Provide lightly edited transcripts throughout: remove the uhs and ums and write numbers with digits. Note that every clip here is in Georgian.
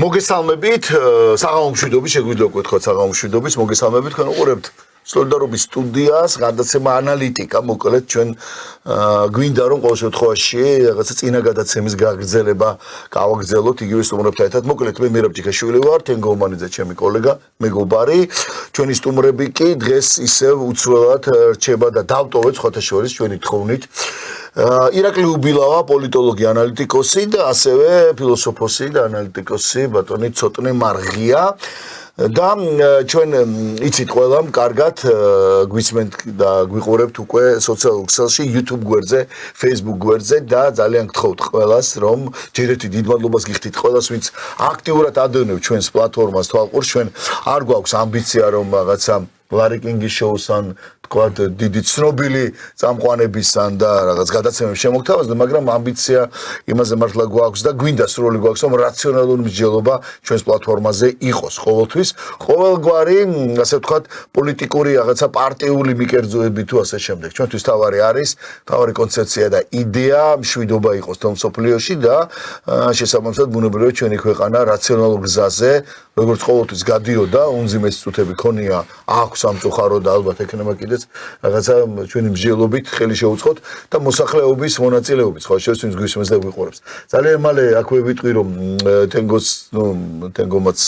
მოგესალმებით, საღამომშვიდობის, შეგვიძლია ვკითხოთ საღამომშვიდობის, მოგესალმებით, თქვენ უყურებთ სოლიდარობის სტუდიას, გადაცემა ანალიტიკა, მოკლედ ჩვენ გვინდა რომ ყოველ შემთხვევაში რაღაცა წინა გადაცემის გაგრძელება გავაგრძელოთ იგივე სტუმრებთან ერთად. მოკლედ მე მირაბ ჯიქაშვილი ვარ, თენგო ომანიძე ჩემი კოლეგა, მეგობარი. ჩვენი სტუმრები კი დღეს ისევ უცვლელად რჩება და დავტოვეთ სხვათა შორის ჩვენი თხოვნით. ირაკლი უბილავა, პოლიტოლოგი, ანალიტიკოსი და ასევე ფილოსოფოსი და ანალიტიკოსი ბატონი ცოტნე მარღია. და ჩვენ იცით ყველამ კარგად გვისმენთ და გვიყურებთ უკვე სოციალურ ქსელში, YouTube გვერდზე, Facebook გვერდზე და ძალიან გთხოვთ ყველას, რომ ჯერეთი დიდ მადლობას გიხდით ყველას, ვინც აქტიურად ადევნებს ჩვენს პლატფორმას თვალყურს, ჩვენ არ გვაქვს ამბიცია რომ რაღაცა ლარი კინგის შოუსან თქვათ დიდი ცნობილი წამყვანებისან და რაღაც გადაცემებს შემოგთავაზდა, მაგრამ ამბიცია იმაზე მართლა გვაქვს და გვინდა სრული გვაქვს, რომ რაციონალური მსჯელობა ჩვენს პლატფორმაზე იყოს ყოველთვის. ყოველგვარი, ასე ვთქვათ, პოლიტიკური რაღაცა პარტიული მიკერძოები თუ ასე შემდეგ. ჩვენთვის თავარი არის, თავარი კონცეფცია და იდეა, მშვიდობა იყოს თელ მსოფლიოში და შესაბამისად ბუნებრივია ჩვენი ქვეყანა რაციონალურ გზაზე, როგორც ყოველთვის გადიოდა, უმძიმესი წუთები ქონია, აქვს სამწუხარო და ალბათ ექნება კიდეც რაღაცა ჩვენი მსჯელობით ხელი შეუწყოთ და მოსახლეობის მონაწილეობით, ხო, შევს ვინც გვისმენს და გვიყურებს. ძალიან მალე აქვე ვიტყვი რომ თენგომაც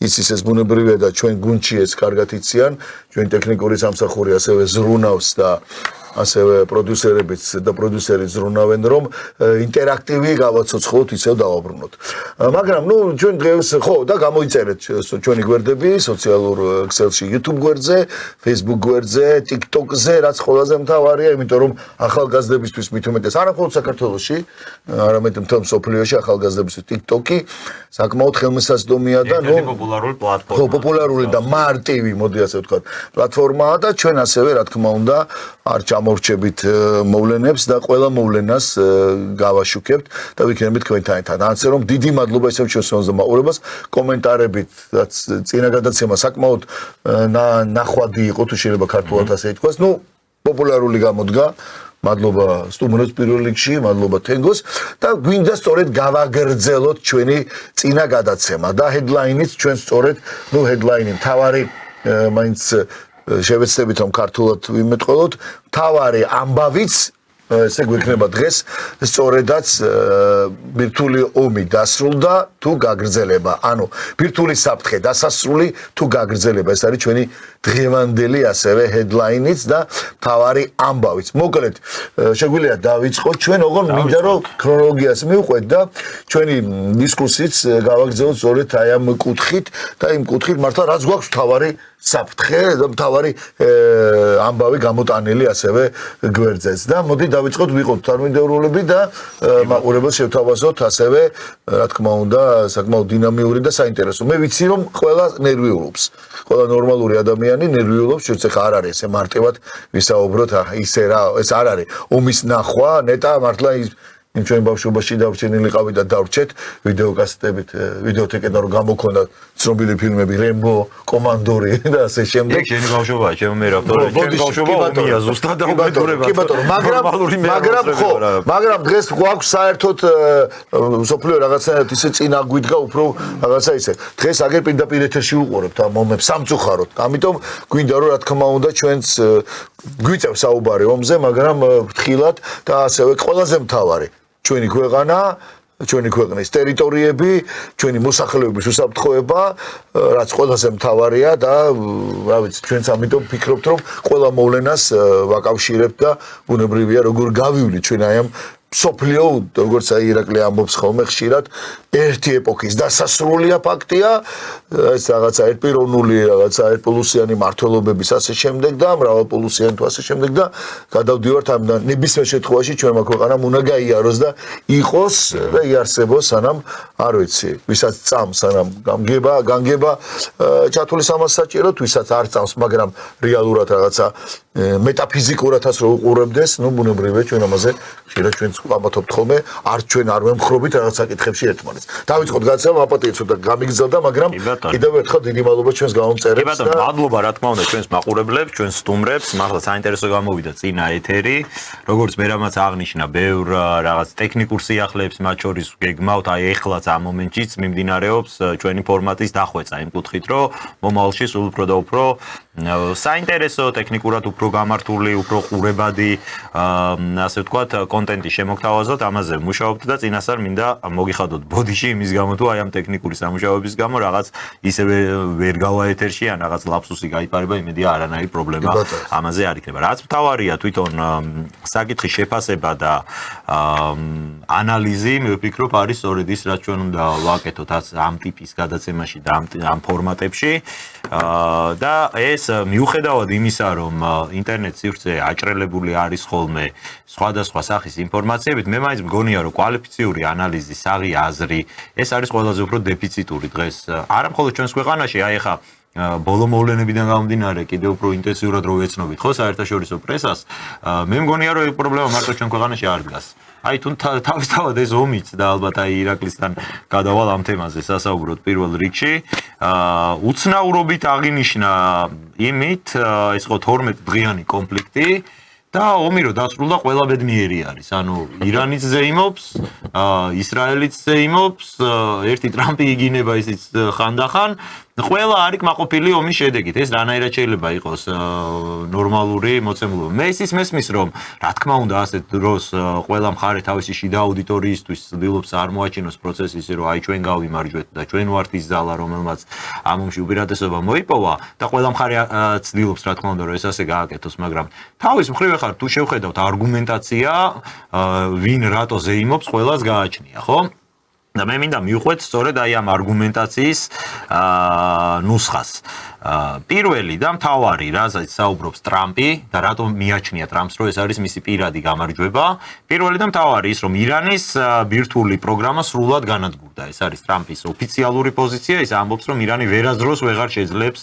იცის ეს ბუნებრივია და ჩვენ გუნდში ეს კარგად იციან, ჩვენი ტექნიკური სამსახური ასევე ზრუნავს და ასევე პროდიუსერებიც და პროდიუსერიც ზრუნავენ რომ ინტერაქტივი გავაცოცხლოთ ისევ დავაბრუნოთ. მაგრამ ჩვენ დღეს ხო და გამოიწერეთ ჩვენი გვერდები სოციალურ ქსელში, YouTube გვერდზე, Facebook გვერდზე, TikTok-ზე, რაც ყველაზე მთავარია, იმიტომ რომ ახალგაზრდებისთვის მით უმეტეს არა მხოლოდ საქართველოში, არამედ მთელ მსოფლიოში ახალგაზრდებისთვის TikTok-ი საკმაოდ ხელმისაწვდომია და პოპულარული პლატფორმა. ხო, პოპულარული და მარტივი, მოდი ასე ვთქვათ, პლატფორმაა და ჩვენ ასევე რა თქმა უნდა არ მორჩებით მოვლენებს და ყველა მოვლენას გავაშუქებთ და ვიქნებით თქვენთან ერთად. ასე რომ დიდი მადლობა ისევ ჩვენს მაყურებელს, კომენტარებით, რაც წინა გადაცემა საკმაოდ ნახვადი იყო, თუ შეიძლება ქართულად ასე ითქვას. პოპულარული გამოდგა. მადლობა სტუმრებს პირველ რიგში, მადლობა თენგოს და გვინდა სწორედ გავაგრძელოთ ჩვენი წინა გადაცემა და headline-ით ჩვენ სწორედ, headline-ი მთავარი მაინც შევეცდებით რომ ქართულად ვიმეთყოლოთ, მთავარი ამბავიც ესე გვექნება დღეს სწორედაც ბირთვული ომი დასრულდა თუ გაგრძელება, ანუ ბირთვული საფრთხე დასასრული თუ გაგრძელება, ეს არის ჩვენი დღევანდელი ასევე headline-იც და მთავარი ამბავიც. მოკლედ შეგვიძლია დავიწყოთ ჩვენ, ოღონდ მინდა რომ ქრონოლოგიას მივყვეთ და ჩვენი დისკუსიით გავაგრძელოთ სწორედ აი ამ კუთხით და იმ კუთხით მართლა რაც გვაქვს მთავარი საფრთხე და მთავარი ამბავი გამოტანილი ასევე გვერდზეც და მოდი დავიწყოთ ვიყოთ თანმიმდევრულები და მაყურებელს შევთავაზოთ ასევე რა თქმა უნდა საკმაოდ დინამიური და საინტერესო. მე ვიცი რომ ყველა ნერვიულობს. ყველა ნორმალური ადამიანი ნერვიულობს, შეიძლება ხარ არის ესე მარტივად ვისაუბროთ ისე რა, ეს არ არის ომის ნახვა, ნეტა მართლა ჩვენ ბავშვობაში დავრჩენილი ყავით და დავრჩეთ ვიდეოკასეტებით, ვიდეოთეკიდან რომ გამოქონდა ცნობილი ფილმები, რემბო, კომანდორი და ასე შემდეგ. შენი ბავშვობა, ჩემი მერაბ, ჩემი ბავშვობა ომია ზუსტად დაუბედურება. კი ბატონო, მაგრამ დღეს გვაქვს საერთოდ მსოფლიო რაღაცა ისე წინა გვიდგა უფრო რაღაცა ისე. დღეს აგერ პირდაპირ ეთერში ვუყურებთ ამ მომებს სამწუხაროდ. ამიტომ გვინდა რომ რა თქმა უნდა ჩვენც გვიწევს საუბარი ომზე, მაგრამ ფრთხილად და ასევე ყველაზე მთავარი ჩვენი ქვეყანა, ჩვენი ქვეყნის ტერიტორიები, ჩვენი მოსახლეობის უსაფრთხოება, რაც ყველაზე მთავარია და რა ვიცი, ჩვენც ამიტომ ვფიქრობთ, რომ ყველა მოვლენას ვაკავშირებთ და ბუნებრივია როგორ გავივლით ჩვენ აი ამ სოფლიო, როგორც აი ირაკლი ამბობს ხოლმე ხშირად, ერთი ეპოქის დასასრულია ფაქტია, ეს რაღაცა ერთპიროვნული, რაღაცა ერთპოლუსიანი მმართველობების ასე შემდეგ და მრავალპოლუსიანი თუ ასე შემდეგ და გადავდივართ ამ ნებისმიერ შემთხვევაში ჩვენმა ქვეყანამ უნდა გაიაროს და იყოს და იარსებოს სანამ არ ვიცი, ვისაც წამს, სანამ განგება ჩათვლის ამას საჭირო, ვისაც არ წამს, მაგრამ რეალურად რაღაცა მეტაფიზიკურადაც რო უყურებდეს, ნუ ბუნებრივია ჩვენ ამაზე შეიძლება ჩვენც ვამბობთ ხოლმე, არც ჩვენ არ ვემხრობით რაღაც საკითხებში ერთმანეთს. დავიწყოთ გადაცემა, აპატიე ცოტა გამიგზავნა, მაგრამ კიდევ ერთხელ დიდი მადლობა ჩვენს გამომწერებს. კი ბატონო, მადლობა რა თქმა უნდა ჩვენს მაყურებლებს, ჩვენს სტუმრებს, მართლა საინტერესო გამოვიდა წინა ეთერი. როგორც მერამაც აღნიშნა, ბევრ რაღაც ტექნიკურ სიახლეებს მათ შორის გეგმავთ, აი ეხლაც ამ მომენტშიც მიმდინარეობს ჩვენი ფორმატის დახვეწა იმ კუთხით, რომ მომავალში სულ უფრო და უფრო საინტერესო, ტექნიკურად უფრო გამართული, უფრო ყურებადი, ასე ვთქვათ, კონტენტი შემოგთავაზოთ, ამაზე ვმუშაობთ და წინასწარ მინდა მოგიხადოთ ბოდიში იმის გამო, თუ აი ამ ტექნიკური სამუშაოების გამო რაღაც ისევე ვერ გავა ეთერში ან რაღაც ლაფსუსი გაიფარება, იმედია არანაირი პრობლემა ამაზე არ იქნება. რაც მთავარია თვითონ საკითხის შეფასება და ანალიზი, მე ვფიქრობ, არის სწორედ ის, რაც ჩვენ უნდა ვაკეთოთ ამ ტიპის გადაცემაში და ამ ფორმატებში და ეს მიუხედავად იმისა, რომ ინტერნეტ სივრცე აჭრელებული არის ხოლმე სხვადასხვა სახის ინფორმაციებით, მე მაინც მგონია, რომ კვალიფიციური ანალიზი, საღი აზრი, ეს არის ყველაზე უფრო დეფიციტური დღეს. არა მხოლოდ ჩვენს ქვეყანაში, აი ხა ბოლო მოვლენებიდან გამომდინარე, კიდევ უფრო ინტენსიურად რო ვეცნობით, ხო, საერთაშორისო პრესას, მე მგონია, რომ ეს პრობლემა მარტო ჩვენ ქვეყანაში არ დგას. აი თუ თავისთავად ეს ომიც და ალბათ აი ირაკლისთან გადავალ ამ თემაზე სასაუბროთ პირველ რიგში, უცნაურობით აღინიშნა იმით, ეს ხო 12 დღიანი კონფლიქტი და ომი რო დასრულდა, ყველა ბედნიერი არის. ანუ ირანიც ზეიმობს, ისრაელიც ზეიმობს, ერთი ტრამპი იგინება ისიც ხანდახან. ყველა არის კმაყოფილი ომის შედეგით. ეს რანაირად შეიძლება იყოს ნორმალური მოცემულობა. მე ის მესმის, რომ რა თქმა უნდა, ასეთ დროს ყველა მხარე თავისი შიდა აუდიტორიისთვის ცდილობს წარმოაჩინოს პროცესი ისე, რომ აი ჩვენ გავიმარჯვეთ და ჩვენ ვართ ის ძალა, რომელმაც ამ ომში უპირატესობა მოიპოვა და ყველა მხარე ცდილობს, რა თქმა უნდა, რომ ეს ასე გააკეთოს, მაგრამ თავის მხრივ ახლა თუ შევხედავთ არგუმენტაცია, ვინ რატო ზეიმობს, ყველას გააჩნია, ხო? და მე მინდა მივხვდეთ სწორედ აი ამ არგუმენტაციის ნუსხას. პირველი და მთავარი, რაზეც საუბრობს ტრამპი და რატომ მიაჩნია ტრამპს, რომ ეს არის მისი პირადი გამარჯვება. პირველი და მთავარი ის, რომ ირანის ბირთვული პროგრამა სრულად განადგურდა. ეს არის ტრამპის ოფიციალური პოზიცია, ის ამბობს, რომ ირანი ვერასდროს ვეღარ შეძლებს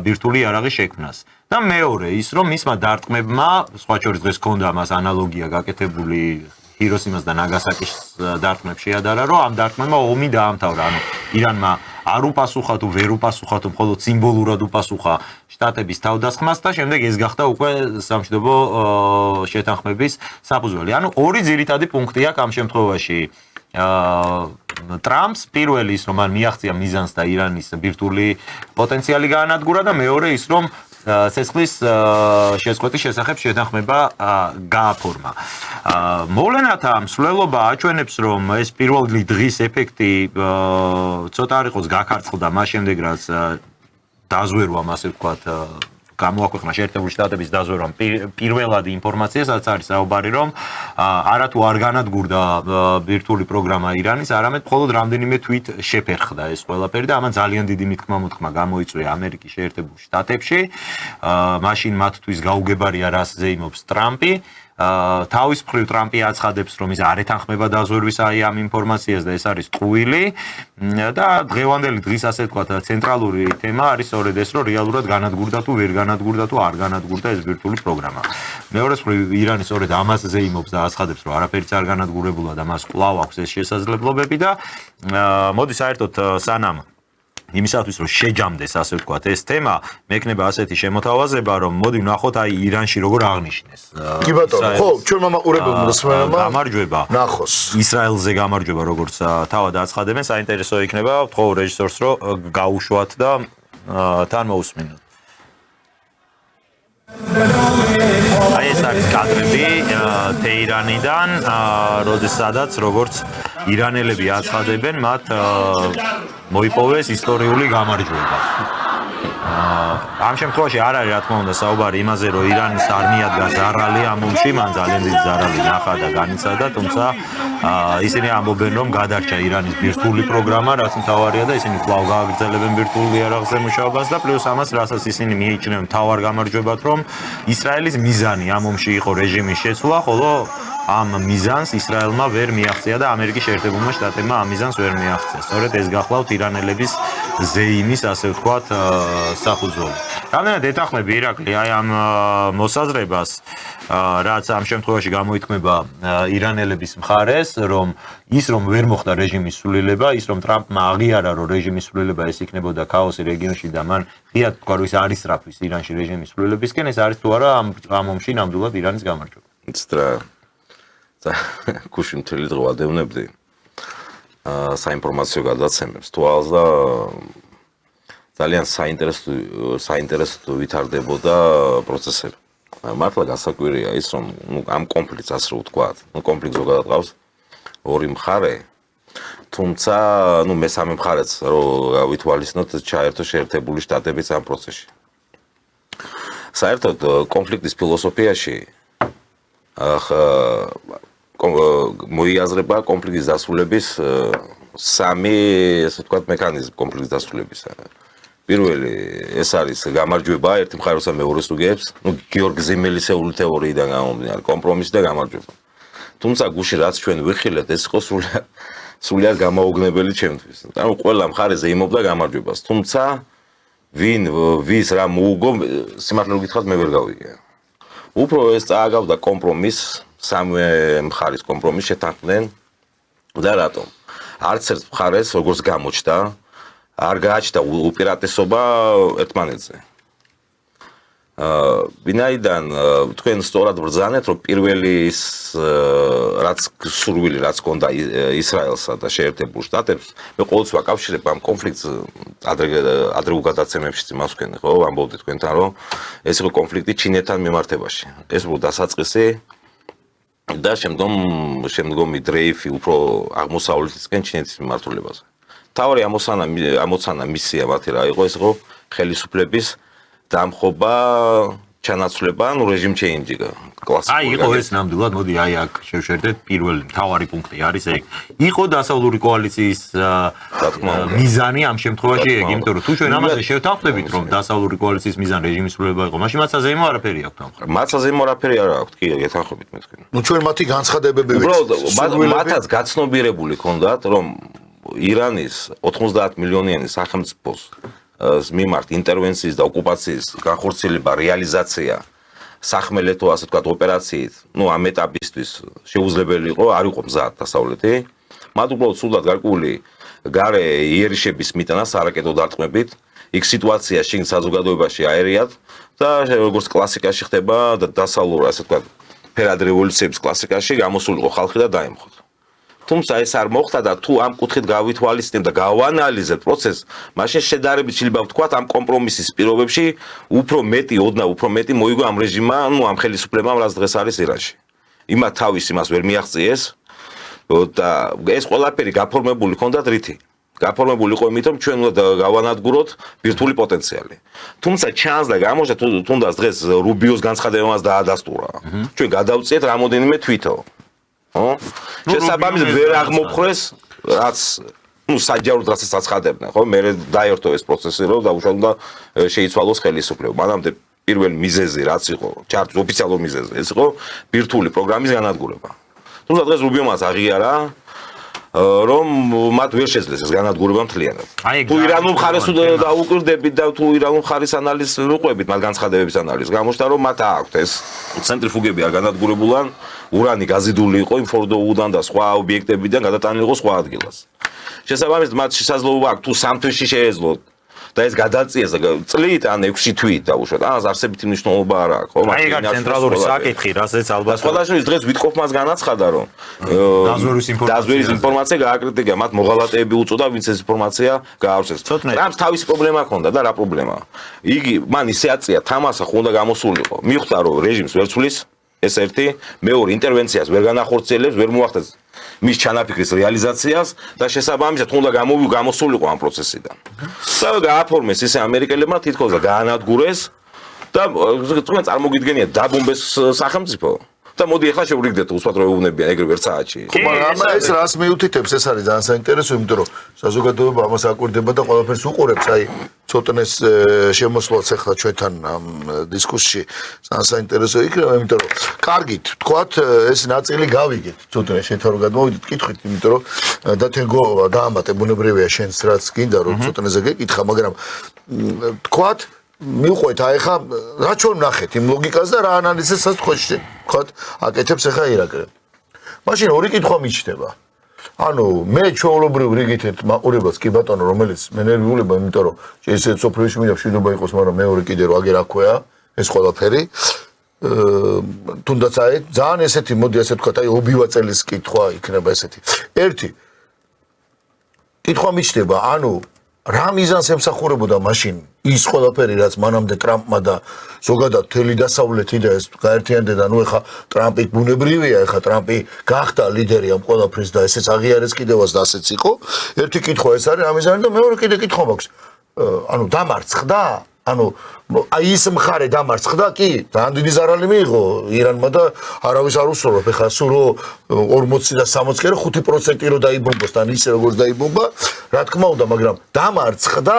ბირთვული იარაღის შექმნას. და მეორე ის, რომ მისმა დარტყმებმა, სხვა შორის დღეს ჰქონდა მას ანალოგია გაკეთებული ჰიროსიმას და ნაგასაკის დარტყმებს შეადარა, რომ ამ დარტყმებმა ომი დაამთავრა. ანუ ირანმა არ უპასუხა თუ ვერ უპასუხა თუ მხოლოდ სიმბოლურად უპასუხა შტატების თავდასხმას და შემდეგ ეს გახდა უკვე სამშვიდობო შეთანხმების საფუძველი. ანუ ორი ძირითადი პუნქტი აქვს ამ შემთხვევაში. ტრამპს პირველი ის, რომ მან მიაღწია მიზანს და ირანის ბირთვული პოტენციალი გაანადგურა და მეორე ის, რომ ცეცხლის შეწყვეტის შესახებ შეთანხმება გააფორმა. მოვლენათა მსვლელობა აჩვენებს, რომ ეს პირველი დღის ეფექტი ცოტა არ იყოს გაქარწყლდა მას შემდეგ, რაც დაზვერვამ, ასე ვთქვათ, გამოაქვეყნა შეერთებული შტატების დაზვერვამ პირველადი ინფორმაცია, სადაც არის საუბარი, რომ არათუ არ განადგურდა ბირთვული პროგრამა ირანის, არამედ მხოლოდ რამდენიმე თვით შეფერხდა ეს ყველაფერი და ამან ძალიან დიდი მithქმა-მოთქმა გამოიწვია ამერიკის შეერთებულ შტატებში. მაშინ მათთვის გაუგებარია, რას ზეიმობს ტრამპი. თავის მხრივ ტრამპი აცხადებს, რომ ის არ ეთანხმება დაზვერვის აი ამ ინფორმაციას და ეს არის ტყუილი და დღევანდელი დღის ასე ვთქვათ ცენტრალური თემა არის სწორედ ეს, რომ რეალურად განადგურდა თუ ვერ განადგურდა თუ არ განადგურდა ეს ბირთვული პროგრამა. მეორეს მხრივ ირანი სწორედ ამას ზეიმობს და აცხადებს, რომ არაფერიც არ განადგურებულა და მას კვლავ აქვს ეს შესაძლებლობები და მოდი საერთოდ სანამ იმისათვის რომ შეჯამდეს ასე ვთქვათ ეს თემა, მექნება ასეთი შემოთავაზება, რომ მოდი ვნახოთ აი ირანში როგორ აღნიშნეს. კი ბატონო, ხო, ჩვენმა მაყურებელმა მოსმენამ გამარჯვება. ნახოს. ისრაელზე გამარჯვება, როგორც თავად აცხადებენ, საინტერესო იქნება თხოვ რეჟისორს რომ გაუშვათ და თან მოусმინოთ. აი ეს არის კადრები თეირანიდან, როდესაც როგორც ირანელები აცხადებენ, მათ მოიპოვეს ისტორიული გამარჯვება. ამ შემთხვევაში არ არის რა თქმა უნდა საუბარი იმაზე, რომ ირანის არმია დგას ზარალი ამ ომში, მან ძალიან დიდი ზარალი ნახა და განიცადა, თუმცა ისინი ამბობენ, რომ გადარჩა ირანის ბირთვული პროგრამა, რაც მთავარია და ისინი კვლავ გააგრძელებენ ბირთვულ იარაღზე მუშაობას და პლუს ამას, რასაც ისინი მიიჩნევენ მთავარ გამარჯვებად, რომ ისრაელის მიზანი ამ ომში იყო რეჟიმის შეცვლა, ხოლო ამ მიზანს ისრაელმა ვერ მიაღწია და ამერიკის შეერთებულმა შტატებმა ამ მიზანს ვერ მიაღწია. სწორედ ეს გახლავთ ირანელების ზეიმის, ასე ვთქვათ, საფუძველი. რამდენად ეთანხმები ირაკლი აი ამ მოსაზრებას, რაც ამ შემთხვევაში გამოითქმება ირანელების მხარეს, რომ ვერ მოხდა რეჟიმის სრულიება, რომ ტრამპმა აღიარა, რომ რეჟიმის სრულიება ეს იქნებოდა ქაოსი რეგიონში და მან ღიად თქვა, რომ ის არის სწრაფვის ირანში რეჟიმის სრულიებისკენ, ეს არის თუ არა ამ ომში ნამდვილად ირანის გამარჯვება. გუში მთელი დრო ადევნებდი საინფორმაციო გადაცემებს თვალს და ძალიან საინტერესო ვითარდებოდა პროცესები. მართლა გასაკვირია ის, რომ ამ კონფლიქტს ასე ვთქვათ, კონფლიქტს ზოგადად ყავს ორი მხარე, თუმცა მესამე მხარეც რომ ვითვალისწინოთ ჩაერთო შეერთებული შტატებიც ამ პროცესში. საერთოდ კონფლიქტის ფილოსოფიაში მოიაზრება კონფლიქტის დასრულების სამი, ასე ვთქვათ, მექანიზმი კონფლიქტის დასრულებისა. პირველი ეს არის გამარჯვება ერთი მხარეს და მეორეს უგებს, გიორგ ზემელისეული თეორიიდან გამომდინარე, კომპრომისი და გამარჯვება. თუმცა გუში რაც ჩვენ ვიხილეთ, ეს იყო სრულიად გამაოგნებელი ჩემთვის. ანუ ყველა მხარე ზეიმობდა გამარჯვებას, თუმცა ვის რა მოუგო, სიმართლე გითხრათ, მე ვერ გავიგე. უფრო ეს წააგავდა კომპრომისს, სამი მხარის კომპრომისს შეთანხმდნენ და რატომ? არც ერთ მხარეს როგორც გამოჩნდა, არ გააჩნდა უპირატესობა ერთმანეთზე. ვინაიდან თქვენ სწორად ბრძანეთ, რომ პირველი ის რაც სურვილი რაც ჰქონდა ისრაელსა და შეერთებულ შტატებს, მე ყოველთვის ვაკავშირებ ამ კონფლიქტს ადრეულ გადაცემებში იმას ვქენი, ხო, ამბობდი თქვენთან, რომ ეს იყო კონფლიქტი ჩინეთთან მიმართებაში. ეს იყო დასაწყისი და შემდგომი დრეიფი უფრო აღმოსავლეთისკენ ჩინეთის მიმართულებაზე. თავი ამოცანა მისია მათი რა იყო, ეს იყო ხელისუფლების დამხობა, ჩანაცვლება, რეჟიმ ჩეინჯი კლასიკური. აი იყო ეს ნამდვილად, მოდი აი აქ შევშერდეთ, პირველი მთავარი პუნქტი არის ეგ. იყო დასავლური კოალიციის მიზანი ამ შემთხვევაში ეგ, იმიტომ რომ თუ ჩვენ ამაზე შევთანხმდებით, რომ დასავლური კოალიციის მიზანი რეჟიმის სრულიება იყო, მაშინ მათსა ზეიმო არაფერი აქვს ამ ხარ. მათსა ზეიმო არაფერი არ აქვს, კი, გეთანხმებით მე თქვენ. ჩვენ მათი განცხადებები უბრალოდ მათაც გაცნობიერებული ჰქონდათ, რომ ირანის 90 მილიონიანი სახელმწიფოს მიმართ ინტერვენციის და ოკუპაციის განხორციელება, რეალიზაცია, სახმელეთო, ასე ვთქვათ, ოპერაციით, ამ ეტაპისთვის შეუძლებელი იყო, არ იყო მზად დასავლეთი. მათ უბრალოდ სულად გარკვეული გარე იერიშების მიტანა სარაკეტო დარტყმებით, იქ სიტუაცია შინ საზოგადოებაში აერიად და როგორც კლასიკაში ხდება და დასავლურ, ასე ვთქვათ, ფერად რევოლუციების კლასიკაში გამოსულიყო ხალხი და დაემხოთ. თუმცა ეს არ მოხდა და თუ ამ კუთხით გავითვალისწინებ და გავანალიზებ პროცესს, მაშინ შედარებით შეიძლება ვთქვათ, ამ კომპრომისის პირობებში უფრო მეტი მოიგო ამ რეჟიმმა, ამ ხელისუფლებამ, რაც დღეს არის ირანში. იმათ თავის იმას ვერ მიაღწიეს და ეს ყველაფერი გაფორმებული ჰქონდათ რითი? გაფორმებული იყო იმით, რომ ჩვენ უნდა გავანადგუროთ ბირთვული პოტენციალი. თუმცა ჩანს და გამოჩნდა თუნდაც დღეს რუბიოს განცხადებამაც დაადასტურა. ჩვენ გადავწიეთ რამოდენიმე თვითო. შესაბამისად ვერ აღმოფხრეს, რაც საჯაროდ რასაც აცხადებდნენ, ხო? მე დაერთო ეს პროცესი, რომ დაუშვათ და შეიცვალოს ხელისუფლება. მანამდე პირველი მიზეზი რაც იყო, ჩარტის ოფიციალური მიზეზი, ეს იყო ბირთვული პროგრამის განადგურება. თუმცა დღეს რუბიომაც აღიარა, რომ მათ ვერ შეძლეს ეს განადგურება მთლიანად. თუ ირანულ მხარეს დაუკვირდებით და თუ ირანულ მხარის ანალიზს ვუყვებით, მათ განცხადებების ანალიზს, გამოჩნდა რომ მათ აქვთ ეს ცენტრიფუგები არ განადგურებულან, ურანი გაზიდული იყო იმ ფორდოუდან და სხვა ობიექტებიდან გადატანილი იყო სხვა ადგილას. შესაბამისად მათ შესაძლებლობა აქვს თუ სამ თვეში შეეძლოთ და ეს გადაწიეს წლით ან 6 თვით დაუშვათ. ამას არსებითი მნიშვნელობა არ აქვს, ხო? აი ეგ ცენტრალური საკითხი, რასაც ალბათ სხვადასხვა დღეს ვითყოფმას განაცხადა, რომ დაზვერის ინფორმაცია გააკრიტიკა, მათ მოღალატეები უწოდა, ვინც ეს ინფორმაცია გაავრცელეს. ტრამპს თავისი პრობლემა ჰქონდა და რა პრობლემა? იგი მან ისე აწია, თამასა ხონდა გამოსულიყო. მიხვდა, რომ რეჟიმს ვერ ცვლის, ეს ერთი, მეორე ინტერვენციას ვერ განახორციელებს, ვერ მოახდენს მის ჩანაფიქრის რეალიზაციას და შესაბამისად უნდა გამოსულიყო ამ პროცესიდან. და გააფორმეს ისე ამერიკელებმა თითქოს და გაანადგურეს და თქვენ წარმოგიდგენიათ დაბომბეს სახელმწიფო. და მოდი ახლა შევრიგდეთ უსვათ რომ ეუბნებიან ეგრევე ერთ საათში. მაგრამ ეს რას მიუთითებს ეს არის ძალიან საინტერესო, იმიტომ რომ საზოგადოება ამას აკვირდება და ყველაფერს უყურებს, აი ცოტნეს შემოსვლაც ახლა ჩვენთან ამ დისკუსში ძალიან საინტერესო იქნება, იმიტომ რომ კარგით, თქვათ ეს ნაწილი გავიგეთ, ცოტნე შეთავ რომ გადმოვიდეთ, კითხვით, იმიტომ რომ დათენგო დაამატე ბუნებრივია შენს რაც გინდა რომ ცოტნეზე გეკითხა, მაგრამ თქვათ მიუყვეთ აი ხა რა ჩვენ ვნახეთ იმ ლოგიკას და რა ანალიზესაც თქვათ აკეთებს ახლა ირაკლი. მაშინ ორი კითხვა მიჩნდება. ანუ მე ჩვეულებრივ რიგითეთ მაყურებელს კი ბატონო რომელიც მე ნერვიულება, იმიტომ რომ ესე სოფლიოში მინდა მშვიდობა იყოს, მაგრამ მეორე კიდე რომ აგერ აქვეა ეს ყველაფერი. თუნდაც აი ძალიან ესეთი მოდი ასე ვთქვათ, აი ობივაწელის კითხვა იქნება ესეთი. ერთი კითხვა მიჩნდება, ანუ რა მიზანს ემსახურებოდა მაშინ ის ყველაფერი რაც მანამდე ტრამპმა და ზოგადად მთელი დასავლეთი და ეს გაერთიანდა, ნუ ეხა ტრამპი ბუნებრივია, ეხა ტრამპი გახდა ლიდერი ამ ყველაფრის და ესეც აღიარეს კიდევაც და ასეც იყო. ერთი კითხვა ეს არის ამიზანი და მეორე კიდე კითხვა მაქვს. ანუ დამარცხდა? ანუ აი ის მხარე დამარცხდა კი? ძალიან დიდი ზარალი მიიღო ირანმა და არავის არ უსურვებ, ეხა სულ 40 და 60 კი არა 5% რო დაიბომბოს და ისე როგორც დაიბომბა, რა თქმა უნდა, მაგრამ დამარცხდა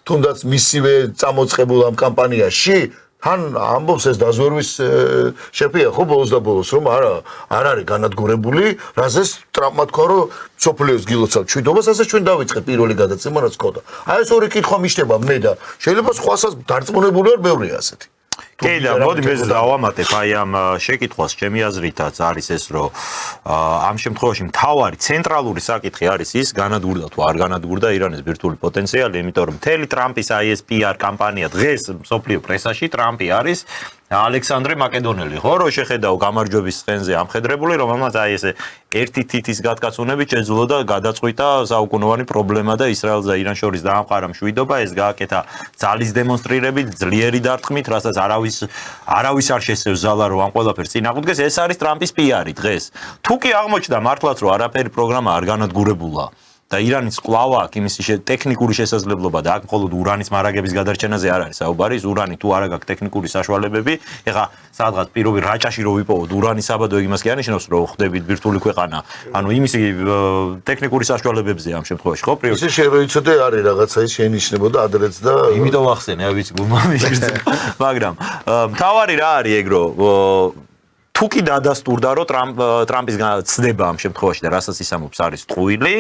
თუნდაც მისივე წამოწყებულ ამ კამპანიაში თან ამბობს ეს დაზვერვის შეფია ხო ბოლოს და ბოლოს რომ არ არის განადგურებული, რაზეც ტრამპმა თქვა რომ სოფლიოს გილოცავ ჩვიდობას, ასე ჩვენ დავიწყეთ პირველი გადაცემა რაც ქონდა. აი ეს ორი კითხვა მიჩნდება მე და შეიძლება სხვასაც დარწმუნებული ვარ ბევრია ასეთი. კი და მოდი მე დავამატებ აი ამ შეკითხვას, ჩემი აზრითაც არის ეს რომ ამ შემთხვევაში მთავარი ცენტრალური საკითხი არის ის განადგურდა თუ არ განადგურდა ირანის ბირთვული პოტენციალი, იმიტომ რომ მთელი ტრამპის აი ეს PR კამპანია დღეს მსოფლიო პრესაში ტრამპი არის ალექსანდრე მაკედონელი, ხო, რო შეხედაო გამარჯვების ცხენზე ამხედრებული, რომელმაც აი ესე ერთი თითის გატკაცუნებით შეძლო და გადაწყვიტა საუკუნოვანი პრობლემა და ისრაელს და ირანს შორის დაამყარა მშვიდობა, ეს გააკეთა ძალის დემონსტრირებით, ძლიერი დარტყმით, რასაც არავის არ შესევს ზალა რომ ამ ყველაფერს წინააღმდეგეს, ეს არის ტრამპის PR-ი დღეს. თუ კი აღმოჩნდა მართლაც რომ არაფერი პროგრამა არ განადგურებულა და ირანის კვლავა აქვს იმის ტექნიკური შესაძლებლობა და აქ მხოლოდ ურანის მარაგების გადარჩენაზე არ არის საუბარი, ურანი თუ არ აქვს ტექნიკური საშუალებები, ეხა სადღაც პირობი რაჭაში რო ვიპოვოთ ურანის საბადო, იმას კი არნიშნავს რომ ხდებით ბირთვული ქვეყანა. ანუ იმის ტექნიკური საშუალებებზე ამ შემთხვევაში ხო პრიორიტეტი. ისე შეეცოდე არის რაღაცა ის შენიშნებოდა ადრეც და იმიტომ ახსენე, აი ვიცი გულმამიშს. მაგრამ მთავარი რა არის ეგ რომ თუ კი დადასტურდა რომ ტრამპის ცდება ამ შემთხვევაში და რასაც ისამობს არის ტყუილი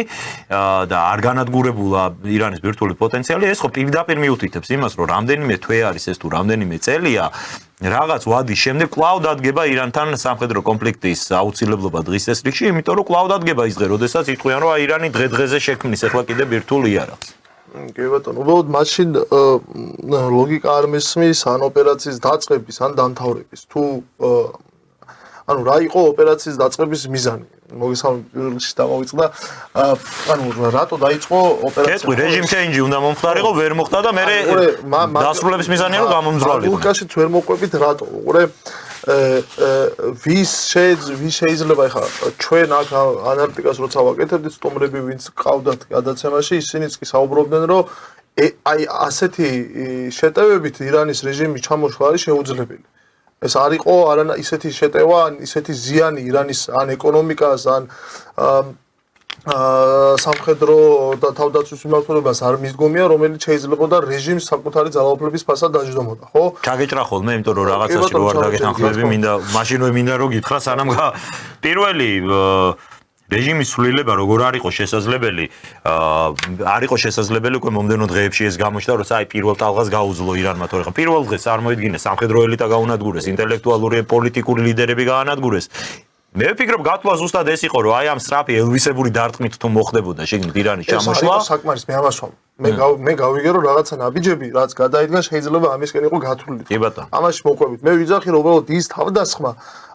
და არ განადგურებულა ირანის ბირთვული პოტენციალი, ეს ხო პირდაპირ მიუთითებს იმას რომ რამდენიმე თვე არის ეს თუ რამდენიმე წელია რაღაც ვადის შემდეგ კვლავ დადგება ირანთან სამხედრო კონფლიქტის აუცილებლობა დღის ეს რიგში, იმიტომ რომ კვლავ დადგება ის დღე, როდესაც იტყვიან რომ ირანი დღე-დღეზე შექმნის ახლა კიდე ბირთვულ იარაღს. კი ბატონო, უბრალოდ მაშინ ლოგიკა არ მესმის ან ოპერაციის დაწყების ან დამთავრების. თუ ანუ რა იყო ოპერაციის დაწყების მიზანი? მოგესალმებით, პირველ რიგში დამოვიწყდა, ანუ რატო დაიწყო ოპერაცია? კეთრი, რეჟიმ ჩეინჯი უნდა მომხდარიყო, ვერ მოხდა და მე დასრულების მიზანია რომ გამომძვრალიყო. ლოგიკაშიც ვერ მოყვებით რატო? უყურე ვის შეიძლება ახლა ჩვენ აქ ანალიტიკას როცა ვაკეთებდით, სტუმრები ვინც ყავდათ გადაცემაში, ისინიც კი საუბრობდნენ რომ აი ასეთი შეტევებით ირანის რეჟიმის ჩამოშლა არის შეუძლებელი. ეს არ იყო არანა ისეთი შეტევა, ისეთი ზიანი ირანის ან ეკონომიკას, ან სამხედრო და თავდაცვის მმართველობას არ მისდგომია, რომელიც შეიძლებოდა რეჟიმს საკუთარი ძალაუფლების ფასად დაждდომოდა, ხო? ჩაგეჭრა ხოლმე, იმიტომ რომ რაღაცაში რო არ დაგეთანხმები, მინდა მაშინვე რომ გითხრა სანამ პირველი რეჟიმის ცვლილება როგორ არ იყო შესაძლებელი, არ იყო შესაძლებელი უკვე მომდენო დღეებში ეს გამოჩნდა, როცა აი პირველ ტალღას გაუძლო ირანმა, თორე ხა პირველ დღეს წარმოიდგინეს სამხედრო ელიტა გაუნადგურეს, ინტელექტუალური პოლიტიკური ლიდერები გაანადგურეს. მე ვფიქრობ გათვლა ზუსტად ეს იყო, რომ აი ამ სწრაფი ელვისებური დარტყმით თუ მოხდებოდა შეგნით ირანის ჩამოშლა. ეს არის საკმარის მე ამას ვამბობ. მე გავიგე რომ რაღაცა ნაბიჯები რაც გადაიდგა შეიძლება ამისკენ იყო გათვლილი. კი ბატონო. ამაში მოყვებით. მე ვიძახი რომ უბრალოდ ის თავდასხმა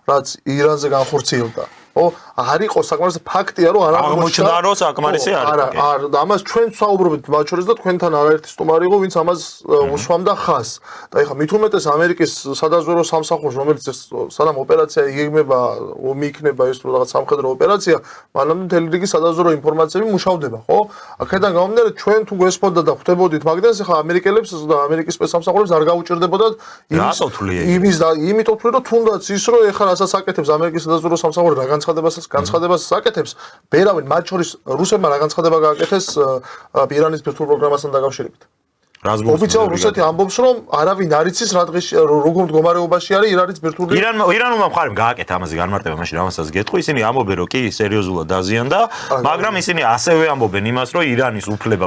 რაც ირანზე განხორციელდა ხო? არ იყო საკმარისი ფაქტია, რომ არ აღმოჩნდა, რომ საკმარისი არ იყო. არა, ამას ჩვენ ვსაუბრობთ მათ შორის და თქვენთან არაერთი სტუმარი იყო, ვინც ამას უსვამდა ხაზს. და ეხლა მით უმეტეს ამერიკის სადაზვერვო სამსახურს, რომელიც სანამ ოპერაცია იგეგმება, მიიქნება ეს რაღაც სამხედრო ოპერაცია, მანამდე მთელი რიგი სადაზვერვო ინფორმაციები მუშავდება, ხო? აქედან გამომდინარე, ჩვენ თუ გვესწოდა და ხვდებოდით მაგდენს, ეხლა ამერიკელებს და ამერიკის სპეცსამსახურებს არ გაუჭირდებოდათ იმით ვთვლი, რომ თუნდაც ის რომ ეხლა რასაც აკეთებს ამერიკის სადაზვერვო სამსახური რა განცხადებას აკეთებს, ბერავინ მათ შორის რუსებმა რა განცხადება გააკეთეს ირანის ბირთვულ პროგრამასთან დაკავშირებით. ოფიციალურად რუსეთი ამბობს, რომ არავინ არ იცის რა დღეში როგორ მდგომარეობაში არის ირანის ბირთვული. ირანულმა მხარემ გააკეთა ამაზე განმარტება, მაშინ რამასაც გეტყვი, ისინი ამბობენ, რომ კი სერიოზულად დაზიანდა, მაგრამ ისინი ასევე ამბობენ იმას, რომ ირანის უფლება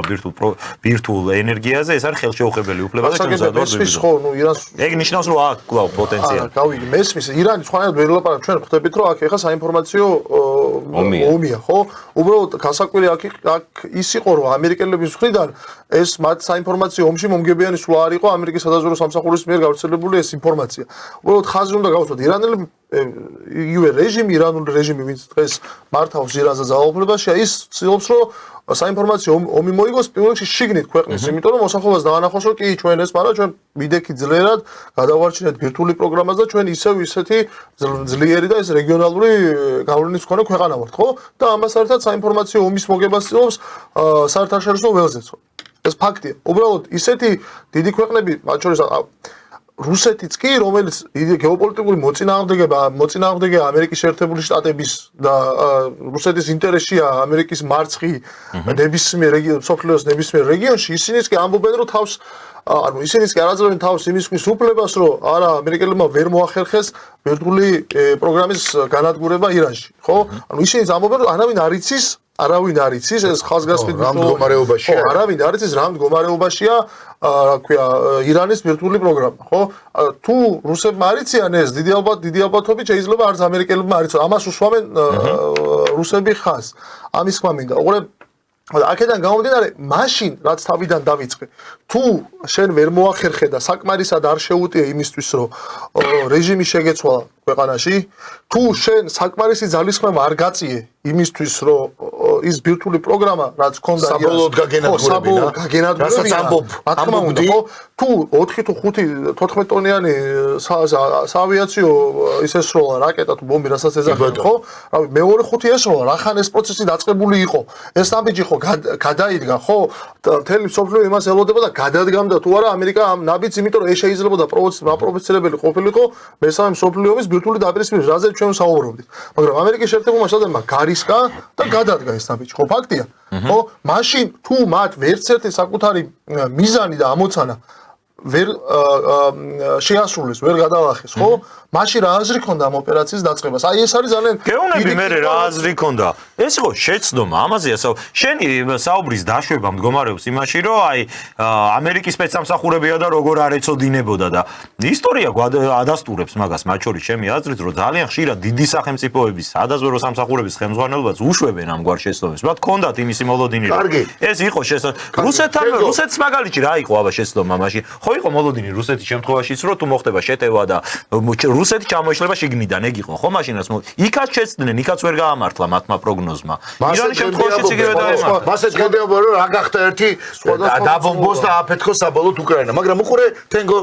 ბირთვულ ენერგიაზე ეს არის ხელშეუხებელი უფლება და ჩვენ მესმის ხო, ნუ ირანს ეგ ნიშნავს, რომ აქ კვლავ პოტენციალი. გავიგე, მესმის ირანის ხვალად ვერ ვლაპარაკ, ჩვენ ხვდებით, რომ აქ ეხა საინფორმაციო ომია, ხო? უბრალოდ გასაკვირი აქ ის იყო, რომ ამერიკელების მხრიდან ეს მათ საინფორმაციო ომში მომგებიანი სულ არ იყო ამერიკის სადაზვერვო სამსახურის მიერ გავრცელებული ეს ინფორმაცია. უბრალოდ ხაზი უნდა გავუსვათ ირანელები იგივე რეჟიმი, ირანული რეჟიმი, ვინც დღეს მართავს ირანზე ძალაუფლებაშია, ის ცდილობს, რომ საინფორმაციო ომი მოიგოს პირველ რიგში შიგნით ქვეყნის, იმიტომ რომ მოსახლეობას დაანახოს, რომ კი ჩვენ ეს, მაგრამ ჩვენ ვიდექით ძლიერად გადავარჩინეთ ბირთვული პროგრამას და ჩვენ ისევ ისეთი ძლიერი და ეს რეგიონალური გავლენის მქონე ქვეყანა ვართ, ხო? და ამას ერთად საინფორმაციო ომის მოგებას ცდილობს საერთაშორისო ველზეც. ეს ფაქტია. უბრალოდ ისეთი დიდი ქვეყნები, მათ შორის რუსეთიც კი, რომელიც გეოპოლიტიკური მოწინააღმდეგეა ამერიკის შეერთებული შტატების და რუსეთის ინტერესია ამერიკის მარცხი ნებისმიერ სოფლიოს ნებისმიერ რეგიონში, ისინიც კი ამბობენ, რომ თავს ანუ ისინიც კი არაძლევენ თავს იმის უფლებას, რომ არა ამერიკელებმა ვერ მოახერხეს ბირთვული პროგრამის განადგურება ირანში, ხო? ანუ ისინიც ამბობენ, რომ არავინ არ იცის ეს ხაზგასმით მდგომარეობაშია. ხო, არავინ არ იცის რა მდგომარეობაშია, რა ქვია, ირანის ბირთვული პროგრამა, ხო? თუ რუსებმა არ იციან ეს, დიდი ალბათობით შეიძლება არც ამერიკელებმა არ იციან. ამას უსვამენ რუსები ხაზს. ამის თქმა მინდა. უყურებ, აქედან გამომდინარე, მაშინ რაც თავიდან დავიწყე, თუ შენ ვერ მოახერხე და საკმარისად არ შეუტიე იმისთვის, რომ რეჟიმი შეგეცვალა ქვეყანაში, თუ შენ საკმარისი ძალისხმევა არ გაწიე იმისთვის, რომ ის ბირთვული პროგრამა, რაც ქონდა საბოლოოდ გაგენადგურებინა, რასაც ამბობ, თუ 4 თუ 5 14 ტონიანი საავიაციო ის ესროლა რაკეტა თუ ბომბი, რასაც ეძახიან, ხო? რავი, მეორე 5 ესროლა, რახან ეს პროცესი დაწყებული იყო. ეს ნაბიჯი ხო გადაიდგა, ხო? მთელი მსოფლიო იმას ელოდება და გადადგამდა თუ არა ამერიკა ამ ნაბიჯს, იმიტომ რომ ეს შეიძლება და პროვოცირებელი ყოფილიყო მესამე მსოფლიო ომის ბირთვული დაპირისპირების, რაზეც ჩვენ ვსაუბრობდით. მაგრამ ამერიკის შეერთებულმა შტატებმა გარისკა და გადადგა ეს ნაბიჯი, ხო ფაქტია? ხო? მაშინ თუ მათ ვერც ერთი საკუთარი მიზანი და ამოცანა ვერ შეასრულეს, ვერ გადაახეს, ხო? მაშინ რა აზრი ქონდა ამ ოპერაციის დაწყებას? აი ეს არის ძალიან გეუბნები მე რა აზრი ქონდა. ეს იყო შეცდომა, ამაზეა შენი საუბრის დაშვება მდგომარეობს იმაში, რომ აი ამერიკის სპეცსამსახურებია და როგორ არ ეცოდინებოდა და ისტორია ადასტურებს მაგას, მათ შორის ჩემი აზრით, რომ ძალიან ხშირად დიდი სახელმწიფოების სადაზვერვო სამსახურების ხელმძღვანელობაც უშვებენ ამგვარ შეცდომებს. მათ ქონდათ იმისი მოლოდინი, ეს იყო რუსეთს მაგალითი რა იყო აბა შეცდომა მაშინ. ხო იყო მოლოდინი რუსეთის შემთხვევაშიც, რომ თუ მოხდება შეტევა და რუსეთი ჩამოიშლება შიგნიდან, ეგ იყო, ხო მაშინაც იქაც შეცდნენ, იქაც ვერ გაამართლა მათმა პროგნოზმა. ირანის შემთხვევაშიც იგივე დაემართა. მასაც გედება რომ რა გახდა ერთი დაბომბოს და აფეთქოს საბოლოოდ უკრაინა, მაგრამ უყურე თენგო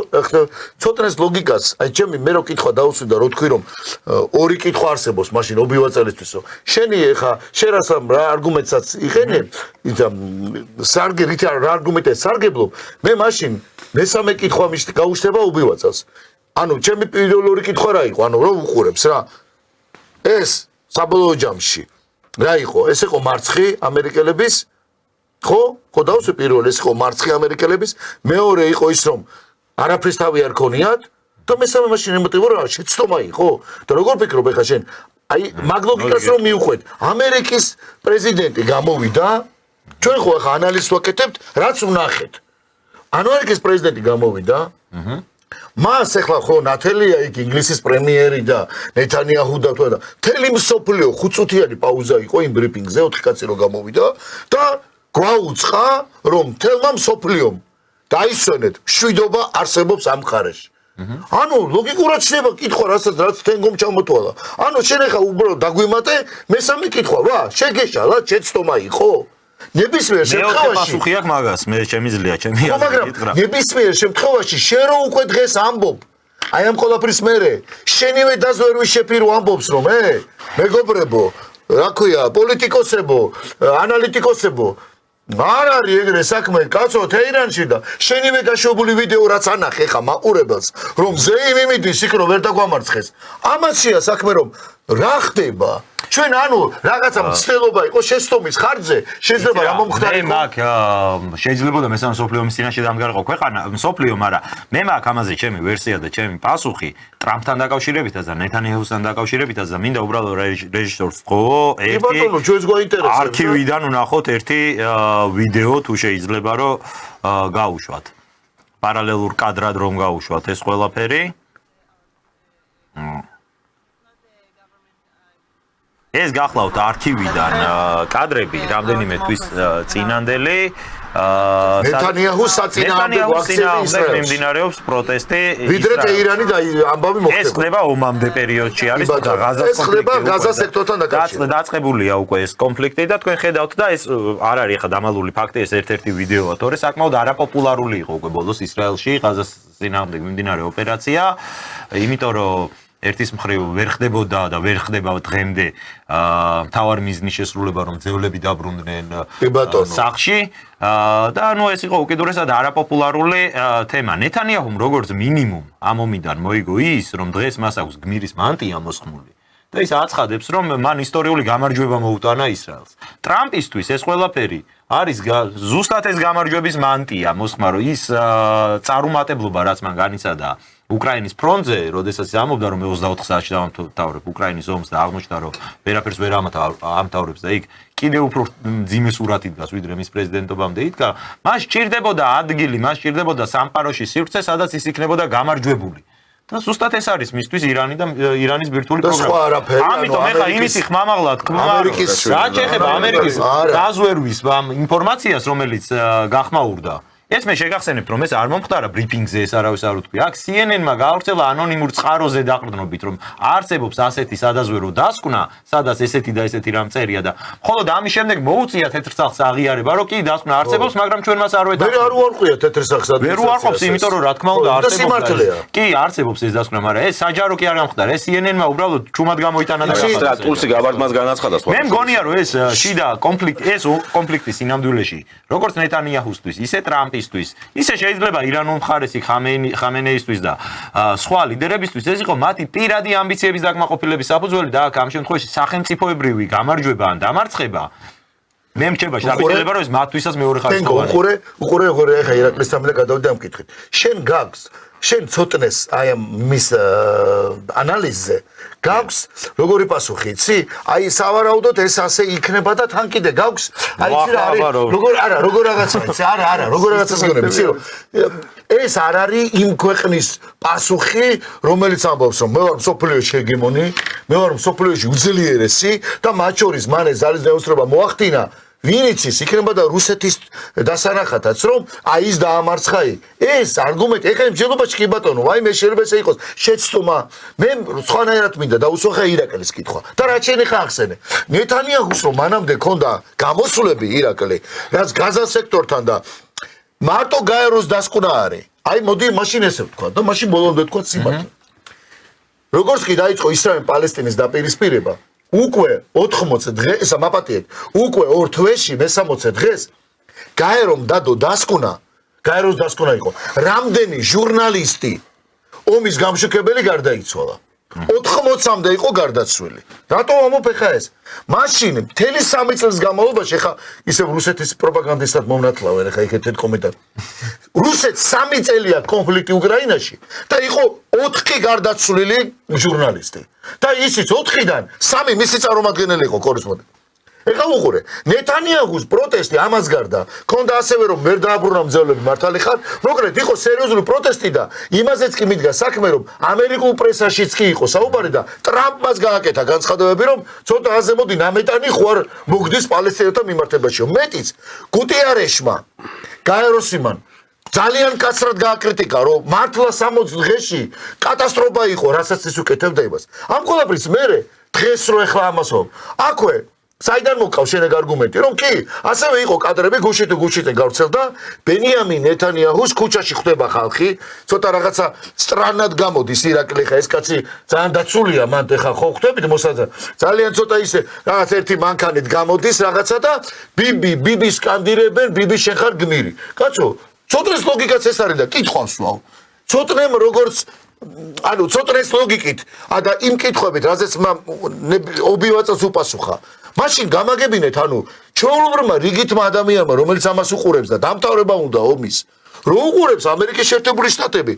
ცოტნეს ლოგიკას, აი ჩემი მე რო კითხვა დაუსვი და რო თქვი რომ ორი კითხვა არსებობს მაშინ ობივაწალისთვისო. შენი ეხა შენ რა არგუმენტსაც იყენებ, სარგე რითი რა არგუმენტია სარგებლობ, მე მაშინ მესამე კითხვა მიშ გაუშვება უბივაწალს. ანუ ჩემი პირველი კითხვა რა იყო? ანუ რომ უყურებს რა. ეს საბოლოო ჯამში რა იყო? ეს იყო მარცხი ამერიკელების, ხო? ხო დავსვი პირველი ეს იყო მარცხი ამერიკელების, მეორე იყო ის რომ არაფრის თავი არ ქონიათ და მესამე მაშინ ემოტივო რა შეცდომა იყო? და როგორ ფიქრობ ეხა შენ? აი მაგ ლოგიკას რომ მიუხვეთ, ამერიკის პრეზიდენტი გამოვიდა, ჩვენ ხო ახლა ანალიზს ვაკეთებთ, რაც ვნახეთ. ამერიკის პრეზიდენტი გამოვიდა, მას ახლა ხო ნათელია იქ ინგლისის პრემიერი და ნეთანიაჰუ და თუ და თელი მსოფლიო 5 წუთიანი პაუზა იყო იმ ბრიფინგზე 4 კაცი რო გამოვიდა და გვაუწყა რომ თელმა მსოფლიომ დაისვენეთ მშვიდობა არსებობს ამ მხარეში. ანუ ლოგიკურად შეიძლება კითხვა, რაც თენგომ ჩამოთვალა. ანუ შენ ახლა უბრალოდ დაგვიმატე მესამე კითხვა, ვა, შეგეშა, რა შეცდომა იყო? ნებისმიერ შემთხვევაში პასუხი აქვს მაგას, მე შემიძლია ჩემი მაგრამ ნებისმიერ შემთხვევაში შენ რო უკვე დღეს ამბობ აი ამ ყველაფრის მერე შენივე დაზვერვის შეფირო ამბობს რომ მეგობრებო რა ქვია პოლიტიკოსებო ანალიტიკოსებო არ არის ეგრე საქმე კაცო თეირანში და შენივე გაშვებული ვიდეო რაც ანახე ხა მაყურებელს რომ ზეიმ იმიდის იქ რომ ვერ დაგვამარცხეს ამაშია საქმე რომ რა ხდება ჩვენ ანუ რაღაცა მცდელობა იყო შეცდომის ხარჯზე შეიძლება რა მომხდარიყო მე მაგ შეიძლებოდა მესამე სოფლიო ომის წინაშე დამგარიყო ქვეყანა სოფლიო მაგრამ მე მაგ ამაზე ჩემი ვერსია და ჩემი პასუხი ტრამპთან დაკავშირებითაც და ნეთანიაჰუსთან დაკავშირებითაც და მინდა უბრალოდ რეჟისორს ხო ერთი ბატონო ჩვენს გვაინტერესებს არქივიდან ვნახოთ ერთი ვიდეო თუ შეიძლება რომ გაუშვათ პარალელურ კადრად რომ გაუშვათ ეს ყველაფერი ეს გახლავთ არქივიდან კადრები რამდენიმე თვის წინანდელი ნეთანიაჰუს საწინააღმდეგო აქციები ისრაელში მიმდინარეობს პროტესტი ვიდრე ტეირანი და ამბავი მოხდება ეს ხდება ომამდე პერიოდში არის ღაზას ეს ხდება ღაზას სექტორთან დაკავშირებით დაწყებულია უკვე ეს კონფლიქტი და თქვენ ხედავთ და ეს არ არის ხა დამალული ფაქტი ეს ერთ-ერთი ვიდეოა თორე საკმაოდ არაპოპულარული იყო უკვე ბოლოს ისრაელში ღაზას წინააღმდეგ მიმდინარე ოპერაცია იმიტომ რომ ერთის მხრივ ვერ ხდებოდა და ვერ ხდება დღემდე მთავარი მიზნის შესრულება რომ ძევლები დაბრუნდნენ სახლში და ანუ ეს იყო უკიდურესად არაპოპულარული თემა ნეთანიაჰუმ როგორც მინიმუმ ამ ომიდან მოიგო ის რომ დღეს მას აქვს გმირის მანტია მოსხმული და ის აცხადებს რომ მან ისტორიული გამარჯვება მოუტანა ისრაელს ტრამპისთვის ეს ყველაფერი არის ზუსტად ეს გამარჯვების მანტია მოსხმა რომ ის წარუმატებლობა რაც მან განიცადა უკრაინის ფრონტზე, როდესაც ამბობდა რომ 24 საათში დავამთავრებ უკრაინის ომს და აღმოჩნდა რომ ვერაფერს ვერ ამთავრებს და იქ კიდევ უფრო ძიმე სურათი დგას ვიდრე მის პრეზიდენტობამდე იდგა, მას სჭირდებოდა ადგილი, მას სჭირდებოდა სამყაროში სივრცე, სადაც ის იქნებოდა გამარჯვებული. და ზუსტად ეს არის მისთვის ირანი და ირანის ბირთვული პროგრამა. ამიტომ ეხლა იმისი ხმამაღლა თქვა ამერიკის რა შეეხება ამერიკის გაზვერვის ინფორმაციას რომელიც გახმაურდა ეს მე შეგახსენებთ რომ ეს არ მომხდარა ბრიფინგზე ეს არავის არ უთქვია აქ CNN-მა გაავრცელა ანონიმურ წყაროზე დაყრდნობით რომ არსებობს ასეთი სადაზვერო დასკვნა სადაც ესეთი და ესეთი რამ წერია და მხოლოდ ამის შემდეგ მოუწია თეთრსახს აღიარება რომ კი დასკვნა არსებობს მაგრამ ჩვენ მას არ ვედახმარებთ ვერ არ უარყვია თეთრსახს ვერ უარყოფს იმიტომ რომ რა თქმა უნდა არსებობს კი არსებობს ეს დასკვნა მაგრამ ეს საჯარო კი არ გამხდარა ეს CNN-მა უბრალოდ ჩუმად გამოიტანა და ტულსი გაბარდმას განაცხადა სხვა მე მგონია რომ ეს შიდა კონფლიქტის სინამდვილეში როგორც ნეთანიაჰუსთვის ისე ტრამპ ისე შეიძლება ირანულ მხარეში ხამენეისთვის და სხვა ლიდერებისთვის ეს იყო მათი პირადი ამბიციების დაკმაყოფილების საფუძველი და აქ ამ შემთხვევაში სახელმწიფოებრივი გამარჯვება ან დამარცხება მე მრჩება შეიძლება რომ ეს მათთვისაც მეორე ხარისხოვანი უყურე ახლა ირაკლის თამბე გადავდი ამ კითხვით შენ გაქვს შენ ცოტნეს აი ამ მის ანალიზზე გაქვს როგორი პასუხი იცი აი სავარაუდოდ ეს ასე იქნება და თან კიდე გაქვს აი იცი რა არის როგორ რაღაცა იცი არა როგორ რაღაცას გონები იცი რომ ეს არ არის იმ ქვეყნის პასუხი რომელიც ამბობს რომ მე ვარ სოფლიოში ჰეგემონი მე ვარ სოფლიოში უძლიერესი და მათ შორის მან ეს ძალის დაუსწრება მოახდინა ვინც ის იქნება და რუსეთის დასანახათაც რომ აი ის დაამარცხა ეს არგუმენტი ეხლა მსჯელობაში კი ბატონო აი მე შეიძლება ესე იყოს შეცდომა მე სხვანაირად მინდა დაუსვახე ირაკლის კითხვა და რა შენ ეხლა ახსენე ნეთანიაჰუს რომ მანამდე ქონდა გამოსულები ირაკლი რაც გაზას სექტორთან და მარტო გაეროს დასკვნა არის აი მოდი მაშინ ესე ვთქვა და მაშინ ბოლომდე ვთქვა სიმართლე როგორც კი დაიწყო ისრაელ-პალესტინის დაპირისპირება უკვე 80 დღეს მაპატიეთ უკვე 2 თვეში მე-60 დღეს გაერომ დადო დასკვნა გაეროს დასკვნა იყო რამდენი ჟურნალისტი ომის გამშუქებელი გარდაიცვალა 80-მდე იყო გარდაცვლილი რატო ამოფ ხა ეს მაშინ მთელი 3 წლის განმავლობაში ხა ისე რუსეთის პროპაგანდისტად მომნათლავენ ხა იქეთ კომენტარი რუსეთს 3 წელია კონფლიქტი უკრაინაში და იყო 4 გარდაცვლილი ჟურნალისტი და ისიც 4-დან 3 მისი წარმომადგენელი იყო კორესპონდენტი ეხლა უყურე ნეთანიაჰუს პროტესტი ამას გარდა ქონდა ასევე რომ ვერ დააბრუნა მძევლები მართალი ხარ მოკლედ იყო სერიოზული პროტესტი და იმაზეც კი მიდგა საქმე რომ ამერიკულ პრესაშიც კი იყო საუბარი და ტრამპმას გააკეთა განცხადებები რომ ცოტა აზემოდი ნამეტანი ხوار მოგდის პალესტინელთა მიმართებაში მეტიც გუტიარეშმა გაეროსიმან ძალიან კაცრად გააკრიტიკა, რომ მართლა 60 დღეში კატასტროფა იყო, რასაც ის უკეთებდა იმას. ამ ყველაფრის მერე დღეს რო ეხლა ამასო. აქვე საიდან მოკავს შენეგ არგუმენტი, რომ კი, ასევე იყო კადრები გუში თუ გუშიტე გავრცელდა, ბენიამინ ნეთანიაჰუს ქუჩაში ხვდება ხალხი, ცოტა რაღაცა სტრანად გამოდის ირაკლი ხა ეს კაცი ძალიან დაცულია მან ხა ხო ხვდებით მოსაძა. ძალიან ცოტა ისე რაღაც ერთი მანქანით გამოდის რაღაცა და ბიბი სკანდირებენ, ბიბი შენ ხარ გმირი. კაცო, ცოტნეს ლოგიკაც ეს არის და კითხვას ვაო. ცოტნემ როგორც ანუ ცოტნეს ლოგიკით და იმ კითხვებით, რაზეც ობივაწას უპასუხა. მაშინ გამაგებინეთ, ანუ ჩვეულებრივმა რიგითმა ადამიანმა, რომელიც ამას უყურებს და დამთავრება უნდა ომის, რო უყურებს ამერიკის შეერთებული შტატები,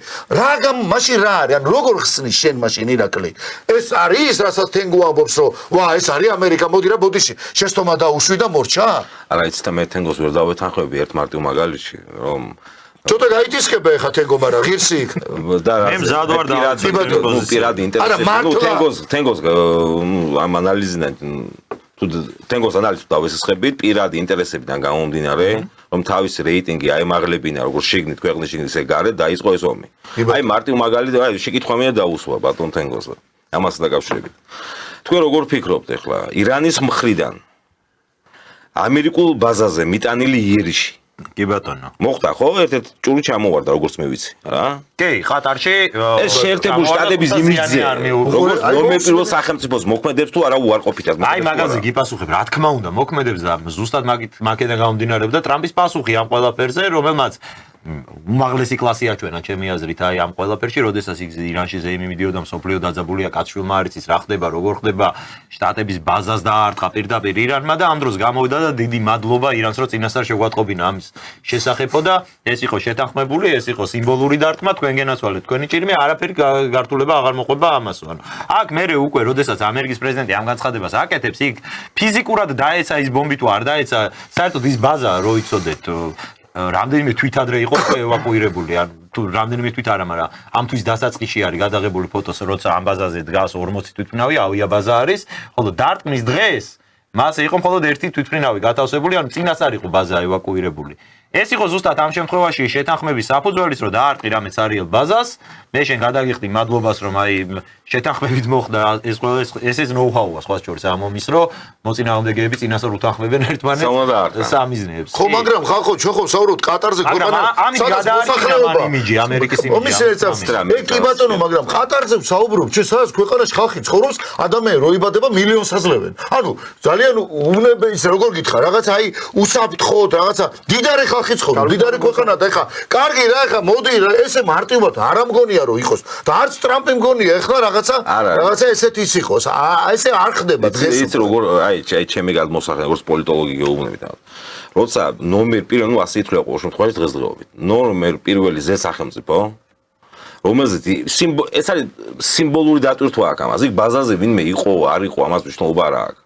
მაშინ რა არის? ანუ როგორ ხსნის შენ მაშინ ირაკლი? ეს არის, რასაც თენგო ამბობს, რომ ვა, ეს არის ამერიკა, მოდი რა ბოდიში, შეცდომა დაუშვი და მორჩა? არა, იცით მე თენგოს ვერ დავეთანხმები ერთ მარტივ მაგალითში, რომ ცოტა გაითისკება ეხა თენგო, მაგრამ ღირსი იქ. და მე მზად ვარ პირადი ინტერესები. თენგოს ამ ანალიზიდან თენგოს ანალიზს დავესხებით პირადი ინტერესებიდან გამომდინარე, რომ თავისი რეიტინგი აემაღლებინა როგორც შიგნით ქვეყნის შიგნით ისე გარეთ დაიწყო ეს ომი. აი მარტივ მაგალითად აი შეკითხვა მინდა დაუსვა ბატონ თენგოსზე. ამას დაკავშირებით. თქვენ როგორ ფიქრობთ ახლა ირანის მხრიდან ამერიკულ ბაზაზე მიტანილი იერიში კი ბატონო. მოხდა ხო? ერთ-ერთ ჭური ჩამოვარდა როგორც მე ვიცი, რა? კი, ყატარში ეს შეერთებული შტატების იმიჯზე როგორც ნორმალ პირველ სახელმწიფოს მოქმედებს თუ არა უარყოფითად მოქმედებს. აი მაგაზე გიპასუხებ, რა თქმა უნდა, მოქმედებს და ზუსტად მაგედან გამომდინარეობდა ტრამპის პასუხი ამ ყველაფერზე, რომელმაც უმაღლესი კლასი აჩვენა ჩემი აზრით აი ამ ყველაფერში, როდესაც ის ირანში ზეიმი მიდიოდა მსოფლიო დაძაბულია კაცშვილმა არ იცის რა ხდება, როგორ ხდება, შტატების ბაზას დაარტყა პირდაპირ ირანმა და ამ დროს გამოვიდა და დიდი მადლობა ირანს რომ წინასწარ შეგვატყობინა ამის შესახებო და ეს იყო შეთანხმებული, ეს იყო სიმბოლური დარტყმა, თქვენ გენაცვალეთ თქვენი ჭირიმე, არაფერი გართულება აღარ მოყვება ამასო. ანუ აქ მერე უკვე როდესაც ამერიკის პრეზიდენტი ამ განცხადებას აკეთებს, იქ ფიზიკურად დაეცა ის ბომბი თუ არ დაეცა, საერთოდ ის ბაზა რო იცოდეთ რამდენიმე თვით ადრე იყო ევაკუირებული, ან თუ რამდენიმე თვით არა, მაგრამ ამ თვის დასაწყისში არის გადაღებული ფოტოს, როცა ამ ბაზაზე დგას 40 თვითმფრინავი, ავიაბაზა არის, ხოლო დარტყმის დღეს მას იყო მხოლოდ ერთი თვითმფრინავი გათავსებული, ან წინასწარ იყო ბაზა ევაკუირებული. ეს იყო ზუსტად ამ შემთხვევაში შეთანხმების საფუძველის, რომ დაარტყი რამე ცარიელ ბაზას, მე შენ გადაგიხდი მადლობას, რომ აი შეთანხმებით მოხდა ეს ნოუ-ჰაუა სხვა შორის ამ ომის, რომ მოწინააღმდეგეები წინასწარ უთანხმებენ ერთმანეთს სამიზნეებს. ხო, მაგრამ ხალხო, ჩვენ ხო ვსაუბრობთ ყატარზე ქვეყანა, სადაც მოსახლეობა იმიჯი, ამერიკის იმიჯი. ომის ე კი ბატონო, მაგრამ ყატარზე ვსაუბრობთ, ჩვენ სადაც ქვეყანაში ხალხი ცხოვრობს, ადამიანი რო იბადება მილიონს აძლევენ. ანუ ძალიან უნებე ის როგორ გითხრა, რაღაც აი უსაფრთხოდ, რაღაცა დიდარი ხალხი ცხოვრობს, დიდარი ქვეყანა და ეხა კარგი რა, ეხა მოდი ესე მარტივად არ ამგონია რომ იყოს და არც ტრამპი მგონია ეხლა რაღაცა ესეთ ის იყოს. ესე არ ხდება დღეს. იცი როგორ აი ჩემი გადმოსახელება როგორც პოლიტოლოგი გეუბნებით. როცა ნომერ პირველ, ნუ ასე ითვლება ყოველ შემთხვევაში დღესდღეობით. ნომერ პირველი სახელმწიფო რომელზეც ეს არის სიმბოლური დატვირთვა აქ ამას. იქ ბაზაზე ვინმე იყო, არ იყო, ამას მნიშვნელობა არ აქვს.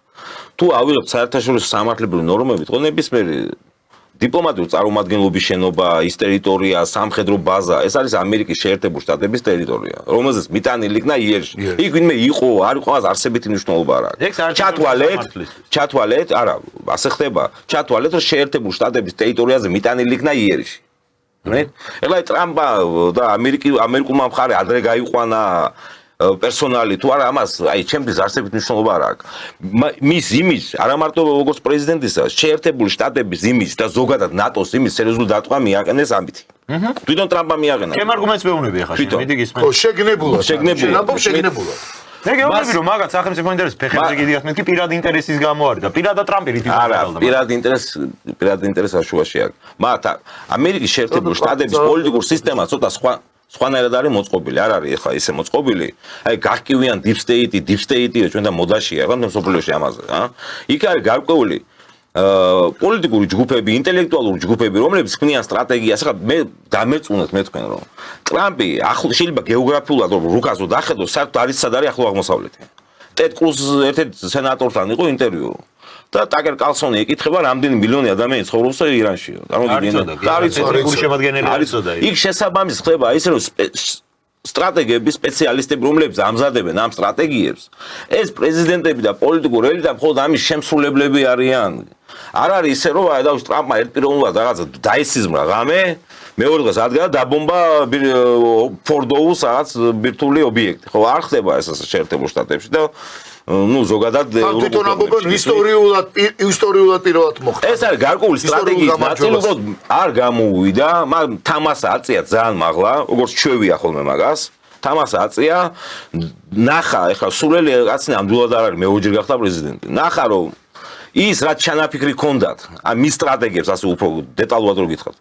თუ ავიღებთ საერთაშორისო სამართლებრივი ნორმებით, ხო ნებისმიერი დიპლომატიური წარმომადგენლობის შენობა, ის ტერიტორია, სამხედრო ბაზა, ეს არის ამერიკის შეერთებული შტატების ტერიტორია, რომელზეც მიტანილი იქნა იერიში. იქ ვინმე იყო, არ იყო, ამას არსებითი მნიშვნელობა არ აქვს. ჩათვალეთ, არა, ასე ხდება. ჩათვალეთ, რომ შეერთებული შტატების ტერიტორიაზე მიტანილი იქნა იერიში. ეხლა ტრამპა და ამერიკულმა მხარე ადრე გაიყვანა პერსონალი თუ არა ამას აი ჩემთვის არსებით მნიშვნელობა არ აქვს. მის იმიჯს არა მარტო როგორც პრეზიდენტისა, შეერთებული შტატების იმიჯს და ზოგადად ნატოს იმიჯს სერიოზული დარტყმა მიაყენეს ამით. თვითონ ტრამპმა მიაყენა. ჩემ არგუმენტს მეუბნები ახლა შენ, მიდი გისმენ. ხო, შეგნებულად. მე გეუბნები რომ მაგათ სახელმწიფო ინტერესი ფეხებზე გიდიათ მეთქი პირადი ინტერესის გამო არის და პირადად ტრამპი რითი არა პირადი ინტერესი აშუაში აქვს. მათ ამერიკის შეერთებული შტატების პოლიტიკურ სისტემა ცოტა სხვანაირად არის მოწყობილი, არ არის ახლა ისე მოწყობილი. აი გახკივიან deep state-ი ჩვენ და მოდაშია რა მსოფლიოში ამაზე, რა. იქ არის გარკვეული პოლიტიკური ჯგუფები, ინტელექტუალური ჯგუფები, რომლებიც ქმნიან სტრატეგიას. ახლა მე დამერწმუნეთ მე თქვენ რომ ტრამპი შეიძლება გეოგრაფიულად რომ რუკაზო დახედოს, საერთოდ არის სად არის ახლო აღმოსავლეთი. ტედ კრუზ ერთ-ერთ სენატორთან იყო ინტერვიუ. და ტაკერ კალსონი ეკითხება რამდენი მილიონი ადამიანი ცხოვრობს ირანში. წარმოგიდგენთ? არის შემადგენელი არიცოდა. იქ შესაბამის ხდება ისე რომ სტრატეგები, სპეციალისტები, რომლებიც ამზადებენ ამ სტრატეგიებს, ეს პრეზიდენტები და პოლიტიკური ელიტა მხოლოდ ამის შემსრულებლები არიან. არ არის ისე რომ აი და ტრამპმა ერთპიროვნულად რაღაცა დაისიზმრა ღამე, მეორე დღეს ადგა დაბომბა ფორდოუს რაღაც ბირთვული ობიექტი. ხო, არ ხდება ეს შეერთებულ შტატებში და ну ზოგადად თვითონ ამბობენ ისტორიულად პირველად მოხდა. ეს არის გარკვეული სტრატეგიის ნაწილი, უბრალოდ არ გამოუვიდა, მაგრამ თამასა აწია ძალიან მაღლა, როგორც ჩვევია ხოლმე მაგას. თამასა აწია, ნახა, ეხლა სულელი კაცი ნამდვილად არ არის მეოჯერ გახდა პრეზიდენტი. ნახა რომ ის რაც ჩანაფიქრი ჰქონდათ, ამ მის სტრატეგიებს ასე უფრო დეტალურად რო გითხრათ.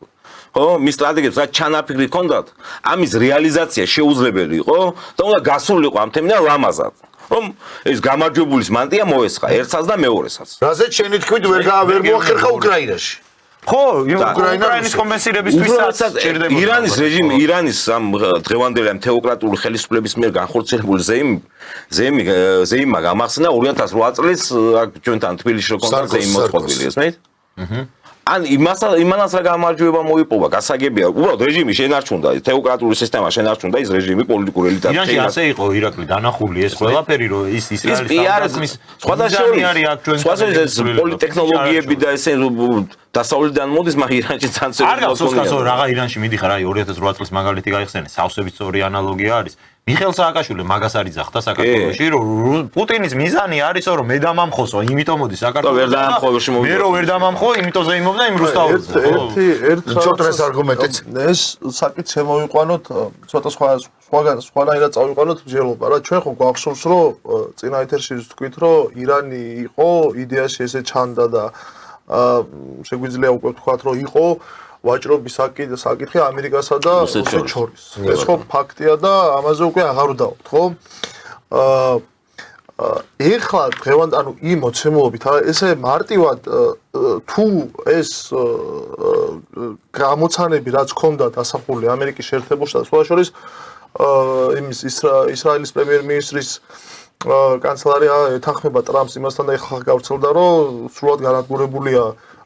ხო, მის სტრატეგიებს რაც ჩანაფიქრი ჰქონდათ, ამის რეალიზაცია შეუძლებელი იყო და უნდა გასულიყო ამ თემიდან ლამაზად. რომ ეს გამარჯვებულის მანტია მოესხა ერთსაც და მეორესაც. რაზეც შენი თქმით ვერ მოახერხა უკრაინაში. ხო, უკრაინის კომპენსირებისთვისაც ჭირდება. ირანის ამ დღევანდელი ამ თეოკრატიული ხელისუფლების მიერ განხორციელებული ზეიმმა გამახსნა 2008 წლის ჩვენთან თბილისში რო კონდა ზეიმ მოწყობილი, ესმით? ან იმანაც რა გამარჯვება მოიპოვა, გასაგებია. უბრალოდ რეჟიმი შენარჩუნდა, თეოკრატიული სისტემა შენარჩუნდა, ის რეჟიმი პოლიტიკური ელიტა. ირანში ასე იყო ირაკლი დანახული ეს ყველაფერი, რომ ის ისრაელის სამართლის სხვადასხვა პოლიტექნოლოგიები და ესე დასავლეთიდან მოდის, მაგრამ ირანში ძალიან არ გასულსკაცო რაღა ირანში მიდიხარ, აი 2008 წლის მაგალითი გაიხსენე, სავსებით სწორი ანალოგია არის. მიხეილ სააკაშვილი მაგას არის ძახდა საქართველოში, რომ პუტინის მიზანი არისო, რომ მე დამამხოსო, იმიტომ მოდი საქართველოში. მე რო ვერ დამამხო, იმიტომ ზეიმობდა იმ რუსთაველზე. ცოტას არგუმენტიც. ეს საკითხი შემოვიყვანოთ, ცოტა სხვანაირად წავიყვანოთ მსჯელობა რა. ჩვენ ხო გვახსოვს, რომ წინა ეთერში ვთქვით, რომ ირანი იყო იდეაში ესე ჩანდა და შეგვიძლია უკვე ვთქვათ, რომ იყო ვაჭრობის საკითხი ამერიკასა და რუსეთს შორის. ეს ხო ფაქტია და ამაზე უკვე აღარ ვდაობთ, ხო? ეხლა დღევანდ ანუ იმ მოცემულობით ესე მარტივად თუ ეს გამოცანები რაც ჰქონდა დასახული ამერიკის შეერთებულ შტატებში, შორის იმის ისრაელის პრემიერ-მინისტრის კანცელარია ეთანხმება ტრამპს იმასთან და ეხლა გავრცელდა რომ სრულად განადგურებულია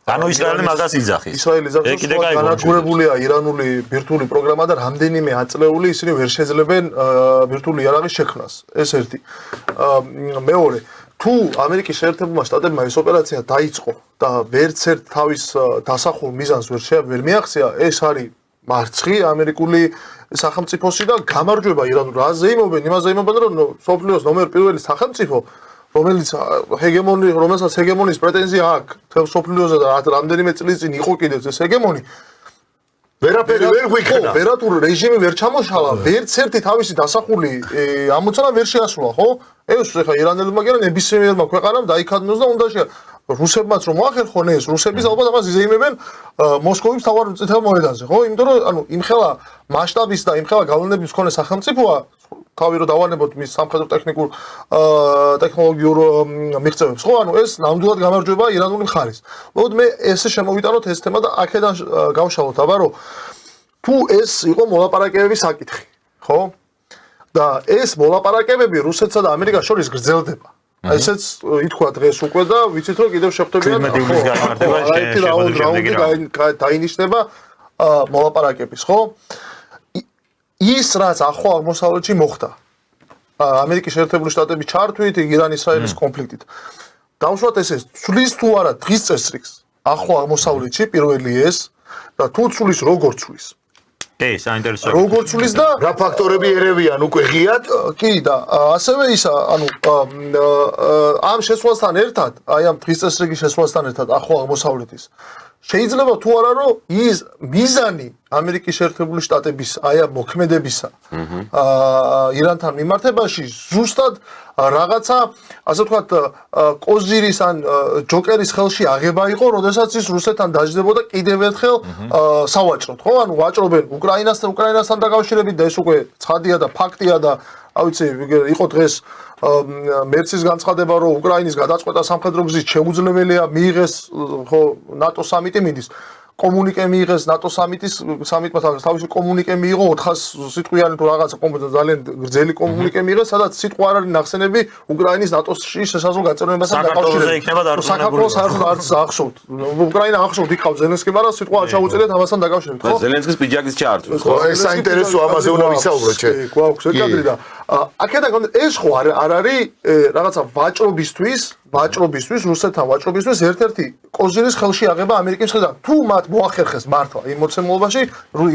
ანუ ისრაელი მაგას იძახის. ისრაელი იძახის რომ განადგურებულია ირანული ბირთვული პროგრამა და რამდენიმე აწლეული ისინი ვერ შეძლებენ ბირთვული იარაღის შექმნას. ეს ერთი. მეორე, თუ ამერიკის შეერთებულმა შტატებმა ეს ოპერაცია დაიწყო და ვერც ერთ თავის დასახულ მიზანს ვერ მიაღწია, ეს არის მარცხი ამერიკული სახელმწიფოსი და გამარჯვება ირანულ რაზე იმობენ, იმაზე იმობენ, რომ სოფლიოს ნომერ პირველი სახელმწიფო რომელსაც ჰეგემონის პრეტენზია აქვს თელ სოფლიოზე და რამდენიმე წლის წინ იყო კიდეც ეს ჰეგემონი ვერაფერი ვერ გვიქნა. ვერატურ რეჟიმი ვერ ჩამოშალა, ვერც ერთი თავისი დასახული ამოცანა ვერ შეასრულა, ხო? ეს ეხა ირანელებმა კი არა ნებისმიერმა ქვეყანამ დაიქადნოს და უნდა რუსებმაც რომ მოახერხონ ეს, რუსების ალბათ ამას იზეიმებენ მოსკოვის მთავარ წითელ მოედანზე, ხო? იმიტომ რომ ანუ იმხელა მასშტაბის და იმხელა გავლენების მქონე სახელმწიფოა თავი რომ დავანებოთ მის სამხედრო ტექნოლოგიურ მიღწევებს, ხო? ანუ ეს ნამდვილად გამარჯვება ირანული მხარის. მოგod მე ესე შემოვიტანოთ ეს თემა და აქედან გავშალოთ, აბა რომ თუ ეს იყო მოლაპარაკებების საკითხი, ხო? და ეს მოლაპარაკებები რუსეთსა და ამერიკას შორის გრძელდება. ესეც ითქვა დღეს უკვე და ვიცით რომ კიდევ შეხვდებიან დაინიშნება მოლაპარაკების, ხო? ის რაც ახლო აღმოსავლეთში მოხდა ამერიკის შეერთებული შტატების ჩართვით, ირან-ისრაელის კონფლიქტით. დავუშვათ ესე ცვლის თუ არა დღის წესრიგს ახლო აღმოსავლეთში პირველი ეს და თუ ცვლის როგორ ცვლის. საინტერესოა. როგორ ცვლის და რა ფაქტორები ერევიან უკვე ღიად? კი და ასევე ისა, ანუ ამ შესვლასთან ერთად, აი ამ დღის წესრიგის შესვლასთან ერთად ახლო აღმოსავლეთის შეიძლება თუ არა რომ ის მიზანი ამერიკის შეერთებული შტატების აი ამ მოქმედებისა ირანთან მიმართებაში ზუსტად რაღაცა ასე ვთქვათ კოზირის ან ჯოკერის ხელში აღება იყო, როდესაც ის რუსეთთან დაждდებოდა კიდევ ერთხელ სავაჭროდ, ხო? ანუ ვაჭრობენ უკრაინასთან დაკავშირებით და ეს უკვე ცხადია და ფაქტია და ავიცი იყო დღეს მერცის განცხადება, რომ უკრაინის გადაწყვეტა სამხედრო გზით შეუძლებელია მიიღეს ხო ნატო სამიტი მიდის. კომუნიკე მიიღეს ნატო სამიტმა თავისი კომუნიკე მიიღო 400 სიტყვიანი თუ რაღაცა ძალიან გრძელი კომუნიკე მიიღეს, სადაც სიტყვა არ არის ნახსენები უკრაინის ნატოში შესაძლო გაწევრებასთან დაკავშირებით. საქართველოს საერთოდ არც ახშობთ. უკრაინა ახშობთ იქ ყავს ზელენსკი, მაგრამ სიტყვა არ ჩაუწერიათ ამასთან დაკავშირებით, ხო? ზელენსკის პიჯაკის ჩაართვეს. ხო, ეს საინტერესო ამაზე უნდა ვისაუბროთ, შე. გვაქვს ეკადრი და აქედან ეს ხო არ არის რაღაცა ვაჭრობისთვის რუსეთთან ვაჭრობისთვის ერთ-ერთი კოზირის ხელში აღება ამერიკის მხრიდან. თუ მათ მოახერხეს მართლა იმ მოცემულობაში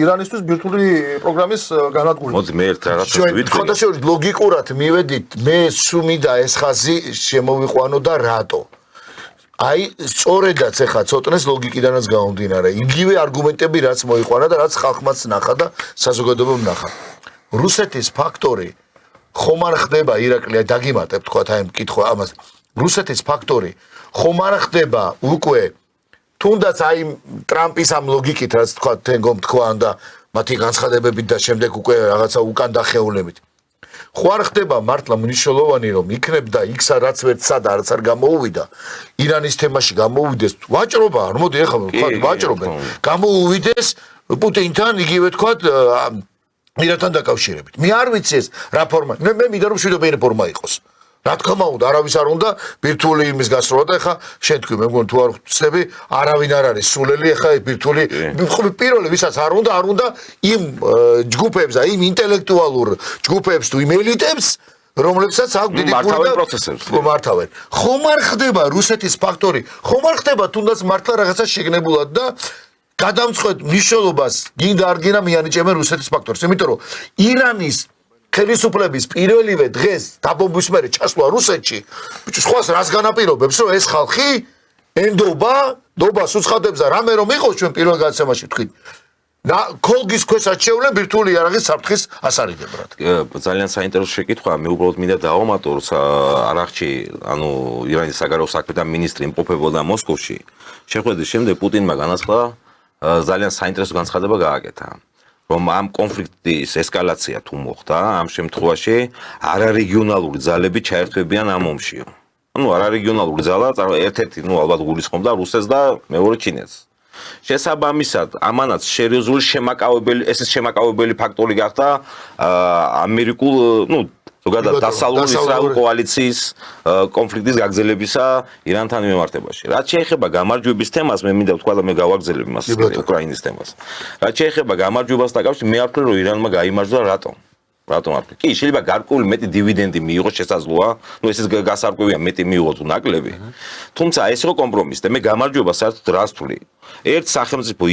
ირანისთვის ბირთვული პროგრამის განადგურება. მოდი მე ერთ რაღაცას ვიტყვი. ხოთაშორის ლოგიკურად მივედით, მე სუმიდა ეს ხაზი შემოვიყვანო და რატო? აი, სწორედაც ეხა ცოტნეს ლოგიკიდანაც გამომდინარე. იგივე არგუმენტები რაც მოიყვანა და რაც ხალხმაც ნახა და საზოგადოებამ ნახა. რუსეთის ფაქტორი ხომ არ ხდება ირაკლი, დაგიმატებ თქვა აი მკითხვა ამას. რუსეთის ფაქტორი ხომ არ ხდება უკვე თუნდაც აი ტრამპის ამ ლოგიკით რაც თქვა თენგომ თქვა და მათი განცხადებებით და შემდეგ უკვე რაღაცა უკან დახეულებით. ხო არ ხდება მართლა მნიშვნელოვანი რომ იქნებდა იქსა რაც ვერც სადა არც არ გამოუვიდა ირანის თემაში გამოუვიდეს ვაჭრობა არ მოდი ეხლა თქვა ვაჭრობენ გამოუვიდეს პუტინთან იგივე თქვა ირანთან დაკავშირებით. მე არ ვიცი ეს რა ფორმა. მე მინდა რომ შვიდობიანი ფორმა იყოს. რა თქმა უნდა, არავის არ უნდა ბირთვული იმის გასროლა და ეხა შენ თქვი, მე მგონი თუ არ ვწდები, არავინ არ არის სულელი, ეხა ბირთვული პირველი ვისაც არ უნდა იმ ჯგუფებს და იმ ინტელექტუალურ ჯგუფებს თუ იმ ელიტებს, რომლებსაც აქვს დიდი მართავენ პროცესებს. მართავენ. ხომ არ ხდება რუსეთის ფაქტორი, ხომ არ ხდება თუნდაც მართლა რაღაცა შეგნებულად და გადამწყვეტ მნიშვნელობას გინდა არ გინდა მიანიჭებენ რუსეთის ფაქტორს, იმიტომ რომ ირანის ხელისუფლების პირველივე დღეს დაბომბვის მერე ჩასვლა რუსეთში, სხვას რას განაპირობებს, რომ ეს ხალხი ნდობას უცხადებს და რამე რომ იყოს ჩვენ პირველ გადაცემაში თქვით. და კოლგის ქვეშ აჩევლენ ბირთვული იარაღის საფრთხის ასარიდებრად. ძალიან საინტერესო შეკითხვაა, მე უბრალოდ მინდა დავამატო, რომ არახში, ანუ ირანის საგარეო საქმეთა მინისტრი იმყოფებოდა მოსკოვში. შეხვედრის შემდეგ პუტინმა განაცხადა ძალიან საინტერესო განცხადება გააკეთა. რომ ამ კონფლიქტის ესკალაცია თუ მოხდა, ამ შემთხვევაში არარეგიონალური ძალები ჩაერთვებიან ამ ომში. ანუ არარეგიონალური ძალა ერთ-ერთი, ალბათ გულისხმობდა რუსეთს და მეორე ჩინეთს. შესაბამისად, ამანაც სერიოზული შემაკავებელი ფაქტორი გახდა ამერიკულ, ზოგადად დასავლური ისრაელ კოალიციის კონფლიქტის გაგრძელებისა ირანთან მიმართებაში. რაც შეეხება გამარჯვების თემას, მე მინდა ვთქვა და მე გავაგრძელებ იმას უკრაინის თემას. რაც შეეხება გამარჯვებას დაკავშირებით, მე არ ვფიქრობ, რომ ირანმა გაიმარჯვა რატომ? რატომ არ ვფიქრობ? კი, შეიძლება გარკვეული მეტი დივიდენდი მიიღოს შესაძლოა, ესეც გასარკვევია მეტი მიიღოს თუ ნაკლები. თუმცა ეს რო კომპრომისი და მე გამარჯვება საერთოდ რას ვთვლი? ერთ სახელმწიფო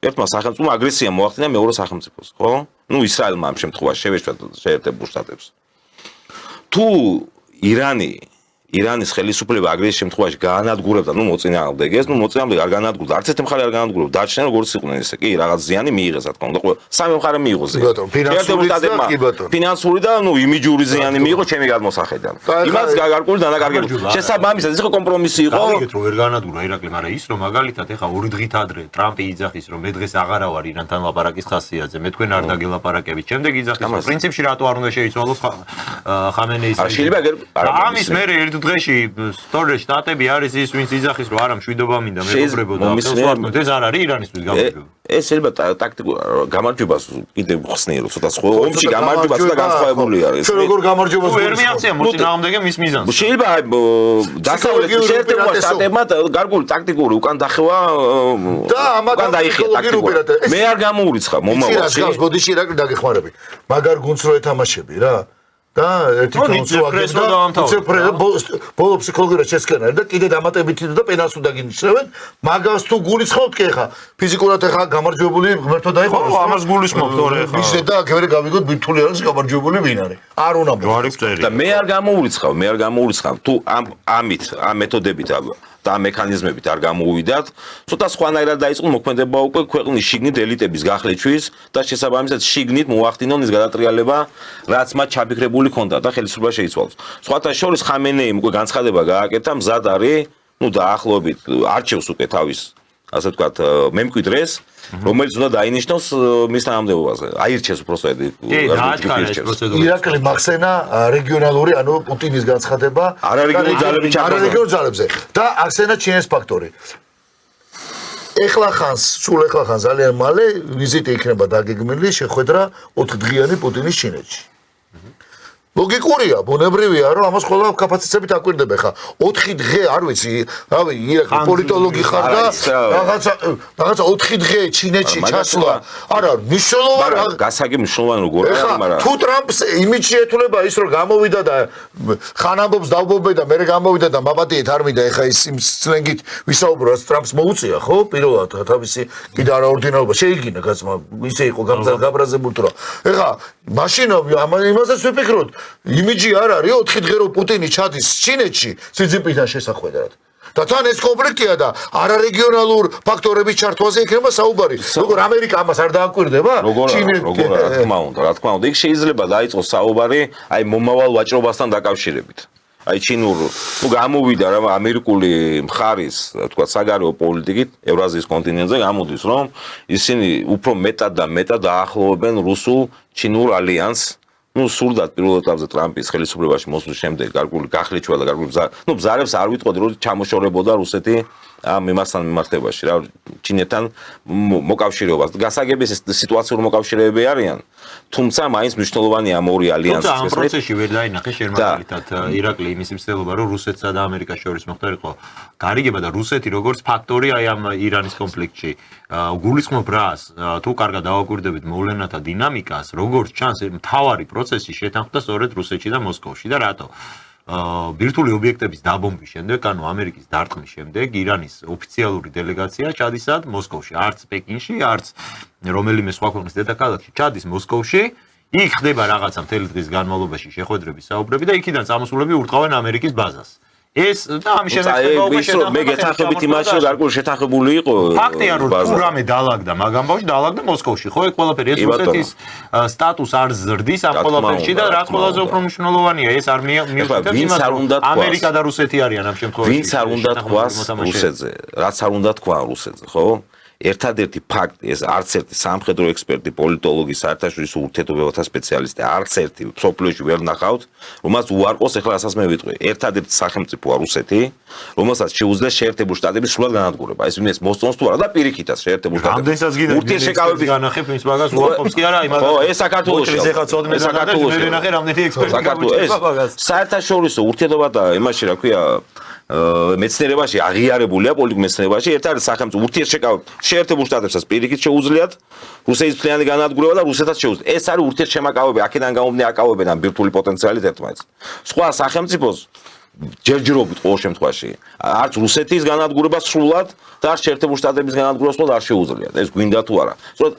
ერთმა სახელმწიფომ აგრესია მოახდინა მეორე სახელმწიფოს, ხო? ისრაელმა ამ შემთხვევაში შევეშვა შეერთებულ შტატებს. თუ ირანის ხელისუფლება აგრესიის შემთხვევაში გაანადგურებდა, მოწინააღმდეგეს, მოწინააღმდეგე არ გაანადგურდა, არც ერთი მხარე არ გაანადგურებდა, დარჩნენ როგორც იყვნენ ესე, კი, რაღაც ზიანი მიიღეს, რა თქმა უნდა, სამი მხარე მიიღო ზიანი. ფინანსური და იმიჯური ზიანი მიიღო ჩემი გადმოსახედიდან. იმას გარკვეული დანაკარგები. შესაბამისად, ეს იყო კომპრომისი იყო. გავიგეთ რომ ვერ გაანადგურა ირაკლი, მაგრამ ის რომ მაგალითად ეხა ორი დღით ადრე ტრამპი იძახის რომ მე დღეს აღარა ვარ ირანთან ლაპარაკის ხასიათზე, მე თქვენ არ დაგელაპარაკებით. შემდეგ იძახის რომ პრინციპში რატო არ უნდა შეიცვალოს ხამენეის. ამის მერე ერთ დღეში სწორედ შტატები არის ის ვინც იძახის რომ არა მშვიდობა მინდა მეგობრებო და ეს არ არის ირანისთვის გამარჯვება. ეს შეიძლება ტაქტიკურ გამარჯვებას კიდე ხსნირო ცოტა სხვა ომში გამარჯვება ცოტა განსხვავებული არის. ჩვენ როგორ გამარჯვებას ვერ მიაღწია მოწინააღმდეგე მის მიზანს. შეიძლება დასავლეთის შეერთებულ შტატებმა გარკვეული ტაქტიკური უკან დახევა და ამათ ტაქტიკურად მე არ გამოურიცხავ მომავალში. გოდიში რა დაგეხმარები. მაგარ გუნდს რო ეთამაშები რა. და ერთი კონსო აგებდა ბოლო ფსიქოლოგიურად შესკენა და კიდე დამატებით და პენალს უნდა გინიშნებენ მაგას თუ გულისხმობთ კი ხა ფიზიკურად ხა გამარჯვებული ღმერთო დაიხარო ამას გულისხმობთ თორე ხა მისდე და აქ ვერ გავიგოთ ბირთვული არის გამარჯვებული ვინ არის არ უნდა და მე არ გამოურიცხავ თუ ამ მეთოდებით და მექანიზმებით არ გამოუვიდათ, ცოტა სხვანაირად დაიწყო მოქმედება უკვე ქვეყნის შიგნით ელიტების გახლეჩვის და შესაბამისად შიგნით მოახდინონ ის გადატრიალება, რაც მათ ჩაფიქრებული ჰქონდა და ხელისუფლება შეიცვალოს. სხვათა შორის ხამენეიმ უკვე განცხადება გააკეთა, მზად არის, დაახლოებით არჩევს უკვე თავის, ასე ვთქვათ, მემკვიდრეს, რომელიც უნდა დაინიშნოს მის თანამდებობაზე. აირჩევს უბრალოდ ირაკლი მახსენა რეგიონალური, ანუ პუტინის განცხადება არარეგიონული ძალების არარეგიონულ ძალებზე და ახსენა ჩინეთის ფაქტორი. სულ ეხლა ხან ძალიან მალე ვიზიტი იქნება დაგეგმილი შეხვედრა 4 დღიანი პუტინის ჩინეთში. ლოგიკურია, ბუნებრივია, რომ ამას ყველა კაპაციტეტებით აკვირდება ხა. 4 დღე, არ ვიცი, რავი, ირაკი პოლიტოლოგი ხარ და რაღაცა 4 დღე ჩინეთში ჩასვლა. არა, მნიშვნელოვანი გასაგები მნიშვნელოვანი როგორია, მაგრამ თუ ტრამპს იმიჯი ეთულება ის რომ გამოვიდა და ხან ამბობს დავბობე და მე გამოვიდა და მაბადიეთ არ მინდა ეხა ის იმ სლენგით ვისაუბრო რაც ტრამპს მოუწია, ხო? პირველად თავისი კიდე არაორდინალობა შეიგინა გაცმა, ისე იყო გაბრაზებული თუ რა. ეხა მაშინ იმასაც ვიფიქროთ იმიჯი არ არის 4 დღე რომ პუტინი ჩადის ჩინეთში სიძინპინთან შესახვედრად. და თან ეს კონფლიქტია და არარეგიონალურ ფაქტორების ჩართვაზე იქნება საუბარი. როგორ ამერიკა ამას არ დააკვირდება? როგორ რა თქმა უნდა, იქ შეიძლება დაიწყოს საუბარი აი მომავალ ვაჭრობასთან დაკავშირებით. აი ჩინურ გამოვიდა რა ამერიკული მხარის თქვა საგარეო პოლიტიკით ევრაზიის კონტინენტზე გამოდის რომ ისინი უფრო მეტად და მეტად დაახლოვებენ რუსულ ჩინურ ალიანსს. სურდათ პირველ ეტაპზე ტრამპის ხელისუფლებაში მოსვლის შემდეგ გარკვეული გახლეჩვა და გარკვეული ბზარებს არ ვიტყოდი რომ ჩამოშორებოდა რუსეთი ამ იმასთან მიმართებაში რა ჩინეთთან მოკავშირეობას. გასაგების სიტუაციურ მოკავშირეები არიან, თუმცა მაინც მნიშვნელოვანია ამ ორი ალიანსის ამ პროცესში ვერ დაინახე შერმაგალითად ირაკლი იმის მცდელობა რომ რუსეთსა და ამერიკას შორის მოხდარიყო გარიგება და რუსეთი როგორც ფაქტორი აი ამ ირანის კონფლიქტში გულისხმობ რას თუ კარგად დავაკვირდებით მოვლენათა დინამიკას როგორც ჩანს მთავარი პროცესი შეთანხმდა სწორედ რუსეთში და მოსკოვში და რატო ბირთვული ობიექტების დაბომბვის შემდეგ, ანუ ამერიკის დარტყმის შემდეგ, ირანის ოფიციალური დელეგაცია ჩადისად მოსკოვში, არც პეკინში, არც რომელიმე სხვა ქვეყნის დედაქალაქში, ჩადის მოსკოვში, იქ ხდება რაღაცა მთელი დღის განმავლობაში შეხვედრების საუბრები და იქიდან წამოსულები ურტყავენ ამერიკის ბაზას. ეს და ამის შემდგომ მე გეთანხმებით იმაში რომ გარკვეული შეთანხმებული იყო ფაქტია რომ თუ რამე დაალაგდა მაგ ამბავში დაალაგდა მოსკოვში ხო ეგ ყველაფერი ეს რუსეთის სტატუს არ ზრდის ამ ყველაფერში და რაც ყველაზე უფრო მნიშვნელოვანია ეს არ მიუხედავად იმას რომ ამერიკა და რუსეთი არიან ამ შემთხვევაში ვინც არ უნდა თქვას რუსეთზე რაც არ უნდა თქვა რუსეთზე ხო ერთადერთი ფაქტი ეს არც ერთი სამხედრო ექსპერტი, პოლიტოლოგი, საერთაშორისო ურთიერთობებათა სპეციალისტი არც ერთი სოფლიოში ვერ ნახავთ, რომელსაც უარყოს ახლა რასაც მე ვიტყვი. ერთადერთი სახელმწიფოა რუსეთი, რომელსაც შეუძლია შეერთებულ შტატების სრულად განადგურება. ეს ვინმეს მოსწონს თუ არა და პირიქითაც შეერთებულ შტატებში. რამდენსაც გინდა ურთიერთშეკავების განახებ ის მაგას უარყოფს კი არა იმას. ხო, ეს საქართველოში. ეს საქართველოში. მე ნახე რამდენი ექსპერტი გამოჩნდება. საერთაშორისო ურთიერთობათა იმაში რა ქვია მეცნიერებაში აღიარებულია პოლიტიკურ მეცნიერებაში ერთადერთი სახელმწიფო ურთიერთშეკავება შეერთებულ შტატებსაც პირიქით შეუძლიათ რუსეთის მთლიანი განადგურება და რუსეთსაც შეუძლიათ. ეს არის ურთიერთშემაკავება, აქედან გამომდინარე აკავებენ ამ ბირთვული პოტენციალით ერთმანეთს. სხვა სახელმწიფოს ჯერჯერობით ყოველ შემთხვევაში არც რუსეთის განადგურება სრულად და არც შეერთებულ შტატების განადგურება სრულად არ შეუძლიათ. ეს გვინდა თუ არა. სწორედ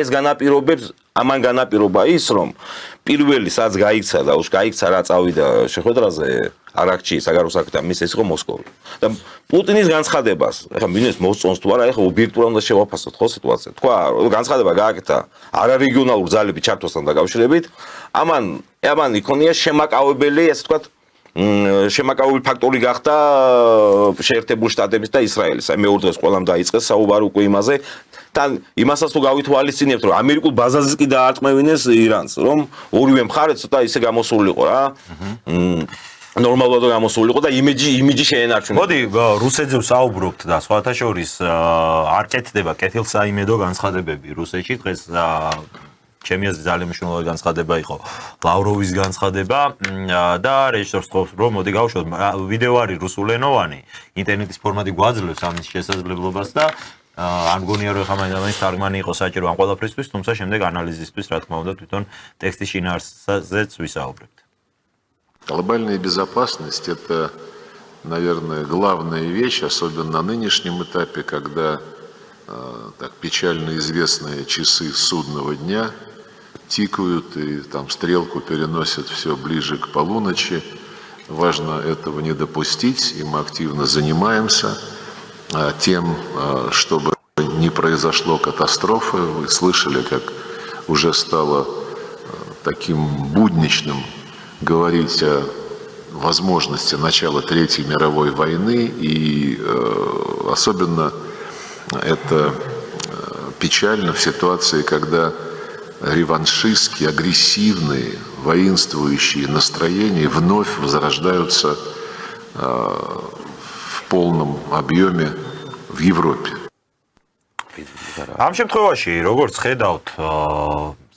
ეს განაპირობებს ამან განაპირობა ის რომ პირველი სადაც გაიქცა და გაიქცა რა წავიდა შეხვედრაზე არაქჩი საგარეო საქმეთა მინისტრის იყო მოსკოვი. და პუტინის განცხადებას, ეხლა მინეს მოსწონს თუ არა, ეხლა ობიექტურად უნდა შევაფასოთ ხო სიტუაცია. თქვა, განცხადება გააკეთა არარეგიონალურ ძალების ჩართვასთან დაკავშირებით, ამან იქონია შემაკავებელი, ასე ვთქვათ, შემაკავებელი ფაქტორი გახდა შეერთებულ შტატების და ისრაელის. აი მეორე დღეს ყველამ დაიწყეს საუბარი უკვე იმაზე. და იმასაც თუ გავითვალისწინებთ, რომ ამერიკულ ბაზაზეც კი დაარტყმევინეს ირანს, რომ ორივე მხარე ცოტა ისე გამოსულიყო რა. ნორმალურად გამოსულიყო და იმიჯი შეენარჩუნა. მოდი რუსეთზე ვსაუბრობთ და სხვათა შორის არ კეთდება კეთილსაიმედო განცხადებები რუსეთში დღეს ჩემი აზრით ძალიან მნიშვნელოვანი განცხადება იყო ლავროვის განცხადება და რეჟისორს თხოვს რომ მოდი გავუშვათ ვიდეო არის რუსულენოვანი ინტერნეტის ფორმატი გვაძლევს ამის შესაძლებლობას და არ მგონია რომ ხამაინდამაინც თარგმანი იყო საჭირო ამ ყველაფრისთვის თუმცა შემდეგ ანალიზისთვის რა თქმა უნდა თვითონ ტექსტის შინაარსზეც ვისაუბრებთ. Глобальная безопасность – это, наверное, главная вещь, особенно на нынешнем этапе, когда так печально известные часы судного дня тикают и там стрелку переносят все ближе к полуночи. Важно этого не допустить, и мы активно занимаемся тем, чтобы не произошло катастрофы. Вы слышали, как уже стало таким будничным говорить о возможности начала Третьей мировой войны, и особенно это печально в ситуации, когда реваншистские, агрессивные, воинствующие настроения вновь возрождаются в полном объеме в Европе. ამ შემთხვევაში, როგორც ხედავთ,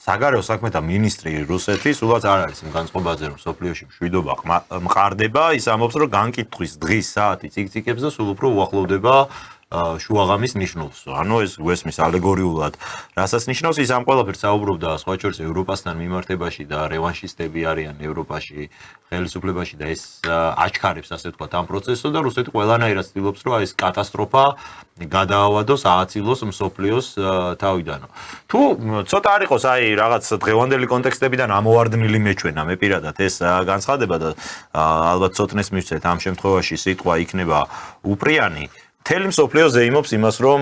საგარეო საქმეთა მინისტრი რუსეთის სულაც არ არის იმ განწყობაზე, რომ სოფლიოში მშვიდობა მყარდება, ის ამბობს, რომ განკითხვის დღის საათი ციკციკებს და სულ უფრო უახლოვდება შუაღამის ნიშნულს. ანუ ეს გვესმის ალეგორიულად, რასაც ნიშნავს, ის ამ ყველაფერს საუბრობდა სხვა შორის ევროპასთან მიმართებაში და რევანშისტები არიან ევროპაში, ხელისუფლებაში და ეს აჩქარებს, ასე ვთქვათ, ამ პროცესს და რუსეთი ყველანაირად ცდილობს, რომ ეს კატასტროფა გადაავადოს, ააცილოს მსოფლიოს თავიდანო. თუ ცოტა არ იყოს აი რაღაც დღევანდელი კონტექსტებიდან ამოვარდნილი მეჩვენა, მე პირადად ეს განცხადება და ალბათ ცოტნეს მივცეთ ამ შემთხვევაში სიტყვა იქნება უპრიანი. მთელი მსოფლიო ზეიმობს იმას, რომ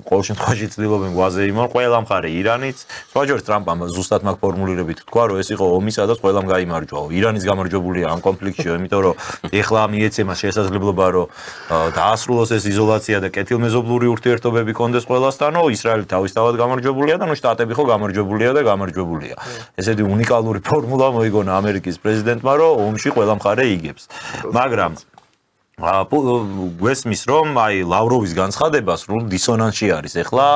ყოველ შემთხვევაში ცდილობენ გვაზეიმონ ყველა მხარე ირანიც, სხვა შორის ტრამპამ ზუსტად მაგ ფორმულირებით თქვა, რომ ეს იყო ომი, სადაც ყველამ გაიმარჯვაო. ირანის გამარჯვებულია ამ კონფლიქტში, იმიტომ რომ ეხლა მიეცემა შესაძლებლობა, რომ დაასრულოს ეს იზოლაცია და კეთილმეზობლური ურთიერთობები კონდეს ყველასთანო, ისრაელი თავისთავად გამარჯვებულია და ნუ შტატები ხო გამარჯვებულია და გამარჯვებულია. ესეთი უნიკალური ფორმულა მოიგონა ამერიკის პრეზიდენტმა, რომ ომში ყველა მხარე იგებს. მაგრამ გვესმის რომ აი ლავროვის განცხადება სრულ დისონანსში არის ეხლა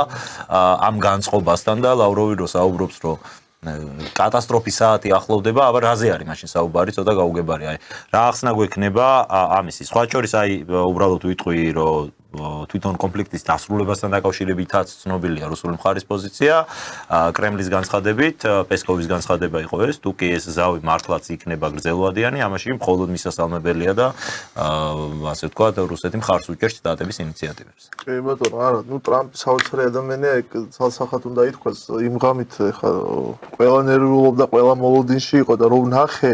ამ განწყობასთან და ლავროვი რო საუბრობს რომ კატასტროფის საათი ახლოვდება, აბა რაზე არის მაშინ საუბარი, ცოტა გაუგებარი. აი რა ახსნა გვექნება ამისი. სხვა შორის აი უბრალოდ ვიტყვი რომ თვითონ კონფლიქტის დასრულებასთან დაკავშირებითაც ცნობილია რუსული მხარის პოზიცია, კრემლის განცხადებით, პესკოვის განცხადება იყო ეს, თუ კი ეს ზავი მართლაც იქნება გრძელვადიანი, ამაში მხოლოდ მისასალმებელია და ასე ვთქვათ, რუსეთი მხარს უჭერს შტატების ინიციატივებს. კი, ბატონო, არა, ნუ ტრამპი საოცარი ადამიანია, ცალსახად უნდა ითქვას, იმ ღამით ხა ყველა ნერვიულობდა, ყველა მოლოდინში იყო და რომ ნახე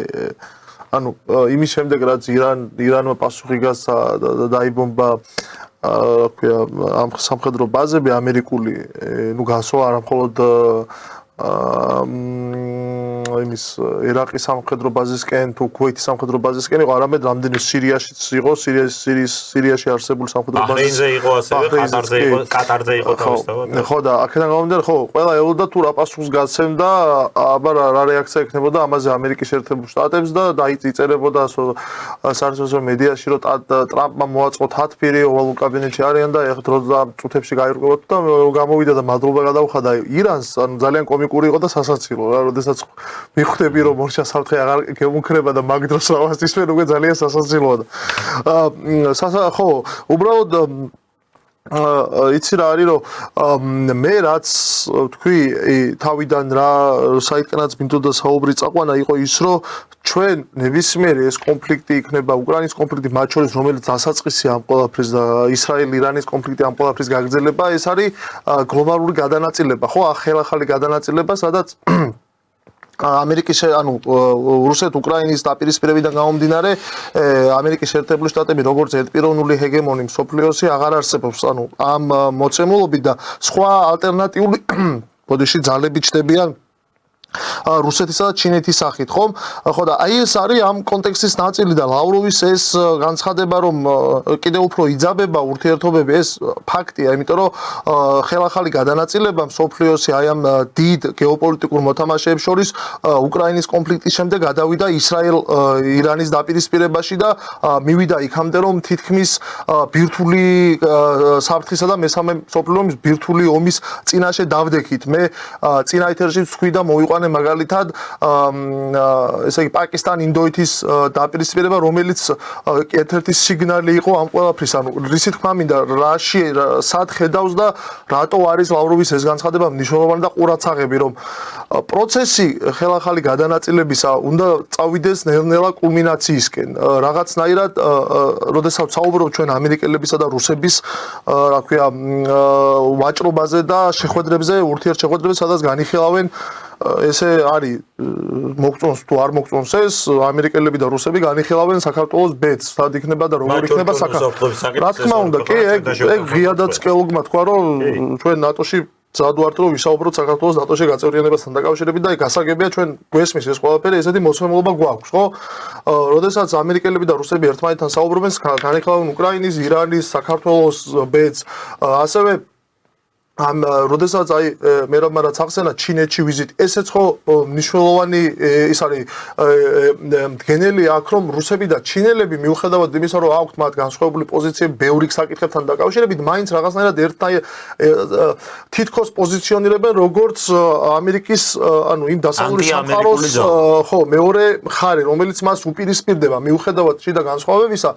ანუ იმის შემდეგ რაც ირანმა პასუხი გასცა და დაიბომბა ქვია ამ სამხედრო ბაზები ამერიკული, ნუ გასვა არა მხოლოდ იმის ერაყის სამხედრო ბაზისკენ თუ ქუვეითის სამხედრო ბაზისკენ იყო, არამედ რამდენი სირიაშიც იყო, სირიაში არსებული სამხედრო ბაზის. ბაჰრეინზე იყო ასევე, კატარზე იყო თავისთავად. ხო და აქედან გამომდინარე, ხო, ყველა ელოდა თუ რა პასუხს გაცემდა, აბა რა რეაქცია ექნებოდა ამაზე ამერიკის შეერთებულ შტატებს და დაიწერებოდა საერთაშორისო მედიაში, რომ ტრამპმა მოაწყო თათფირი, ოვალურ კაბინეტში არიან და ეხლა 20 წუთებში გაირკვევა და გამოვიდა და მადლობა გადაუხადა ირანს, ანუ ძალიან კომიკური იყო და სასაცილო რა, როდესაც მიხვდები რომ მორჩა საფრთხე აღარ გემუქრება და მაგ დროს რაღაც ისმენ უკვე ძალიან სასაცილოა და ხო, უბრალოდ იცი რა არის რომ მე რაც თქვი თავიდან რა საიტკენაც მინდოდა საუბრი წაყვანა იყო ის რომ ჩვენ ნებისმიერი ეს კონფლიქტი იქნება უკრაინის კონფლიქტი მათ შორის რომელიც დასაწყისი ამ ყველაფრის და ისრაელ-ირანის კონფლიქტი ამ ყველაფრის გაგრძელება ეს არის გლობალური გადანაწილება ხო ახალი გადანაწილება სადაც ამერიკის ანუ რუსეთ-უკრაინის დაპირისპირებიდან გამომდინარე ამერიკის შეერთებული შტატები როგორც ერთპიროვნული ჰეგემონი მსოფლიოსი აღარ არსებობს ანუ ამ მოცემულობით და სხვა ალტერნატიული ბოდიში ძალები ჩნდებიან რუსეთისა და ჩინეთის სახით, ხომ? ხო და აი ეს არის ამ კონტექსტის ნაწილი და ლავროვის ეს განცხადება, რომ კიდევ უფრო იძაბება ურთიერთობები, ეს ფაქტია, იმიტომ რომ ხელახალი გადანაწილება მსოფლიოსი აი ამ დიდ გეოპოლიტიკურ მოთამაშეებს შორის უკრაინის კონფლიქტის შემდეგ გადავიდა ისრაელ-ირანის დაპირისპირებაში და მივიდა იქამდე, რომ თითქმის ბირთვული საფრთხისა და მესამე მსოფლიო ომის ბირთვული ომის წინაშე დავდექით. მე წინა ეთერში ვთქვი და მოვიყვანე მაგალითად ესე იგი პაკისტან-ინდოეთის დაპირისპირება, რომელიც ერთ-ერთი სიგნალი იყო ამ ყველაფრის, ანუ რისი თქმა მინდა, რაში სად ხედავს და რატო არის ლავროვის ეს განცხადება მნიშვნელოვანი და ყურაცაღები, რომ პროცესი ხელახალი გადანაწილებისა უნდა წავიდეს ნელ-ნელა კულმინაციისკენ. რაღაცნაირად, როდესაც საუბრობ ჩვენ ამერიკელებისა და რუსების, რა ქვია, ვაჭრობაზე და შეხვედრებზე, ურთიერთშეხვედრებზე, სადაც განიხილავენ ესე არის მოგწონს თუ არ მოგწონს ეს ამერიკელები და რუსები განიხილავენ საქართველოს ბედს, სად იქნება და როგორ იქნება საქართველოს. რა თქმა უნდა, კი, ეგ ღიადაც კელოგმა თქვა, რომ ჩვენ ნატოში ძად ვართ, რომ ვისაუბროთ საქართველოს ნატოში გაწევრიანებასთან დაკავშირებით და გასაგებია ჩვენ გვესმის ეს ყველაფერი, ესეთი მოსმენობა გვაქვს, ხო? როდესაც ამერიკელები და რუსები ერთმანეთთან საუბრობენ, განიხილავენ უკრაინის, ირანის, საქართველოს ბედს, ასევე როდესაც მე რაც ახსენა ჩინეთში ვიზიტი, ესეც ხო მნიშვნელოვანი ის არის გენელი აქ რომ რუსები და ჩინელები მიუხედავად იმისა რომ აქვთ მათ განსხვავებული პოზიციები ბევრი საკითხებთან დაკავშირებით, მაინც რაღაცნაირად თითქოს პოზიციონირებენ როგორც ამერიკის იმ დასავლური სამყაროს ხო მეორე მხარე, რომელიც მას უპირისპირდება მიუხედავად შიდა განსხვავებისა,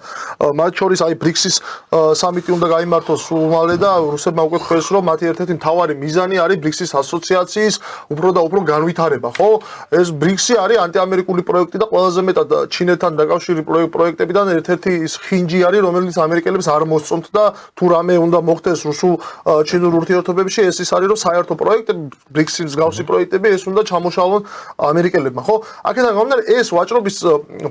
მათ შორის ბრიქსის სამიტი უნდა გაიმართოს სულ მალე და რუსებმა უკვე ხეს რომ მათი ერთ-ერთი მთავარი მიზანი არის ბრიქსის ასოციაციის უფრო და უფრო განვითარება, ხო? ეს ბრიქსი არის ანტიამერიკული პროექტი და ყველაზე მეტად ჩინეთთან დაკავშირებული პროექტებიდან ერთ-ერთი ის ხინჯი არის, რომელიც ამერიკელებს არ მოსწონთ და თუ რამე უნდა მოხდეს რუსულ-ჩინურ ურთიერთობებში, ეს ის არის, რომ საერთო პროექტები, ბრიქსის მსგავსი პროექტები ეს უნდა ჩამოშალონ ამერიკელებმა, ხო? აქედან გამომდინარე, ეს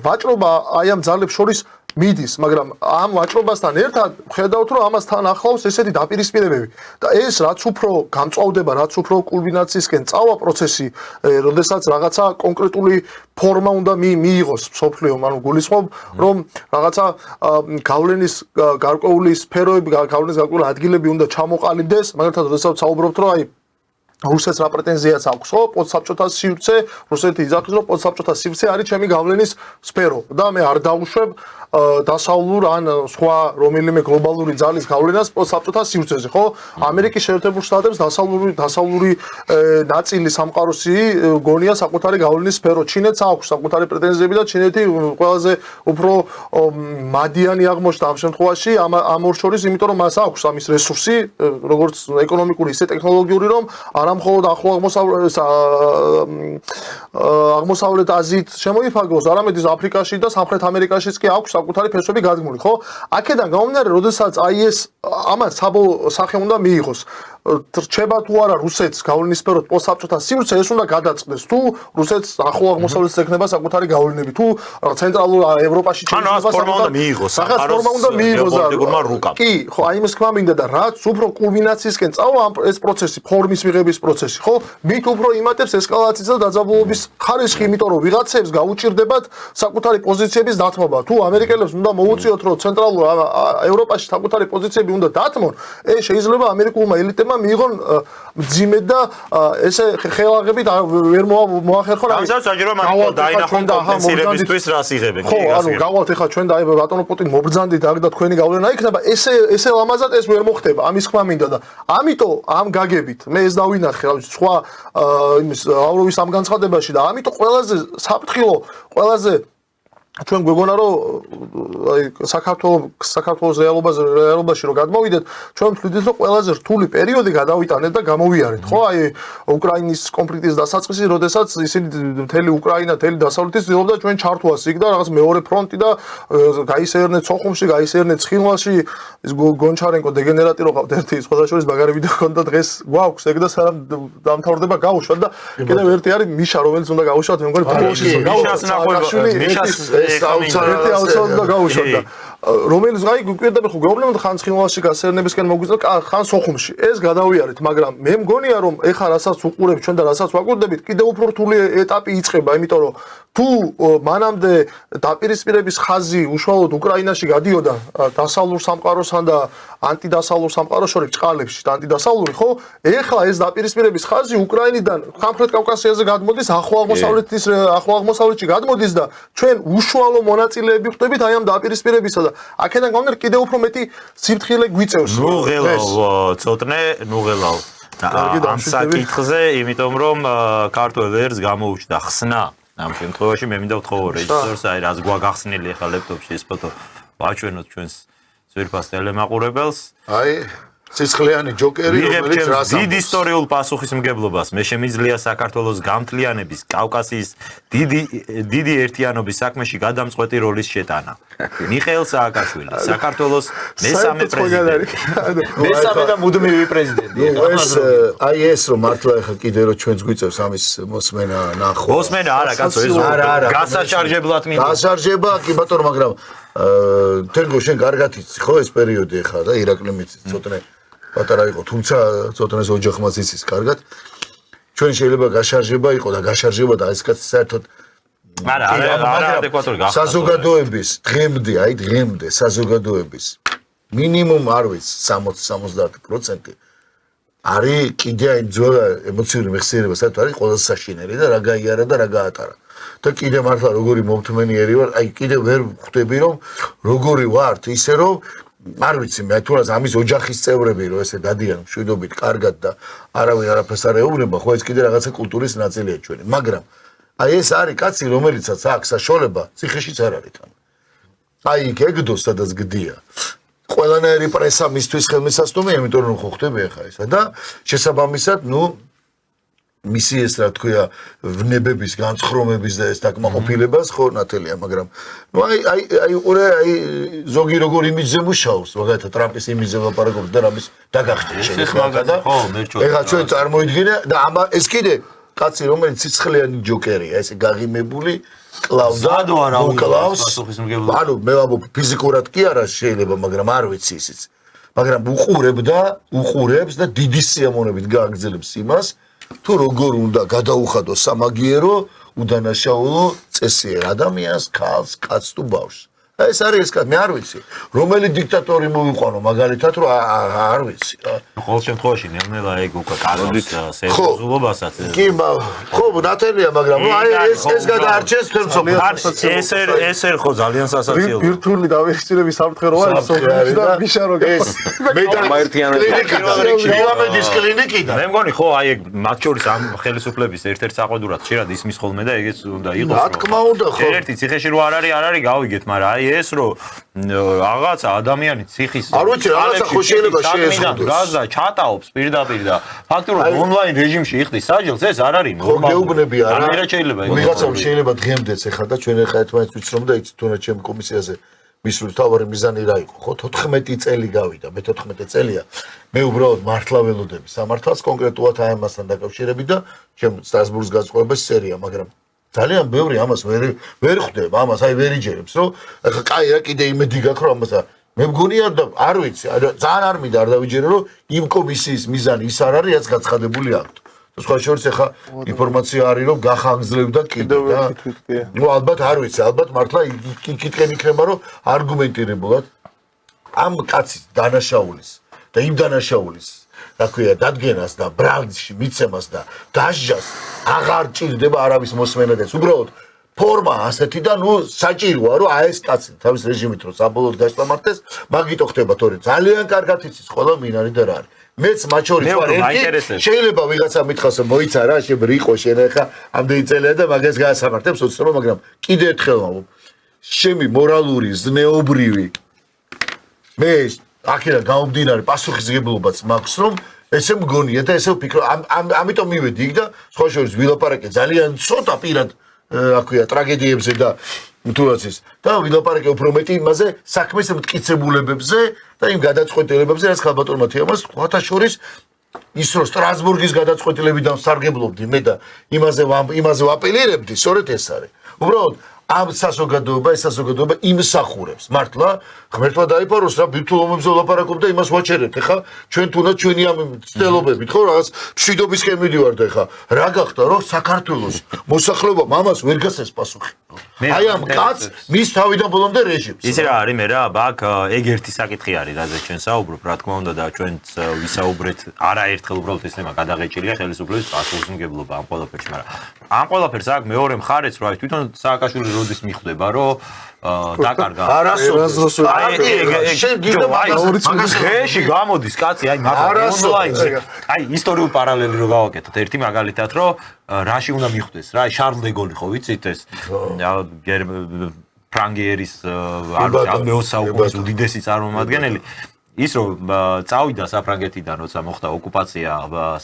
ვაჭრობა აი ამ ძალებს შორის მიდის, მაგრამ ამ ვაჭრობასთან ერთად ხედავთ რომ ამასთან ახლავს ესეთი დაპირისპირებები და ეს რაც უფრო გამწვავდება, რაც უფრო კულმინაციისკენ წავა პროცესი, როდესაც რაღაცა კონკრეტული ფორმა უნდა მიიღოს მსოფლიომ, ანუ გულისხმობ რომ რაღაცა გავლენის გარკვეული სფეროები, გავლენის გარკვეული ადგილები უნდა ჩამოყალიბდეს, მაგალითად როდესაც საუბრობთ რომ რუსეთს რა პრეტენზიაც აქვს, ხო? პოსტსაბჭოთა სივრცე, რუსეთი იძახის რომ პოსტსაბჭოთა სივრცე არის ჩემი გავლენის სფერო და მე არ დავუშვებ დასავლურ ან სხვა რომელიმე გლობალური ძალის გავლენას პოსტსაბჭოთა სივრცეზე, ხო? ამერიკის შეერთებულ შტატებს დასავლური ნაწილი სამყაროსი გონია საკუთარი გავლენის სფერო. ჩინეთს აქვს საკუთარი პრეტენზიები და ჩინეთი ყველაზე უფრო მადიანი აღმოჩნდა ამ შემთხვევაში ამ ორ შორის, იმიტომ რომ მას აქვს ამის რესურსი, როგორც ეკონომიკური, ისე ტექნოლოგიური, რომ არა მხოლოდ ახლო აღმოსავლეთ აზიით შემოიფარგლოს, არამედ ის აფრიკაში და სამხრეთ ამერიკაშიც კი აქვს საკუთარი ფესვები გადგმული, ხო? აქედან გამომდინარე, როდესაც ეს ამას სახე უნდა მიიღოს. რჩება თუ არა რუსეთს გავლენის სფერო პოსტსაბჭოთა სივრცე, ეს უნდა გადაწყდეს. თუ რუსეთს ახლო აღმოსავლეთს ექნება საკუთარი გავლენები, თუ ცენტრალურ ევროპაში შეიძლება საკუთარი მიიღოს. ფორმა უნდა მიიღოს და კი, ხო, აი იმის თქმა მინდა და რაც უფრო კულმინაციისკენ წავა ეს პროცესი, ფორმის მიღების პროცესი, ხო? მით უფრო იმატებს ესკალაციის და დაძაბულობის ხარისხი, იმიტომ რომ ვიღაცებს გაუჭირდებათ საკუთარი პოზიციების დათმობა. თუ ამერიკელებს უნდა მოუწიოთ, რომ ცენტრალურ ევროპაში საკუთარი პოზიციები უნდა დათმონ, ეს შეიძლება ამერიკულმა ელიტებმა მიიღონ მძიმე და ესე ხელაღებით ვერ მოახერხონ. ამასაც საჭირო მაგალითად დაინახონ კომპენსირებისთვის რას იღებენ. ხო, ანუ გავალთ ახლა ჩვენ და აი ბატონო პუტინ მობრძანდით აქ და თქვენი გავლენა იქნება, ესე ლამაზად ეს ვერ მოხდება. ამის თქმა მინდა და ამიტომ ამ გაგებით მე ეს დავინახე, სხვა იმის ლავროვის ამ განცხადებაში და ამიტომ ყველაზე საფრთხილო, ყველაზე ჩვენ გვეგონა რომ აი საქართველოს რეალობაში რომ გადმოვიდეთ, ჩვენ ვთვლით რომ ყველაზე რთული პერიოდი გადავიტანეთ და გამოვიარეთ, ხო? აი უკრაინის კონფლიქტის დასაწყისი, როდესაც ისინი მთელი უკრაინა, მთელი დასავლეთი ცდილობდა ჩვენ ჩართვას იქ და რაღაც მეორე ფრონტი და გაისერნეთ სოხუმში, გაისერნეთ ცხინვალში, ის გონჩარენკო დეგენერატი რო ყავთ ერთი სხვადასხვა მაგარი ვიდეო ჰქონდა დღეს გვაქვს ეგ და სანამ დამთავრდება გავუშვათ და კიდევ ერთი არის მიშა, რომელიც უნდა გავუშვათ, მე მგონი ფუტბოლში მიშას ნახვევი მიშას ერთი აუცილებლად გავუშვათ და რომელიც აი გვიკვირდება ხო გეუბნებოდ ხან ცხინვალში გასერნებისკენ მოგვიწევთ ხან სოხუმში ეს გადავიარეთ, მაგრამ მე მგონია რომ ეხა რასაც უყურებთ ჩვენ და რასაც ვაკვირდებით კიდევ უფრო რთული ეტაპი იწყება, იმიტომ რომ თუ მანამდე დაპირისპირების ხაზი უშუალოდ უკრაინაში გადიოდა დასავლურ სამყაროსთან და ანტიდასავლურ სამყაროს შორის ჭყალებში და ანტიდასავლური, ხო? ეხლა ეს დაპირისპირების ხაზი უკრაინიდან სამხრეთ კავკასიაზე გადმოდის, ახლო აღმოსავლეთში გადმოდის და ჩვენ უშუალო მონაწილეები ვხდებით აი ამ დაპირისპირებისა და აქედან გამომდინარე კიდევ უფრო მეტი სიფრთხილე გვიწევს. ნუ ღელავ ამ საკითხზე, იმიტომ რომ ქართულ ერს გამოუჩნდა ხსნა ამ შემთხვევაში მე მინდა ვთხოვო რეჟისორს, აი რაც გვაგახსნილი ახლა ლეპტოპში ეს ფოტო ვაჩვენოთ ჩვენს ძვირფას ტელემაყურებელს. აი სისხლიანი ჯოკერი, რომელიც რას დიდ ისტორიულ პასუხისმგებლობას მე შემიძლია საქართველოს გამთლიანების, კავკასიის დიდი ერთიანობის საქმეში გადამწყვეტი როლის შეტანა. მიხეილ სააკაშვილი, საქართველოს მესამე პრეზიდენტი. მესამე და მუდმივი პრეზიდენტი. აი ეს რომ მართლა ახლა კიდე რომ ჩვენს გვიწევს ამის მოსმენა ნახო. მოსმენა არა, კაცო, ეს გასაშარჯებლად მინდა. გასაშარჯება კი ბატონო, მაგრამ თენგო შენ კარგად იცი ხო ეს პერიოდი ახლა და ირაკლი მიცის ცოტნე პატარა იყო, თუმცა ცოტნეს ოჯახმაც იცის კარგად. ჩვენ შეიძლება გაშარჟება იყო და გაშარჟება და ეს კაცი საერთოდ არა ადეკვატური გახდა. საზოგადოების დღემდე საზოგადოების მინიმუმ არ ვიცი 60-70% არის კიდე აი ძველ ემოციური მეხსიერება საერთოდ არის ყველაზე საშინელი და რა გაიარა და რა გაატარა. და კიდე მართლა როგორი მომთმენიერი ვარ, აი კიდე ვერ ხვდები რომ როგორი ვართ, ისე რომ არ ვიცი მე თუნდაც ამის ოჯახის წევრები რომ ესე დადიან მშვიდობით კარგად და არავინ არაფერს არ ეუბნება, ხო ეს კიდე რაღაცა კულტურის ნაწილია ჩვენი, მაგრამ აი ეს არის კაცი რომელიცაც აქვს საშუალება, ციხეშიც არ არის თან. აი იქ ეგდოს სადაც გდია. ყველანაირი პრესა მისთვის ხელმისაწვდომია, იმიტომ რომ ხო ხდები ახლა ესა და შესაბამისად, მისი ეს რა თქვია, ვნებების განცხრომების და ეს დაკმაყოფილებას ხო ნათელია, მაგრამ აი უყურე, ზოგი როგორ იმიჯზე მუშაობს, მაგალითად ტრამპის იმიჯზე ვლაპარაკობთ და რამის დაგახსნით შეიძლება და ეხლა ჩვენ წარმოიდგინე და ეს კიდე კაცი რომელიც სიცხლიანი ჯოკერია, ესე გაღიმებული კლავდა უკლავს, ანუ მე ვამბობ ფიზიკურად კი არა შეიძლება, მაგრამ არ ვიცი ისიც. მაგრამ უყურებს და დიდი სიამოვნებით გააგრძელებს იმას, თუ როგორ უნდა გადაუხადოს სამაგიერო, უდანაშაულო წესიერ ადამიანს, ქალს, კაცს თუ ბავშვს. ეს არის ეს კაცი, მე არ ვიცი. რომელი დიქტატორი მოვიყვანო მაგალითად, რომ არ ვიცი. ყოველ შემთხვევაში ნელ-ნელა ეგ უკვე კანონით სერიოზულობასაც. კი, ხო, ნათელია, მაგრამ აი ეს გადაარჩეს თემ სოფლიოს. ეს ხო ძალიან სასაცილოა. ბირთვული დავეხსირების საფრთხე არის სოფლიოში და მიშარო ეს მედამედის კლინიკიდან. მე მგონი ხო აი ეგ მათ შორის ამ ხელისუფლების ერთ-ერთ საყდურად შეიძლება ისმის ხოლმე და ეგეც უნდა იყოს. რა თქმა უნდა ხო. ერთი ციხეში რო არ არის გავიგეთ, მაგრამ აი ეს რო რაღაცა ადამიანი ციხის არ ვიცი რაღაცა ხო შეიძლება შეესრულოს. გაზა ჩატაობს პირდაპირ და ფაქტურად ონლაინ რეჟიმში იხდის საჯელს, ეს არ არის ნორმალური. გეუბნები არა. ამერა შეიძლება ეგ. ვიღაცამ შეიძლება დღემდეც ეხლა და ჩვენ ეხლა ერთმანეთს ვიცნობ და იცით თუნდაც ჩემ კომისიაზე მისული თავარი მიზანი რა იყო, ხო 14 წელი გავიდა, მე 14 წელია. მე უბრალოდ მართლა ველოდები სამართალს კონკრეტულად აი ამასთან დაკავშირებით და ჩემ სტრასბურგის განწყობების სერია, მაგრამ ძალიან ბევრი ამას ვერ ხვდება, ამას აი ვერ იჯერებს, რომ ახლა კაი რა კიდე იმედი გაქვს რომ ამას მე მგონია და არ ვიცი, ძალიან არ მინდა არ დავიჯერო რომ იმ კომისიის მიზანი ის არ არის, რაც გაცხადებული აქვს. სხვა შორის ახლა ინფორმაცია არის რომ გახანგრძლივდა კიდე და ალბათ არ ვიცი, ალბათ მართლა იქითკენ იქნება რომ არგუმენტირებულად ამ კაცის დანაშაულის და იმ დანაშაულის რა ქვია დადგენას და ბრალდში მიცემას და დასჯას აღარ ჭირდება არავის მოსმენადაც. უბრალოდ ფორმა ასეთი და საჭიროა რომ აი ეს კაცი თავის რეჟიმით რომ საბოლოოდ გასტამართეს, მაგიტო ხდება თორე ძალიან კარგად იცის ყველა მინარი და რა არის. მეც მათ შორის ვარ ერთი, შეიძლება ვიღაცა მითხოს მოიცა რა, შებრიყო შენ ახლა ამდენი წელია და მაგას გაასამართებს უცნობა, მაგრამ კიდე ერთხელ ვამბობ, შემი მორალური, ზნეობრივი მე აქედან გამომდინარე პასუხისმგებლობაც მაქვს, რომ ესე მგონია და ესე ვფიქრობ, ამიტომ მივედი იქ და სხვა შორის ვილაპარაკე ძალიან ცოტა პირად რა ქვია ტრაგედიებზე და თუნდაც და ვილაპარაკე უფრო მეტი იმაზე საქმის მტკიცებულებებზე და იმ გადაწყვეტილებებზე, რაც ხალბატონმა თეამას სხვათა შორის ის რომ სტრასბურგის გადაწყვეტილებიდან სარგებლობდი მე და იმაზე ვაპელირებდი, სწორედ ეს არის. უბრალოდ ამ საზოგადოება იმსახურებს. მართლა ღმერთმა დაიფაროს რა ბირთვულ ომებზე ვლაპარაკობ და იმას ვაჩერებთ. ეხლა ჩვენ თუნდაც ჩვენი ამ ცდილობებით ხო რაღაც მშვიდობისკენ მიდივართ ეხლა. რა გახდა რომ საქართველოს მოსახლეობამ ამას ვერ გასცეს პასუხი. აი ამ კაცს მის თავიდან ბოლომდე რეჟიმს. იცი რა არის მე რა, ბაკ ეგ ერთი საკითხი არის, რაზე ჩვენ საუბრობ, რა თქმა უნდა და ჩვენც ვისაუბრეთ არაერთხელ უბრალოდ ესემა გადაღეჭილია ხელისუფლების პასუხისმგებლობა ამ ყველაფერში, მაგრამ ამ ყველაფერს აქ მეორე მხარეც რა არის, თვითონ სააკაშვილი როდის მიხვდება, რომ დაკარგა. არასდროს ხეში გამოდის კაცი, აი მაგრამ ონლაინზე. აი ისტორიულ პარალელი რო გავაკეთოთ, ერთი მაგალითად, რომ რაში უნდა მიხვდეს რა, შარლ დე გოლი ხო ვიცით ეს ფრანგიერის მეოცე საუკუნის უდიდესი წარმომადგენელი ის რომ წავიდა საფრანგეთიდან, როცა მოხდა ოკუპაცია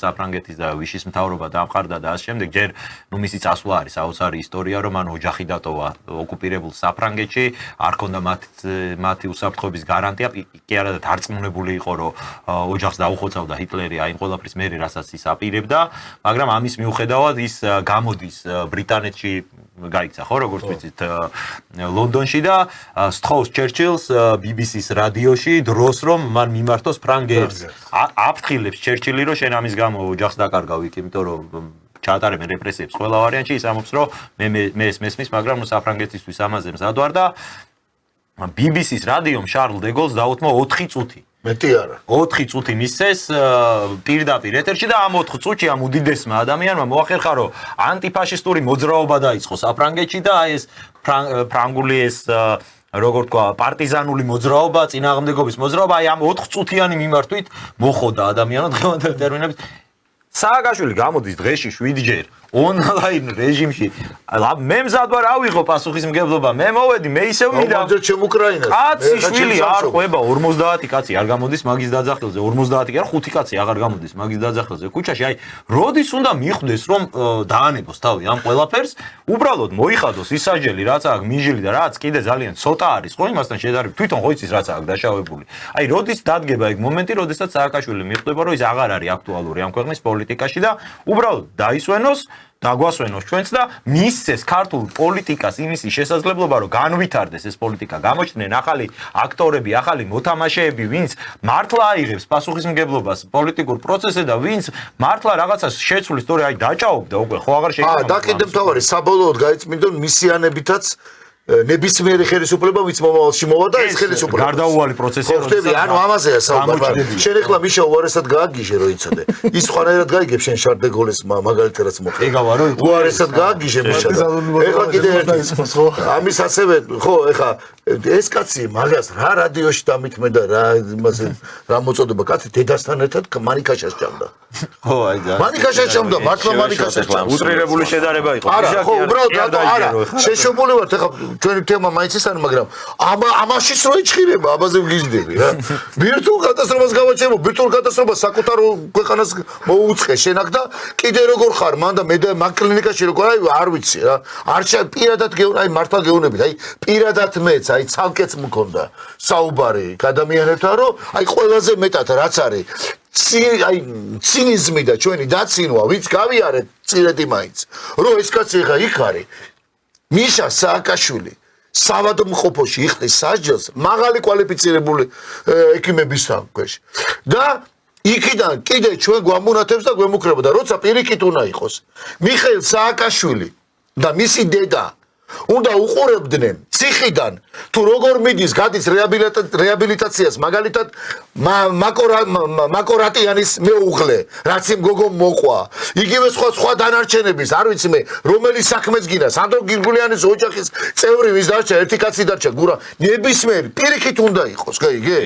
საფრანგეთის და ვიშის მთავრობა დამყარდა და ამ შემდეგ ჯერ მისი წასვლა არის საოცარი ისტორია, რომ მან ოჯახი დატოვა ოკუპირებულ საფრანგეთში, არ ჰქონდა მათი უსაფრთხოების გარანტია, კი არა და დარწმუნებული იყო, რომ ოჯახს დაუხოცავდა ჰიტლერი აი ყველაფრის მერე, რასაც ის აპირებდა, მაგრამ ამის მიუხედავად ის გამოდის ბრიტანეთში გაიქცა ხო, როგორც ვიცით, ლონდონში და სთხოვს ჩერჩილს BBC-ს რადიოში დროს რომ მან მიმართოს ფრანგიერს. აფრთხილებს ჩერჩილი რომ შენ ამის გამო ოჯახს დაკარგავ იქ, იმიტომ რომ ჩაატარებენ რეპრესიებს ყველა ვარიანტში, ის ამბობს რომ მე ეს მესმის, მაგრამ საფრანგეთისთვის ამაზე მზად ვარ და BBC-ს რადიომ შარლ დე გოლს დაუთმო 4 წუთი. მეტი არა. 4 წუთი მისცეს პირდაპირ ეთერში და ამ 4 წუთში ამ უდიდესმა ადამიანმა მოახერხა რომ ანტიფაშისტური მოძრაობა დაიწყო საფრანგეთში და აი ეს ფრანგული ეს როგორ თქვა პარტიზანული მოძრაობა, წინააღმდეგობის მოძრაობა აი ამ 4 წუთიანი მიმართვით მოხოდა ადამიანო დღევანდელი ტერმინებით. სააკაშვილი გამოდის დღეში 7ჯერ ონლაინ რეჟიმში. მე მზად ვარ ავიღო პასუხისმგებლობა. მე მოვედი, მე ისევ მინდა. ჩემ უკრაინას. კაცი შვილი არ ყვება 50 კაცი არ გამოდის მაგის დაძახილზე 50 კი არა 5 კაცი აღარ გამოდის მაგის დაძახილზე ქუჩაში. აი, როდის უნდა მიხვდეს რომ დაანებოს თავი ამ ყველაფერს, უბრალოდ მოიხადოს ისაჯელი რაც აქვს მიჟილი და რაც კიდე ძალიან ცოტა არის ხო იმასთან შედარებით თვითონ ხო იცის რაც აქვს დაშავებული. აი, როდის დადგება ეგ მომენტი, როდესაც სააკაშვილი მიხვდება რომ ის აღარ არის აქტუალური ამ ქვეყნის პოლიტიკაში და უბრალოდ დაისვენოს დაგვასვენოს ჩვენც და მისცეს ქართულ პოლიტიკას იმისი შესაძლებლობა რომ განვითარდეს ეს პოლიტიკა გამოჩნდნენ ახალი აქტორები ახალი მოთამაშეები ვინც მართლა აიღებს პასუხისმგებლობას პოლიტიკურ პროცესზე და ვინც მართლა რაღაცას შეცვლის თორე აი დაჭაობდა უკვე ხო აღარ შეიძლება და კიდევ თავარი საბოლოოდ გაიწმინდონ მისიანებითაც ნებისმიერი ხელისუფლება ვიც მომავალში მოვა და ეს ხელისუფლება გარდაუვალი პროცესია ხდება ანუ ამაზეა საუბარი შენ ახლა მიშა უარესად გააგიჟე რომ იცოდე ის სხვანაირად გაიგებს შენ შარ დე გოლეს მაგალითად რაც მოხდა ეგავა რომ უარესად გააგიჟე მიშა ეხლა კიდე ერთი ხო ამის ასევე ხო ეხლა ეს კაცი მაგას რა რადიოში დამithმე და რა იმაზე რა მოწოდება კაცი დედასთან ერთად მანიკაშას ჭამდა ხო აი და მანიკაშას ჭამდა მართლა მანიკაშას ჭამდა უტრირებული შედარება იყო არა ხო უბრალოდ არა შეშობული ვარ ეხლა ჩვენი თემა მაინც ის არის მაგრამ ამაშიც რო იჭირება ამაზე ვგიჟდები რა ვირტუალ კატასტროფას გავაჩერებო ვირტუალ კატასტროფას საკუთარ ქვეყანას მოუწყე შენ აქ და კიდე როგორ ხარ მან და მე და მაგ კლინიკაში როგორ აი არ ვიცი რა არ პირადად აი მართლა გეუბნებით აი პირადად მეც აი ცალკეც მქონდა საუბარი ადამიანებთან რომ აი ყველაზე მეტად რაც არის აი ცინიზმი და ჩვენი დაცინვა ვინც გავიარეთ წირედი მაინც რომ ეს კაცი ხა იქ არის მიშა სააკაშვილი სავადმყოფოში იხდის სასჯელს მაღალი კვალიფიცირებული ექიმებისგან ქვეშ და იქიდან კიდე ჩვენ გვამონათებს და გვემუქრება და როცა პირიქით უნდა იყოს მიხეილ სააკაშვილი და მისი დედა უნდა უყურებდნენ ციხიდან თუ როგორ მიდის გადის რეაბილიტაციას მაგალითად მაკორატიანის მეუღლე რაც იმ გოგომ მოყვა იგივე სხვა დანარჩენების არ ვიცი მე რომელი საქმეც გინდა სანდრო გირგულიანის ოჯახის წევრი ვის დარჩა ერთი კაცი დარჩა გურა ნებისმიერი პირიქით უნდა იყოს გაიგე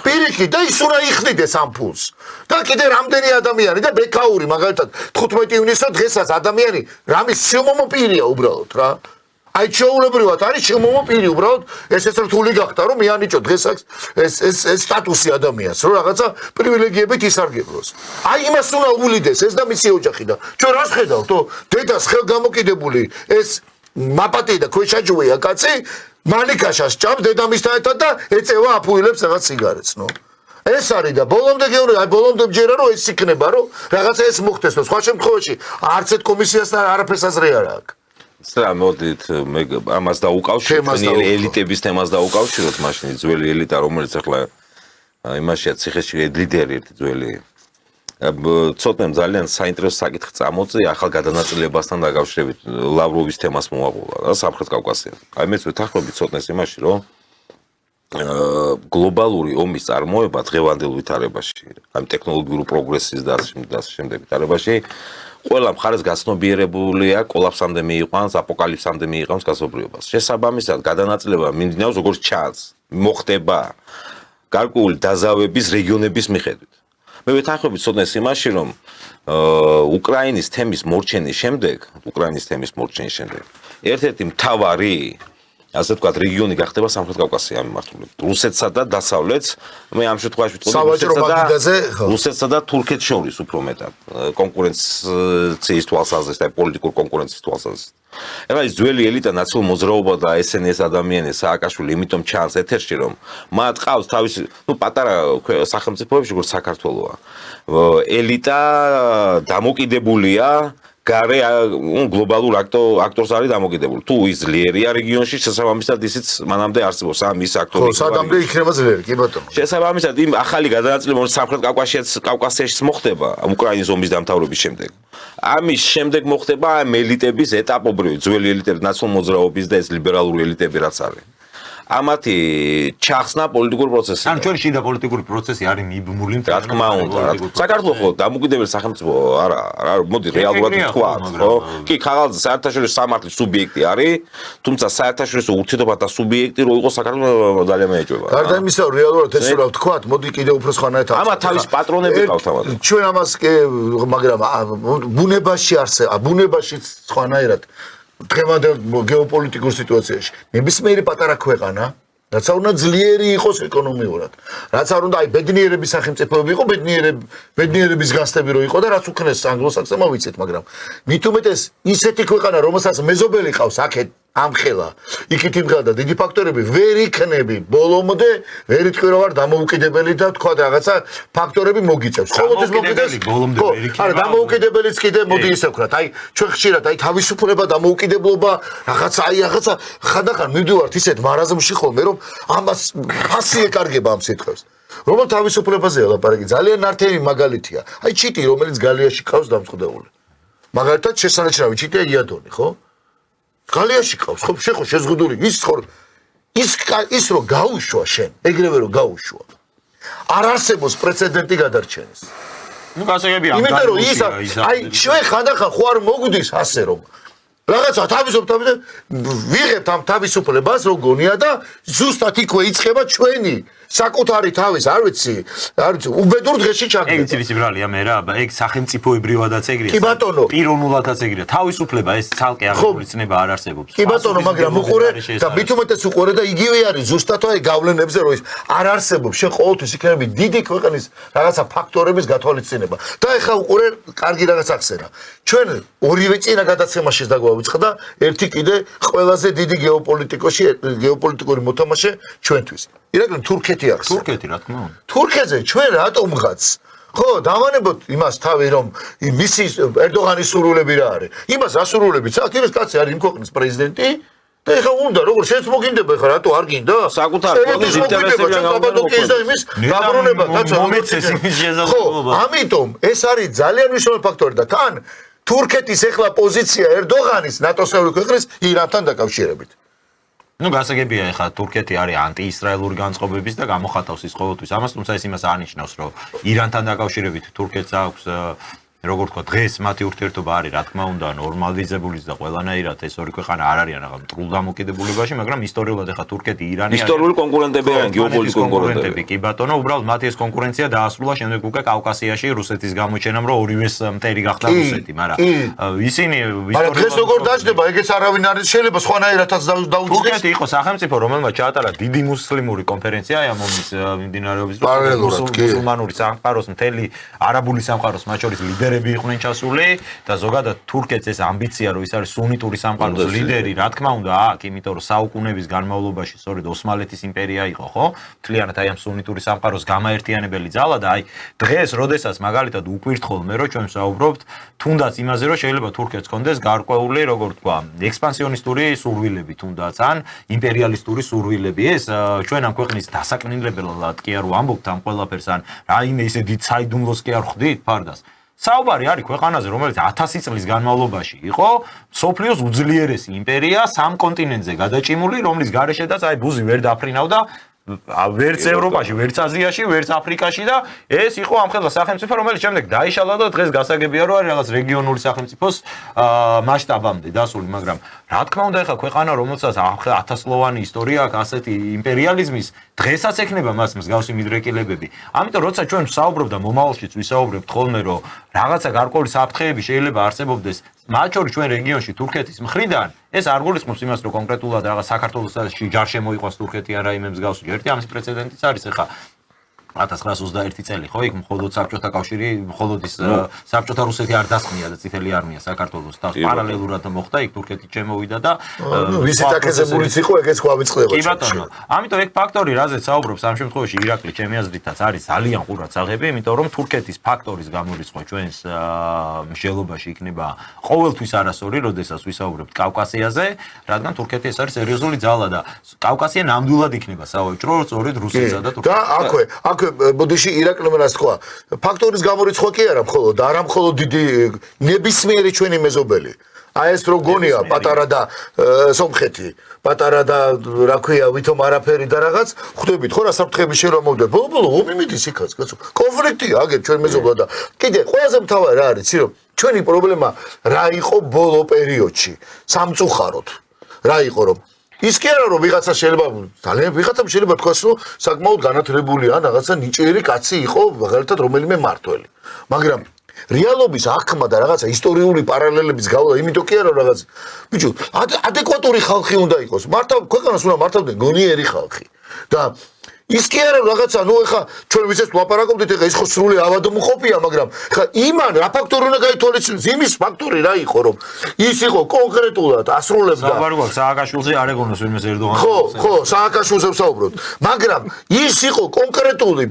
პირიქით და ის უნდა იხდიდეს ამ ფულს და კიდე რამდენი ადამიანი და ბექაური მაგალითად 15 ივნისს დღესაც ადამიანი რამის შემომოპირია უბრალოდ რა აი ჩაულებრივად არის შემომოპირი უბრალოდ ეს რთული გახდა რომ მიანიჭო დღეს ეს სტატუსი ადამიანს რომ რაღაცა პრივილეგიებით ისარგებლოს აი იმას უნდა უვლიდეს ეს და მისი ოჯახი და ჩვენ რას ხედავთ დედას ხელგამოკიდებული ეს მაპატი და ქვეშაჯუია კაცი მანიკაშას ჭამს დედამისთან ერთად და ეწევა აფუილებს რაღაც სიგარეტს ნო ეს არის და ბოლომდე გეუბნები აი ბოლომდე მჯერა რომ ეს იქნება რომ რაღაცა ეს მოხდეს და სხვა შემთხვევაში არც ერთ კომისიასთან არაფერს აზრი არ აქვს სა მოდით მე ამას დაუკავშიროთ ელიტების თემას დაუკავშიროთ მაშინ ძველი ელიტა რომელიც ახლა იმაშია ციხეში ლიდერი ერთი ძველი ცოტნე ძალიან საინტერესო საკითხი წამოწია ახალ გადანაწილებასთან დაკავშირებით ლავროვის თემას მოაყოლა და სამხრეთ კავკასიას აი მეც ვეთანხმებით ცოტნეს იმაში რომ გლობალური ომის წარმოება დღევანდელ ვითარებაში ამ ტექნოლოგიური პროგრესის და შემდეგ ვითარებაში ყველა მხარეს გაცნობიერებულია კოლაფსამდე მიიყვანს აპოკალიფსამდე მიიყვანს გასობრიობას შესაბამისად გადანაწილება მიმდინარეობს როგორც ჩანს მოხდება გარკვეული დაზავების რეგიონების მიხედვით მე ვეთანხმებით ცოტნეს იმაში რომ უკრაინის თემის მორჩენის შემდეგ ერთ-ერთი მთავარი ასე ვთქვათ რეგიონი გახდება სამხრეთ კავკასია მიმართულებით რუსეთსა და დასავლეთს მე ამ შემთხვევაში ვიტყოდი რუსეთსა და თურქეთს შორის უფრო მეტად კონკურენციის თვალსაზრისით და პოლიტიკურ კონკურენციის თვალსაზრისით ეხლა ის ძველი ელიტა ნაციონალურ მოძრაობა და SNS ადამიანები სააკაშვილი იმიტომ ჩანს ეთერში რომ მათ ყავს თავისი პატარა სახელმწიფოებში როგორც საქართველოა ელიტა დამოკიდებულია გარე გლობალურ აქტორს არის დამოკიდებული. თუ ის ძლიერია რეგიონში, შესაბამისად ისიც მანამდე არსებობს მის აქტორი. ხო, სადამდე იქნება ძლიერი, კი ბატონო. შესაბამისად იმ ახალი გადანაწილება სამხრეთ კავკასიაში მოხდება უკრაინის ომის დამთავრების შემდეგ. ამის შემდეგ მოხდება ამ ელიტების ეტაპობრივი, ძველი ელიტების, ნაციონალურ მოძრაობის და ეს ლიბერალური ელიტები რაც არის. ამათი ჩახსნა პოლიტიკური პროცესი. ან ჩვენ შიდა პოლიტიკური პროცესი არის მიბმული რა თქმა უნდა, საქართველოს ხო დამოუკიდებელი სახელმწიფო არა, მოდი რეალურად ვთქვა, ხო? კი, ხალხი საერთაშორისო სამართლის სუბიექტი არის, თუმცა საერთაშორისო ურთიერთობათა სუბიექტი რო იყოს საქართველოს ძალიან მეეჭვება. გარდა იმისა, რეალურად ეს რა ვთქვა, მოდი კიდევ უფრო სხვანაირად. ამა თავის პატრონები ყავთ ამათ. ჩვენ ამას მაგრამ ბუნებაში ბუნებაში სხვანაირად დღევანდელ გეოპოლიტიკურ სიტუაციაში ნებისმიერი პატარა ქვეყანა რაც არ უნდა ძლიერი იყოს ეკონომიურად რაც არ უნდა აი ბედნიერების სახელმწიფოები იყო ბედნიერების გასტები რო იყო და რაც უქნეს ანგლო-საქსონმა ვიცით მაგრამ მით უმეტეს ისეთი ქვეყანა რომელსაც მეზობელი ყავს აქეთ ამხელა იქით იმღადა დიდი ფაქტორები ვერ იქნები ბოლომდე ვერ იტყვი რომ არ დამოუკიდებელი და თქვა რაღაცა ფაქტორები მოგიწევს ყოველთვის მოგიწევს ბოლომდე ვერ იქნება არა დამოუკიდებელიც კიდე მოდი ისე ვქრათ აი ჩვენ ხშირად აი თავისუფლება დამოუკიდებლობა რაღაცა ხანდახან მივდივართ ისეთ მარაზმში ხოლმე რომ ამას ფასი ეკარგება ამ სიტყვებს რომელ თავისუფლებაზეა ლაპარაკი ძალიან ნართები მაგალითია აი ჩიტი რომელიც გალიაში ყავს დამწყვდეული მაგალითად შესანიშნავი ჩიტია იადონი ხო გალიაში ყავს ხო შეხო შეზღუდული ის რო გაუშვა შენ ეგრევე რო გაუშვა არ არსებობს პრეცედენტი გადარჩენის ნუ გასაგებია იმიტომ რომ ის აი ჩვენ ხანდახან ხო არ მოგვდის ასე რომ რაღაცა თავისუფლება ვიღებთ ამ თავისუფლებას რო გონია და ზუსტად იქვე იწყება ჩვენი საკუთარი თავის არ ვიცი უბედურ დღეში ჩაგდება ეგ იცი ბრალია მე რა ეგ სახელმწიფოებრივადაც ეგრეა კი ბატონო პიროვნულადაც ეგრეა თავისუფლება ეს ცალკე აღებული ცნება არ არსებობს კი ბატონო მაგრამ უყურე და მით უმეტეს უყურე და იგივე არის ზუსტად აი გავლენებზე რომ ის არ არსებობს შენ ყოველთვის იქნები დიდი ქვეყნის რაღაცა ფაქტორების გათვალისწინება და ეხა უყურე კარგი რაღაც ახსენა ჩვენ ორივე წინა გადაცემაშიც დაგვავიწყდა ერთი კიდე ყველაზე დიდი გეოპოლიტიკური მოთამაშე ჩვენთვის ირაკლი თურქეთი აქვს თურქეთი რა თქმა უნდა თურქეთზე ჩვენ რატომღაც ხო დავანებოთ იმას თავი რომ მისი ერდოღანის სურვილები რა არის იმას რა სურვილებიც აქვს ის კაცი არის იმ ქვეყნის პრეზიდენტი და ეხა უნდა როგორ შეც მოგინდება ეხა რატო არ გინდა საკუთარ ქვეყნის ინტერესებია კაბადოკიის და იმის დაბრუნება კაცო მომეცეს იმის შესაძლებლობა ამიტომ ეს არის ძალიან მნიშვნელოვანი ფაქტორი და თან თურქეთის ეხლა პოზიცია ერდოღანის ნატოს-ელი ქვეყნის ირანთან დაკავშირებით ნუ გასაგებია ეხლა თურქეთი არის ანტიისრაელური განწყობების და გამოხატავს ის ყოველთვის ამას თუმცა ეს იმას არნიშნავს რომ ირანთან დაკავშირებით თურქეთს აქვს როგორ თქვა დღეს მათი ურთიერთობა არის რა თქმა უნდა ნორმალიზებულის და ყველანაირად ეს ორი ქვეყანა არ არიან რაღაც მტრულ დამოკიდებულებაში მაგრამ ისტორიულად ეხლა თურქეთი ირანი ისტორიული კონკურენტები არიან გეოპოლიტიკური კონკურენტები კი ბატონო უბრალოდ მათი ეს კონკურენცია დაასრულა შემდეგ უკვე კავკასიაში რუსეთის გამოჩენამ რომ ორივეს მტერი გახდა რუსეთი მაგრამ ისინი მაგრამ დღეს როგორ დაждდება ეგეც არავინ არის შეიძლება სხვანაირადაც დაუჭდეს თურქეთი იყო სახელმწიფო რომელმაც ჩაატარა დიდი მუსლიმური კონფერენცია ამ ომის მიმდინარეობის მუსულმანური სამყაროს მთელი არაბული სამყაროს მათ შორის ლიდერები იყვნენ ჩასული და ზოგადად თურქეთს ეს ამბიცია რომ ის არის სუნიტური სამყაროს ლიდერი რა თქმა უნდა აქვს იმიტომ რომ საუკუნეების განმავლობაში სწორედ ოსმალეთის იმპერია იყო ხო მთლიანად აი ამ სუნიტური სამყაროს გამაერთიანებელი ძალა და აი დღეს როდესაც მაგალითად უკვირთ ხოლმე რომ ჩვენ ვსაუბრობთ თუნდაც იმაზე რომ შეიძლება თურქეთს კონდეს გარკვეული როგორ თქვა ექსპანსიონისტური სურვილები თუნდაც ან იმპერიალისტური სურვილები ეს ჩვენ ამ ქვეყნის დასაკნინებლად კი არ ვამბობთ ამ ყველაფერს ან რაიმე ისე დიდ საიდუმლოს კი არ ხვდით ფარდას საუბარი არის ქვეყანაზე რომელიც 1000 წლის განმავლობაში იყო სოფლიოს უძლიერესი იმპერია სამ კონტინენტზე გადაჭიმული რომლის გარეშედაც აი ბუზი ვერ დაფრინავდა ვერც ევროპაში, ვერც აზიაში, ვერც აფრიკაში და ეს იყო ამხელა სახელმწიფო, რომელიც შემდეგ დაიშალა და დღეს გასაგებია რომ არის რაღაც რეგიონული სახელმწიფოს მასშტაბამდე დასული, მაგრამ რა თქმა უნდა ეხლა ქვეყანა რომელსაც 1000-ლოვანი ისტორია აქვს ასეთი იმპერიალიზმის, დღესაც ექნება მას მსგავსი მიდრეკილებები. ამიტომ როცა ჩვენ ვსაუბრობ და მომავალშიც ვისაუბრებთ ხოლმე რომ რაღაცა გარკვეული საფრთხეები შეიძლება არსებობდეს მათ შორის ჩვენ რეგიონში თურქეთის მხრიდან ეს არ გულისხმობს იმას რომ კონკრეტულად რაღაც საქართველოსში ჯარ შემოიყვანს თურქეთი ან რაიმე მსგავსი ერთი ამის პრეცედენტიც არის ეხლა 1921 წელი ხო იქ მხოლოდ საბჭოთა კავშირი მხოლოდ ის საბჭოთა რუსეთი არ დასხმია და წითელი არმია საქართველოს თავს პარალელურად მოხდა იქ თურქეთი შემოვიდა და ვისი დაკეზებულიც იყო ეგეც გვავიწყდება კი ბატონო ამიტომ ეგ ფაქტორი რაზეც საუბრობს ამ შემთხვევაში ირაკლი ჩემი აზრითაც არის ძალიან ყურად საღები იმიტომ რომ თურქეთის ფაქტორის გამორიცხვა ჩვენს მსჯელობაში იქნება ყოველთვის არასწორი როდესაც ვისაუბრებთ კავკასიაზე რადგან თურქეთი ეს არის სერიოზული ძალა და კავკასია ნამდვილად იქნება საოჭრო სწორედ რუსეთსა და თურქეთს და ბოდიში ირაკლიმ რას თქვა ფაქტორის გამორიცხვა კი არა მხოლოდ დიდი ნებისმიერი ჩვენი მეზობელი აი ეს რო გონია პატარა და სომხეთი, პატარა და რა ქვია, ვითომ არაფერი და რაღაც, ხვდებით ხო რა საფრთხები შემოვიდა. ბოლო ომი მიდის იქაც, კაცო. კონფლიქტია აგერ ჩვენ მეზობლად და კიდე ყველაზე მთავარი რა არის, რომ ჩვენი პრობლემა რა იყო ბოლო პერიოდში, სამწუხაროდ. რა იყო რომ ის კი არა რომ ვიღაცა შეიძლება ძალიან ვიღაცამ შეიძლება თქვას რომ საკმაოდ განათლებულია, რაღაცა ნიჭიერი კაცი იყო, მაგალითად რომელიმე მართველი. მაგრამ რეალობის აღქმა და რაღაცა ისტორიული პარალელების გავლა, იმიტომ კი არა რაღაც ბიჭო, ადეკვატური ხალხი უნდა იყოს. ქვეყანას უნდა მართავდნენ გონიერი ხალხი. და ის კი არა რაღაცა, ნუ ეხა ჩვენ ვიცით ვაპარაკობდით, ეხა ის ხო სრული ავადმყოფია, მაგრამ ეხა იმან რა ფაქტორი უნდა გაითვალისწინოს, იმის ფაქტორი რა იყო, რომ ის იყო კონკრეტულად ასრულებდა. საუბარი გვაქვს სააკაშვილზე არ ეგონოს ვინმეს ერდოღანი. ხო, სააკაშვილზე ვსაუბრობთ. მაგრამ ის იყო კონკრეტული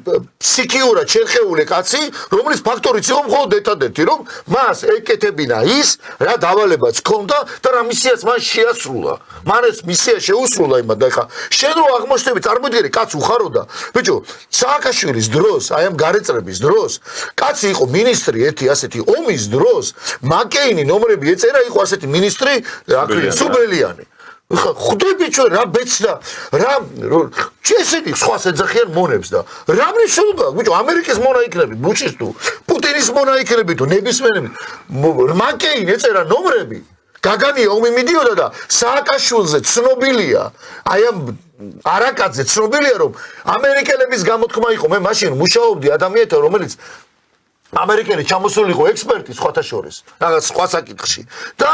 ფსიქიურად შეხეული კაცი, რომლის ფაქტორიც იყო მხოლოდ ერთადერთი, რომ მას ეკეთებინა ის, რა დავალებაც ჰქონდა და რა მისიაც მან შეასრულა. მან ეს მისია შეუსრულა იმად და ეხა შენ რო აღმოჩნდები წარმოიდგინე კაც უხარო ბიჭო, სააკაშვილის დროს, აი ამ გარეწრების დროს, კაცი იყო მინისტრი ერთი ასეთი ომის დროს, მაკეინი ნომრები ეწერა, იყო ასეთი მინისტრი, რა ქვია, სუბელიანი. ხვდები ჩვენ რა ბეცდა, რა ესეთი სხვას ეძახიან მონებს და რა მნიშვნელობა, ბიჭო, ამერიკის მონა იქნები, ბუჩის თუ, პუტინის მონა იქნები თუ, ნებისმიერი. მაკეინი ეწერა ნომრები, გაგანია ომი მიდიოდა და სააკაშვილზე ცნობილია, აი ამ არაკაძე ცნობილია რომ ამერიკელების გამოთქმა იყო მე მაშინ მუშაობდი ადამიანთან რომელიც ამერიკელი ჩამოსული იყო ექსპერტი სხვათა შორის რაღაც სხვა საკითხში და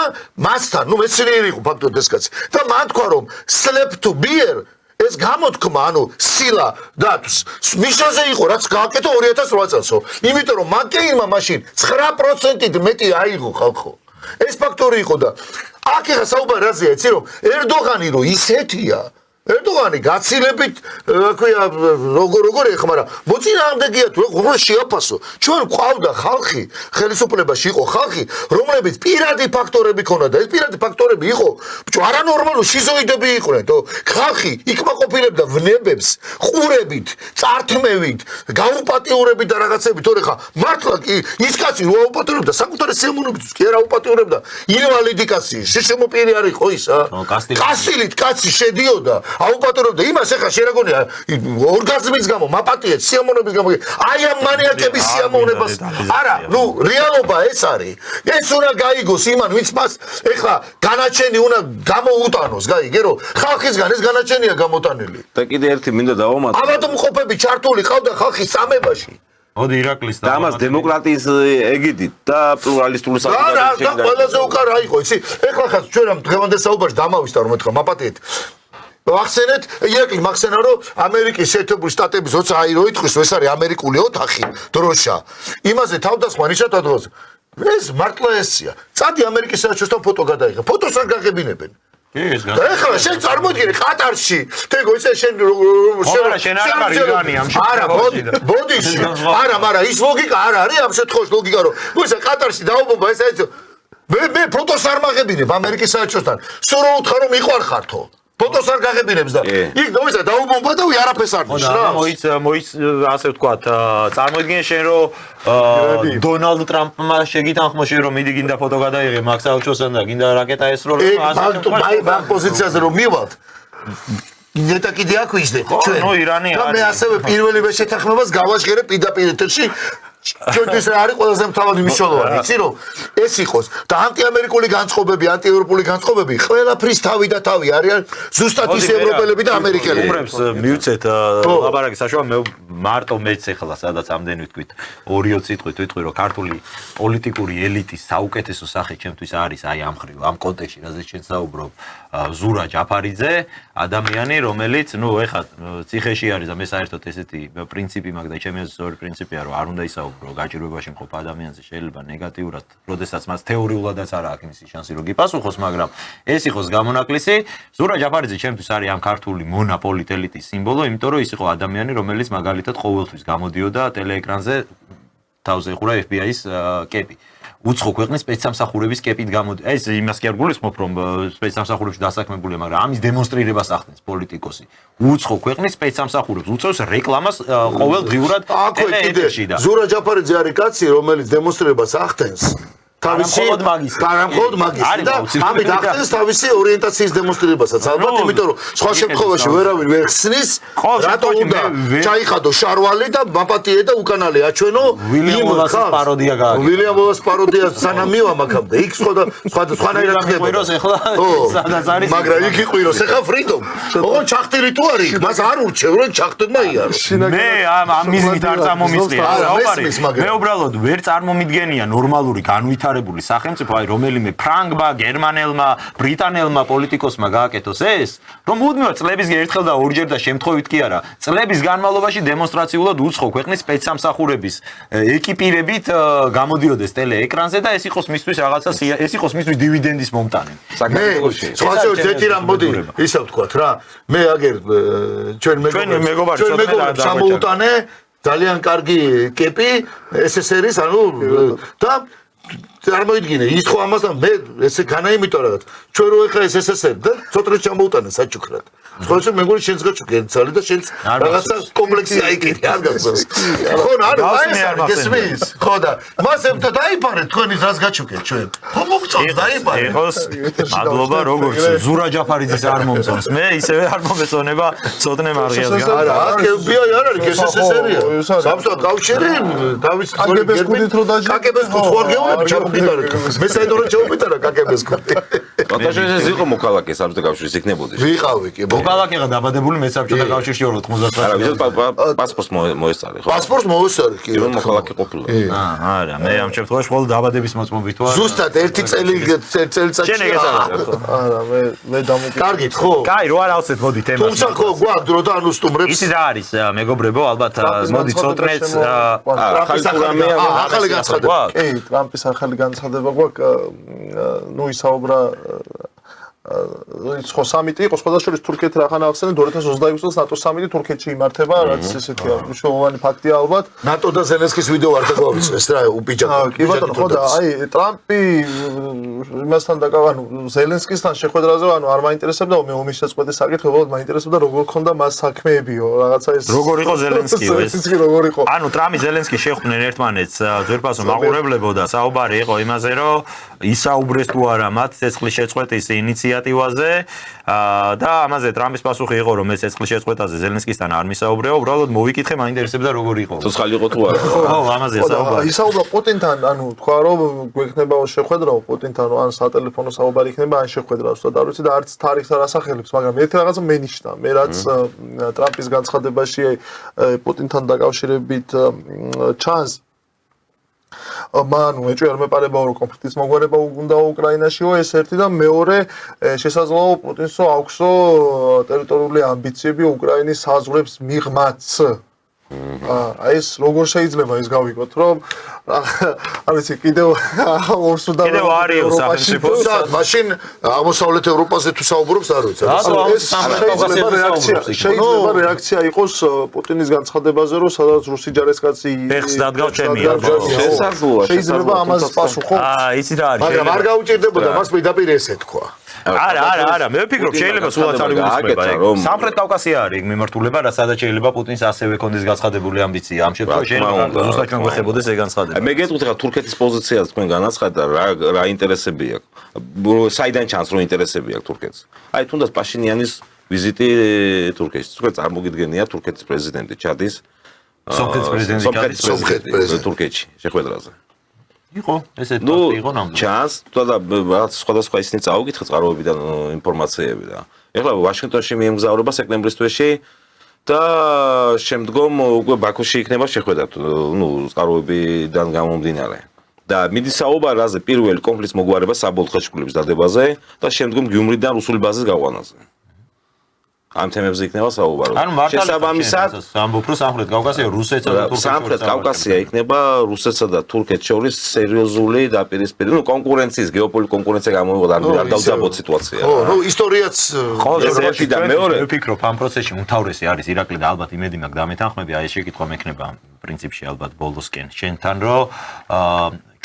მასთან ნუ მეცნიერი იყო ფაქტობრივად ეს კაცი და მან თქვა რომ slap to beer ეს გამოთქმა ანუ სილა და მიშაზე იყო რაც გააკეთო 2008 წელსო იმიტომ რომ მაკეინმა მაშინ 9%-ით მეტი აიღო ხალხო ეს ფაქტორი იყო და აქ ეხა საუბარი რაზეა იცი რომ ერდოღანი რო ისეთია ერდოღანი გაცილებით რა ქვია როგორ ეხმარა მოწინააღმდეგეა თუ როგორ შეაფასო ჩვენ ყავდა ხალხი ხელისუფლებაში იყო ხალხი რომლებიც პირადი ფაქტორები ქონდა და ეს პირადი ფაქტორები იყო ბჭო არანორმალო შიზოიდები იყვნენ თო ხალხი იქმაყოფილებდა ვნებებს ყურებით წართმევით გაუპატიურებით და რაღაცებით თორე ხა მართლა ის კაცი რო აუპატიურებდა საკუთარი სიამოვნებით კი არა აუპატიურებდა ინვალიდი კაცი შეშემოპირი არ იყო ისა კასილით კაცი შედიოდა აუპატიურებდა იმას ეხა შერაგონია ორგაზმის გამო მაპატიეთ სიამოვნების გამო აი ამ მანიაკების სიამოვნებას არა ნუ რეალობა ეს არის ეს უნდა გაიგოს იმან ვინც მას ეხა განაჩენი უნდა გამოუტანოს გაიგე რომ ხალხისგან ეს განაჩენია გამოტანილი და კიდე ერთი მინდა დავამატო ავადმყოფები ჩართული ყავდა ხალხის სამებაში მოდი ირაკლის და ამას დემოკრატიის ეგიდით და პლურალისტული საკუთრების და ყველაზე უკარა იყო იცი ეხლა ხა ჩვენ დღევანდელ საუბარში დამავისდა რომ ეთქვა მაპატიეთ ვახსენეთ, ირაკლი მახსენა რომ ამერიკის შეერთებული შტატების როცა აირო იტყვის, ეს არის ამერიკული ოთახი, დროშა. იმაზე თავდასხმა ნიშნად ადგილს. ეს მართლა ესია. წადი ამერიკის საერთაშორისო ფოტო გადაიღე. ფოტოს არ გაღებინებენ. და ეხლა შენ წარმოიდგინე ყატარში, თეგო ისე შენ შენ არ არის ირანი ამ შემთხვევაში. არა, ბოდიში. არა, მაგრამ ის ლოგიკა არ არის ამ შემთხვევაში ლოგიკა რომ ნუ ესე ყატარში დაუბომბა ეს აი მე ფოტოს არ მაღებინებ ამერიკის საერთაშორისოსთან. სულ რო უთხარ რომ მიყარხართო. ფოტოს არ გაღებინებს და იქ დავისა დაუბომბა და არაფერს არ ნიშნავს. მოიც ასე ვთქვათ, წარმოიდგინე შენ რომ დონალდ ტრამპმა შეგითანხმო შენ რომ მიდი გინდა ფოტო გადაიღე მაგ საელჩოსთან და გინდა რაკეტა ესროლო მაგ პოზიციაზე რომ მივალთ ნეტა კიდე აქ ვიждეთ ჩვენ. ნუ ირანი და მე ასევე პირველივე შეთანხმებას გავაჟღერე პირდაპირ ეთერში ჩვენთვის არის ყველაზე მთავარი მნიშვნელოვანი, იცი რომ ეს იყოს და ანტიამერიკული განწყობები, ანტიევროპული განწყობები ყველაფრის თავი და თავი არიან ზუსტად ის ევროპელები და ამერიკელები. უმრებს მივცეთ ლაბარაკის საშუალო მე მარტო მეც ეხლა სადაც ამდენი ვთქვით 2-3 სიტყვით ვიტყვი რომ ქართული პოლიტიკური ელიტის საუკეთესო სახე ჩემთვის არის აი ამ ხრივ ამ კონტექსტში რაზეც ჩვენ საუბრობ ზურა ჯაფარიძე ადამიანი რომელიც ნუ ეხლა ციხეში არის და მე საერთოდ ესეთი პრინციპი მაქვს და ჩემი აზრით ორი პრინციპია რომ არ უნდა ისაუბრო გაჭირვებაში მყოფ ადამიანზე შეიძლება ნეგატიურად როდესაც მას თეორიულადაც არ აქვს იმისი შანსი რომ გიპასუხოს მაგრამ ეს იყოს გამონაკლისი ზურა ჯაფარიძე ჩემთვის არის ამ ქართული მონაპოლიტ ელიტის სიმბოლო იმიტომ რომ ის იყო ადამიანი რომელიც მაგალითად ყოველთვის გამოდიოდა ტელეეკრანზე თავზე ხურა FBI-ის კეპი უცხო ქვეყნის სპეცსამსახურების კეპით გამოდი. ეს იმას კი არ გულისხმობ, რომ სპეცსამსახურებში დასაქმებულია, მაგრამ ამის დემონსტრირებას ახდენს პოლიტიკოსი. უცხო ქვეყნის სპეცსამსახურებს უწევს რეკლამას ყოველდღიურად ეთერში და. ზურა ჯაფარიძე არის კაცი, რომელიც დემონსტრირებას ახდენს თავისი მხოლოდ მაგის. არა მხოლოდ მაგის არის და აუცილებელი. ამით ახდენს თავისი ორიენტაციის დემონსტრირებასაც ალბათ იმიტომ რომ სხვა შემთხვევაში ვერავინ ვერ ხსნის ყოველ რატო შემთხვევაში უნდა მე ჩაიხადო შარვალი და მაპატიე და უკანალე აჩვენო ვილიამ ვოლასის პაროდია გააკეთა. ვილიამ ვოლასის პაროდია სანამ მივა მაგამდე იქ სხვანაირად ყვიროს ეხლა სადაც არის მაგრამ იქ იყვიროს ეხლა ფრიდომ ოღონ ჩახტირი თუ არის მას არ ურჩევ რომ ჩახტირმა იარო მე ამ მიზნით არ წარმომისწია არა, საუბარი მესმის, მაგრამ. მე უბრალოდ ვერ წარმომიდგენია ნორმალური განვითარებული სახელმწიფო აი რომელიმე ფრანგმა გერმანელმა ბრიტანელმა პოლიტიკოსმა გააკეთოს ეს რომ მუდმივად წლების ერთხელ და ორჯერ და შემთხვევით კი არა წლების განმავლობაში დემონსტრაციულად უცხო ქვეყნის სპეცსამსახურების ეკიპირებით გამოდიოდეს ტელეეკრანზე და ეს იყოს მისთვის რაღაცა ეს იყოს მისთვის დივიდენდის მომტანი მე სხვაჯერ ზეთი რამ მოდი ისევ ვთქვათ რა მე აგერ ჩვენ მეგობარი ჩვენ მეგობარი ჩამოუტანე ძალიან კარგი კეპი SSR-ის ანუ და წარმოიდგინე ის ხო ამასთან მე ესე განა იმიტომ რაღაც ჩვენ რო ეხა SSR და ცოტა ჩამოუტანე საჩუქრად ხოლმე მეგობრი შენს გაჩუქე ცალი და შენს რაღაცა კომპლექსი აიკიდე არ გასწოს ხო არა გესმის ხო და მას ემთა დაიფარე თქვენი რას გაჩუქე ჩვენ ხო მოგწონს დაიფარე ეხოს მადლობა როგორც ზურა ჯაფარიძის არ მომწონს მე ისევე არ მომეწონება ცოტნე მარღიას არა FBI არ არის SSR-ია სამსტოდ კავშირი დავის კგბ-ს კუდით რო დაჯდა კგბ-ს კუდით ხო არ გეუბნები ჩამოგიტარეთ მე საერთოდ არ ჩამოგიტარა კგბ-ს კუდით ბატონო ეს იყო მოქალაქე სამსტოდ კავშირის იქნებოდი ვიყავი კი მოქალაქეა დაბადებული მე-საბჭოთა კავშირში 99 არა ვიზიტ პასპორტს მოესწარი ხო პასპორტს მოესწარი კი რომ მოქალაქე ყოფილა არა მე ამ შემთხვევაში მხოლოდ დაბადების მოწმობით ვარ ზუსტად ერთი წელიწადში შენ ეგეც არა არა მე დამოკიდე კარგით ხო კაი რო არ ავსეთ მოდი თემას თუმცა ხო გვაქვს დრო და ანუ სტუმრებს ისი რა არის მეგობრებო ალბათ მოდი ცოტნეც ახალი განცხადება კი ტრამპის ახალი განცხადება გვაქვს ნუ ისაუბრა ხო სამიტი იყო სხვადასხვა თურქეთი რახან ახსენე 2022 წელს ნატოს სამიტი თურქეთში იმართება რაც ესეთი მნიშვნელოვანი ფაქტია ალბათ ნატო და ზელენსკის ვიდეო არ დაგვავიწყეს რა უპიჯაკო კი ბატონო ხო და აი ტრამპი იმასთან დაკავანუ ზელენსკისთან შეხვედრაზე ანუ არ მაინტერესებდა მე ომის შეწყვეტის საკითხი უბრალოდ მაინტერესებდა როგორ ქონდა მას საქმეებიო რაღაცა ეს როგორ იყო ზელენსკიო ეს როგორ იყო ანუ ტრამპი ზელენსკი შეხვდნენ ერთმანეთს ძვირფასო მაყურებლებოდა საუბარი იყო იმაზე რომ ისაუბრეს თუ არა მათ ცეცხლის შეწყვეტის ინიციატივაზე და ამაზე ტრამპის პასუხი იყო რომ ეს ცეცხლის შეწყვეტაზე ზელენსკისთან არ მისაუბრეო უბრალოდ მოვიკითხე მაინტერესებდა როგორ იყო ცოცხალი იყო თუ არა ხო ამაზე საუბარი ისაუბრა პუტინთან ანუ თქვა რომ გვექნება შეხვედრაო პუტინთან ან სატელეფონო საუბარი იქნება ან შეხვედრა ზუსტად არ ვიცი და არც თარიღს არ ასახელებს მაგრამ ერთი რაღაცა მენიშნა მე რაც ტრამპის განცხადებაში პუტინთან დაკავშირებით ჩანს მანუ ეჭვი არ მეპარებაო რომ კონფლიქტის მოგვარება უნდა უკრაინაშიო ეს ერთი და მეორე შესაძლოა პუტინსო აქვსო ტერიტორიული ამბიციები უკრაინის საზღვრებს მიღმაც აი ეს როგორ შეიძლება ის გავიგოთ რომ არ ვიცი კიდევ ომს უნდა კიდევ არიო სახელმწიფო მაშინ აღმოსავლეთ ევროპაზე თუ საუბრობს არ ვიცი შეიძლება რეაქცია იყოს პუტინის განცხადებაზე რომ სადაც რუსი ჯარისკაცი ფეხს დადგავ ჩემი შეიძლება ამას პასუხო იცი რა არის მაგრამ არ გაუჭირდებოდა მას პირდაპირ ესე თქვა არა მე ვფიქრობ შეიძლება სულაც არ იგულისხმება ეგ სამხრეთ კავკასია არის მიმართულება რა სადაც შეიძლება პუტინს ასევე კონდეს განცხადებული ამბიცია ამ შემთხვევაში შეიძლება ზუსტად ჩვენ გვეხებოდეს ეს განცხადება მე გეტყვით რა თურქეთის პოზიციას თქვენ განაცხადა რა ინტერესები აქვს საიდან ჩანს რომ ინტერესები აქვს თურქეთს აი თუნდაც პაშინიანის ვიზიტი თურქეთში თქვენ წარმოგიდგენია თურქეთის პრეზიდენტი ჩადის სომხეთის პრეზიდენტი თურქეთში შეხვედრაზე იყო ესეთ ფაქტი იყო ნამდვილად ჩანს და სხვადასხვა ისინი წაუგითხე წყაროებიდან ინფორმაციები და ეხლა ვაშინგტონში მიემგზავრება სექტემბრის თვეში და შემდგომ უკვე ბაქოში იქნება შეხვედრა წყაროებიდან გამომდინარე და მიდის საუბარაზე პირველი კონფლიქტის მოგვარება საბოლოო ხელშეკრულების დადებაზე და შემდგომ გიუმრიდან რუსული ბაზის გაყვანაზე ამ თემებზე იქნება საუბარი. შესაბამისად, ამბობ რომ სამხრეთ კავკასია რუსეთსა და თურქეთს სამხრეთ კავკასია იქნება რუსეთსა და თურქეთს შორის სერიოზული დაპირისპირება, კონკურენციის, გეოპოლიტიკური კონკურენცია გამოიღო და არ დავძაბოთ სიტუაცია. ხო, ისტორიაც ერთი და მეორე. მე ვფიქრობ, ამ პროცესში უმთავრესი არის ირაკლი და ალბათ იმედი მაქვს დამეთანხმები, აი ეს შეკითხვა მექნება პრინციპში ალბათ ბოლოსკენ შენთან, რომ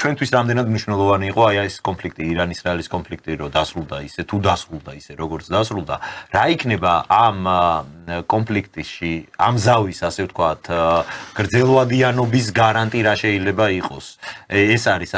ჩვენთვის რამდენად მნიშვნელოვანი იყო აი ეს კონფლიქტი, ირან-ისრაელის კონფლიქტი, რომ დასრულდა ისე, თუ დასრულდა ისე, როგორც დასრულდა, რა იქნება ამ კონფლიქტში, ამ ზავის, ასე ვთქვათ, გრძელვადიანობის გარანტი რა შეიძლება იყოს. ეს არის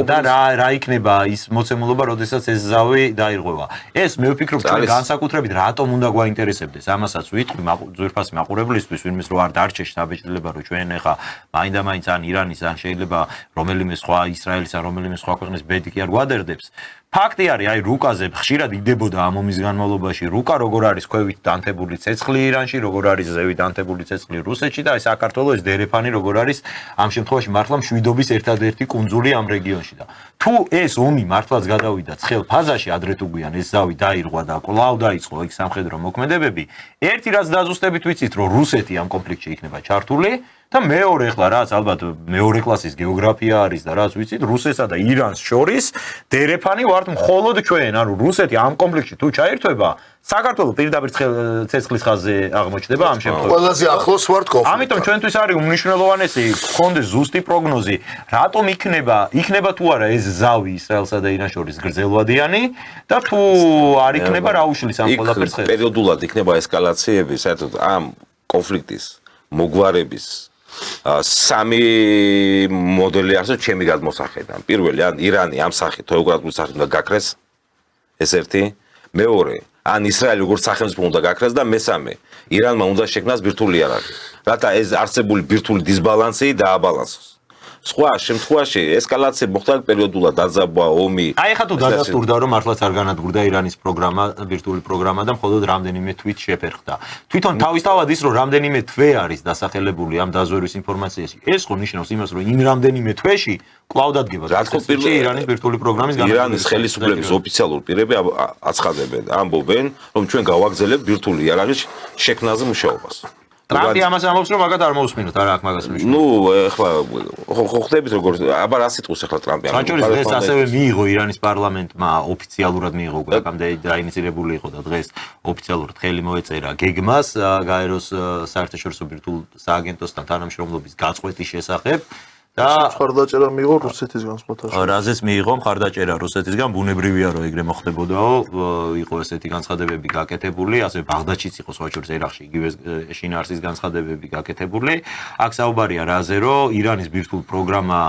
და რა იქნება ის მოცემულობა, როდესაც ეს ზავი დაირღვევა. ეს მე ვფიქრობ, ჩვენ განსაკუთრებით რატომ უნდა გვაინტერესებდეს, ამასაც ვიტყვი ძვირფასი მაყურებლისთვის, ვინმეს რო არ დარჩეს შთაბეჭდილება, რომ ჩვენ ახლა მაინდა-მაინც ან ირანის, ან შეიძლება რომელიმე სხვა ისრაელის ან რომელიმე სხვა ქვეყნის ბედი კი არ გვადერდებს. ფაქტი არის, აი რუკაზე ხშირად იდებოდა ამ ომის განმავლობაში, რუკა როგორ არის ქვევით დანთებული ცეცხლი ირანში, როგორ არის ზევით დანთებული ცეცხლი რუსეთში და აი საქართველოს ეს დერეფანი როგორ არის ამ შემთხვევაში მართლა მშვიდობის ერთადერთი კუნძული ამ რეგიონში და თუ ეს ომი მართლაც გადავიდა ცხელ ფაზაში, ადრე თუ გვიან ეს ზავი დაირღვა და კვლავ დაიწყო იქ სამხედრო მოქმედებები, ერთი რაც დაზუსტებით ვიცით, რომ რუსეთი ამ კონფლიქტში იქნება ჩართული და მეორე ახლა რაც ალბათ მეორე კლასის გეოგრაფია არის და რაც ვიცით, რუსეთსა და ირანს შორის დერეფანი ვართ მხოლოდ ჩვენ, ანუ რუსეთი ამ კონფლიქტში თუ ჩაერთვება, საქართველოს პირდაპირ ცეცხლის ხაზზე აღმოჩნდება ამ შემთხვევაში. ყველაზე ახლოს ვართ კონფლიქტთან. ამიტომ ჩვენთვის არის უმნიშვნელოვანესი გქონდეს ზუსტი პროგნოზი, რატომ იქნება თუ არა ეს ზავი ისრაელსა და ირანს შორის გრძელვადიანი და თუ არ იქნება რა უშლის ამ ყველაფერს ხელს. პერიოდულად იქნება ესკალაციები, საერთოდ ამ კონფლიქტის მოგვარების სამი მოდელი არის ჩემი გადმოსახედიდან. პირველი, ან ირანი ამ სახით, თეოკრატიული სახით უნდა გაქრეს. ეს ერთი, მეორე, ან ისრაელი როგორც სახელმწიფო უნდა გაქრეს და მესამე, ირანმა უნდა შექმნას ბირთვული იარაღი. რათა ეს არსებული ბირთვული დისბალანსი დააბალანსოს. სხვა შემთხვევაში ესკალაცია მოხდა პერიოდულად დაძაბვა ომი. აი ხა თუ დადასტურდა რომ მართლაც არ განადგურდა ირანის პროგრამა, ვირტუალური პროგრამა და მხოლოდ რამდენიმე თვით შეფერხდა. თვითონ თავისთავად ის რომ რამდენიმე თვე არის დასახელებული ამ დაზვერვის ინფორმაციაში, ეს ხო ნიშნავს იმას რომ იმ რამდენიმე თვეში კვლავ დადგება ირანის ვირტუალური პროგრამის განადგურება. ირანის ხელისუფლების ოფიციალურ პირები აცხადებენ, ამბობენ, რომ ჩვენ გავაგზავნებთ ვირტუალური იარაღის შექმნაზე მუშაობას. ტრამპი ამას ამბობს რომ მაგათ არ მოусმინოთ, არა აქ მაგას მნიშვნელობა. ნუ ეხლა ხო ხდებით როგორ აბა რა სიტყვის ეხლა ტრამპი ამბობს. საჭირო დღეს ასევე მიიღო ირანის პარლამენტმა ოფიციალურად მიიღო აქამდე დაინიცირებული იყო და დღეს ოფიციალურად ხელი მოეწერა გეგმას გაეროს საერთაშორისო ბირთვულ სააგენტოსთან თანამშრომლობის გაწყვეტის შესახებ. და მხარდაჭერა მიიღო რუსეთისგან სხვათა. რაზეც მიიღო მხარდაჭერა რუსეთისგან, ბუნებრივია რომ ეგრე მოხდებოდაო, იყო ესეთი განცხადებები გაკეთებული, ასე ბაღდადშიც იყო სხვა შორის ერაყში იგივე შინაარსის განცხადებები გაკეთებული. აქ საუბარია რაზე, რომ ირანის ბირთვულ პროგრამა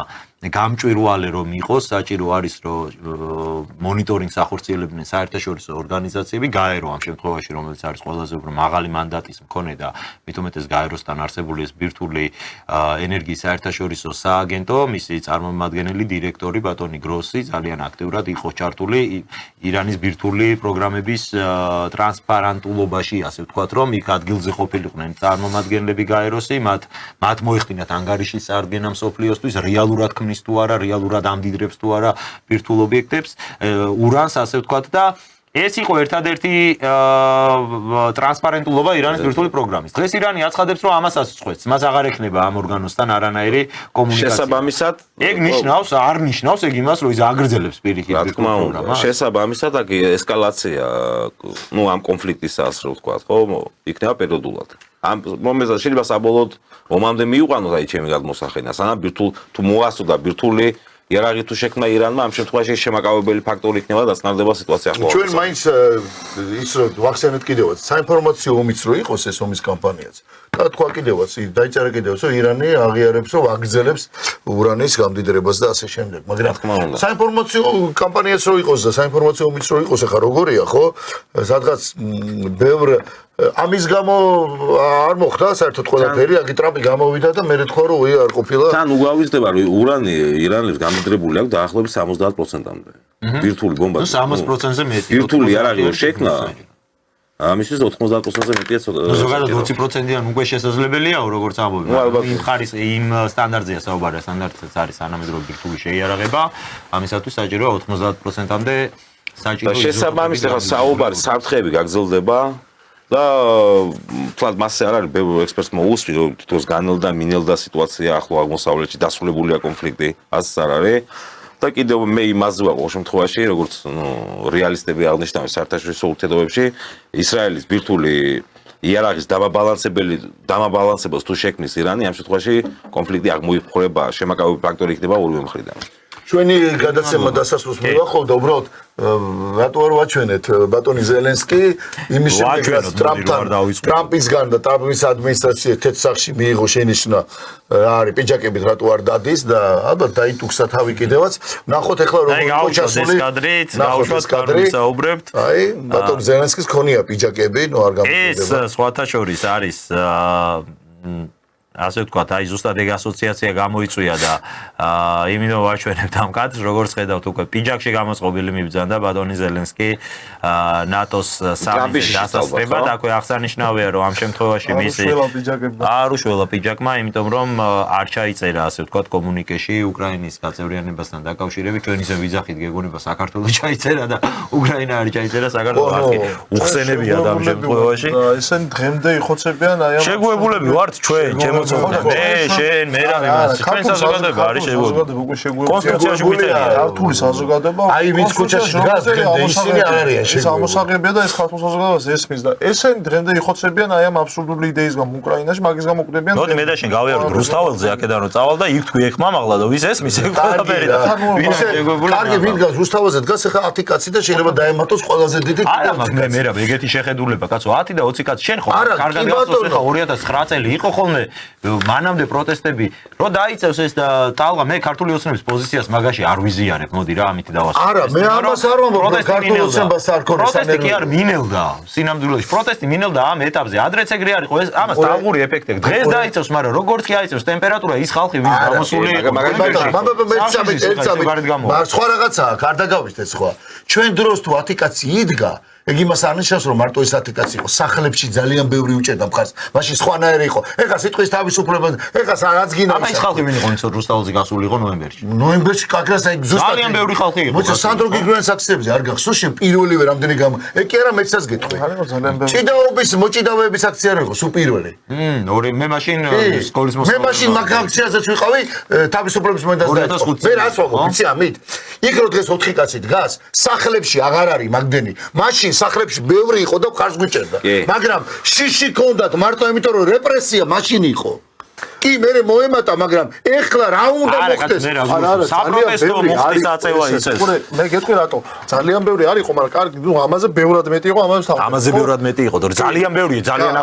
გამჭვირვალე რომ იყოს, საჭირო არის რომ მონიტორინგს ახორციელებდნენ საერთაშორისო ორგანიზაციები, გაერო ამ შემთხვევაში, რომელიც არის ყველაზე უფრო მაღალი მანდატის მქონე და მithumetes გაეროსთან არსებული ეს ბირთვული ენერგიის საერთაშორისო სააგენტო, მისი წარმომადგენელი დირექტორი ბატონი გროსი ძალიან აქტიურად იყო ჩართული ირანის ბირთვული პროგრამების ტრანსპარენტულობაში, ასე ვთქვათ, რომ იქ ადგილზე ყოფილიყვნენ წარმომადგენლები გაეროსი, მათ მოეხდინათ ანგარიშის წარდგენა მსოფლიოსთვის, რეალურად ქმნის თუ არა, რეალურად ამდიდრებს თუ არა ბირთვულ ობიექტებს, ურანს, ასე ვთქვათ და ეს იყო ერთადერთი ტრანსპარენტულობა ირანის ბირთვული პროგრამის. დღეს ირანი აცხადებს, რომ ამასაც წყვეტს, მას აღარ ექნება ამ ორგანოსთან არანაირი კომუნიკაცია. შესაბამისად, ეგ ნიშნავს, არ ნიშნავს ეგ იმას, რომ ის აგრძელებს პირიქით ბირთვულ პროგრამას. შესაბამისად, აქ ესკალაცია, ნუ ამ კონფლიქტის ასე ვთქვათ, ხო, იქნება პერიოდულად. ამ მომენტში შეიძლება საბოლოოდ ომამდე მიიყვანოს აი ჩემი გადმოსახედიდან, სანამ ბირთვულ თუ მოასწორდა ბირთვული იარაღი თუ შექმნა ირანმა, ამ შემთხვევაში შემაკავებელი ფაქტორი იქნება და დაწნარდება სიტუაცია ახლა. ჩვენ მაინც ის რომ ვახსენეთ კიდევაც, საინფორმაციო ომიც რო იყოს ეს ომის კამპანიაც. და თქვა კიდევაც, დაიწერა კიდევაც, რომ ირანი აღიარებს, რომ აგრძელებს ურანის გამდიდრებას და ასე შემდეგ. მაგრამ საინფორმაციო კამპანიაც რო იყოს და საინფორმაციო ომიც რო იყოს, ახლა როგორია, ხო? სადღაც ბევრ ამის გამო არ მოხდა საერთოდ ყველაფერი, აქ ტრამპი გამოვიდა და მე თქვა რომ არ ყოფილა. თან უგვავიზდება რომ ურანი ირანელს გამდიდრებული აქვს დაახლოებით 70%-მდე. ბირთვული ბომბა. 60%-ზე მეტი. ბირთვული იარაღი შექმნა. ამისთვის 90%-ზე მეტია. ზოგადად 20%-იან უკვე შესაძლებელია, როგორც ამბობენ. იმ ხარის იმ სტანდარტზეა საუბარი, სტანდარტიც არის ანამედროვე ბირთვული შეიარაღება. ამისათვის საჭიროა 90%-მდე საჭირო. შესაბამისად ახლა საუბარი საფრთხეები გაგრძელდება. და თლად მასე არ არის ბევრი ექსპერტს მოусვი რომ თვითონ განელდა მინელდა სიტუაცია ახლო აღმოსავლეთში დასრულებულია კონფლიქტი ასე არ არის და კიდევ მე იმაზე ვარ ყოველ შემთხვევაში როგორც რეალისტები აღნიშნავენ საერთაშორისო ურთიერთობებში ისრაელის ბირთვული იარაღის დამაბალანსებელს თუ შექმნის ირანი ამ შემთხვევაში კონფლიქტი აღმოიფხვრება შემაკავებელი ფაქტორი იქნება ორივე მხრიდან ჩვენი გადაცემა დასასრულს მივახავდა უბრალოდ რატო არ ვაჩვენეთ ბატონი ზელენსკი იმის შემდეგ რაც ტრამპისგან და ტრამპის ადმინისტრაციის თეთრსახში მიიღო შენიშვნა რა არის პიჯაკებით რატო არ დადის და ალბათ დაიტუქსა თავი კიდევაც ნახოთ ახლა როგორ მოჩასული გაუშვათ კადრი საუბრებთ აი ბატონ ზელენსკის ქონია პიჯაკები ნუ არ გამიგდება ეს სხვათა შორის არის ასე ვთქვათ, აი ზუსტად ეგ ასოციაცია გამოიწვია და იმით ვაჩვენებთ ამ კადრს, როგორც ხედავთ უკვე პიჯაკში გამოწყობილი მიბრძანდა ბატონი ზელენსკი ნატოს სამის დასასწრებად, აქვე აღსანიშნავია, რომ ამ შემთხვევაში მისი არ უშველა პიჯაკმა, იმიტომ რომ არ ჩაიწერა ასე ვთქვათ კომუნიკეში უკრაინის გაწევრიანებასთან დაკავშირებით, ჩვენ ისე ვიძახით გეგონება საქართველოს ჩაიწერა და უკრაინა არ ჩაიწერა საქართველოს არქი უხსენებია ამ შემთხვევაში. ესენი დღემდე იხოცებიან აი ამ შეგუებულები ვართ ჩვენ შენ მე რა ვიმას ჩვენ საზოგადოება არის შეგუებული კონსტიტუციაში გვიწერია ქართული საზოგადოება აი ვინც ქუჩაში დგას დღემდე ისინი არ არიან ეს ამოსაღებია და ეს ქართულ საზოგადოებას ესმის და ესენი დღემდე იხოცებიან აი ამ აბსურდული იდეის გამო უკრაინაში მაგის გამო კვდებიან მოდი მე და შენ გავიაროთ რუსთაველზე აქედან რომ წავალ და იქ თქვი ეხმამაღლა და ვის ესმის ეგ ყველაფერი და ვინ შეგუებული კარგი ვინ დგას რუსთაველზე დგას ახლა 10 კაცი და შეიძლება დაემატოს ყველაზე დიდი არა მე რა ეგეთი შეხედულება კაცო 10 და 20 კაცი შენ ხო კარგად გასწორე ხა 2009 წელი იყო ხოლმე მანამდე პროტესტები რო დაიწევს ეს ტალღა მე ქართული ოცნების პოზიციას მაგაში არ ვიზიარებ მოდი რა ამით დავასრულებ არა მე ამას არ ვამბობ ქართული ოცნებას არ ქონდეს პროტესტი კი არ მინელდა სინამდვილეში პროტესტი მინელდა ამ ეტაპზე ადრეც ეგრე არ იყო ეს ამას ტალღური ეფექტი დღეს დაიწევს მაგრამ როგორც კი აიწევს ტემპერატურა ის ხალხი ვინც გამოსული მაგრამ სხვა რაღაცაა არ დაგავიწყდეთ სხვა ჩვენ დროს თუ 10 კაცი იდგა ეგ იმას არნიშნავს რომ მარტო ეს 10 კაცი იყო სახლებში ძალიან ბევრი უჭერდა მხარს მაშინ სხვანაირი იყო ეხა სიტყვის თავისუფლება ეხა რაც გინდა აბა ის ხალხი ვინ იყო ვინც რუსთაველზე გასული იყო ნოემბერში კაკრას აი ზუსტად ძალიან ბევრი ხალხი იყო მოიცა სანდრო გიგრონის აქციებზე არ გახსოვს შენ პირველივე რამდენი გამო ეგ კი არა მეცას გეტყვი ჭიდაობის მოჭიდავების აქცია რა იყო სულ პირველი ორი მე მაშინ სკოლის მე მაშინ მაგ აქციაზეც ვიყავი თავისუფლების მომენტაზე მე რას ვაგო ვიცი ამით იქ რო დღეს 4 კაცი დგას სახლებში აღარ არის მაგდენი მაშინ სახლებში ბევრი იყო და ხარს გვიჭერდა მაგრამ შიში კონდათ მარტო იმიტომ რომ რეპრესია მაშინ იყო კი მე მოემატა მაგრამ ეხლა რა უნდა მოხდეს საპროტესტო მოხდეს აწევა ისეს მე გეტყვი რატო ძალიან ბევრი არ იყო მაგრამ კარგი ნუ ამაზე ბევრად მეტი იყო ამაზე ბევრად მეტი იყო თორე ძალიან ბევრია ძალიან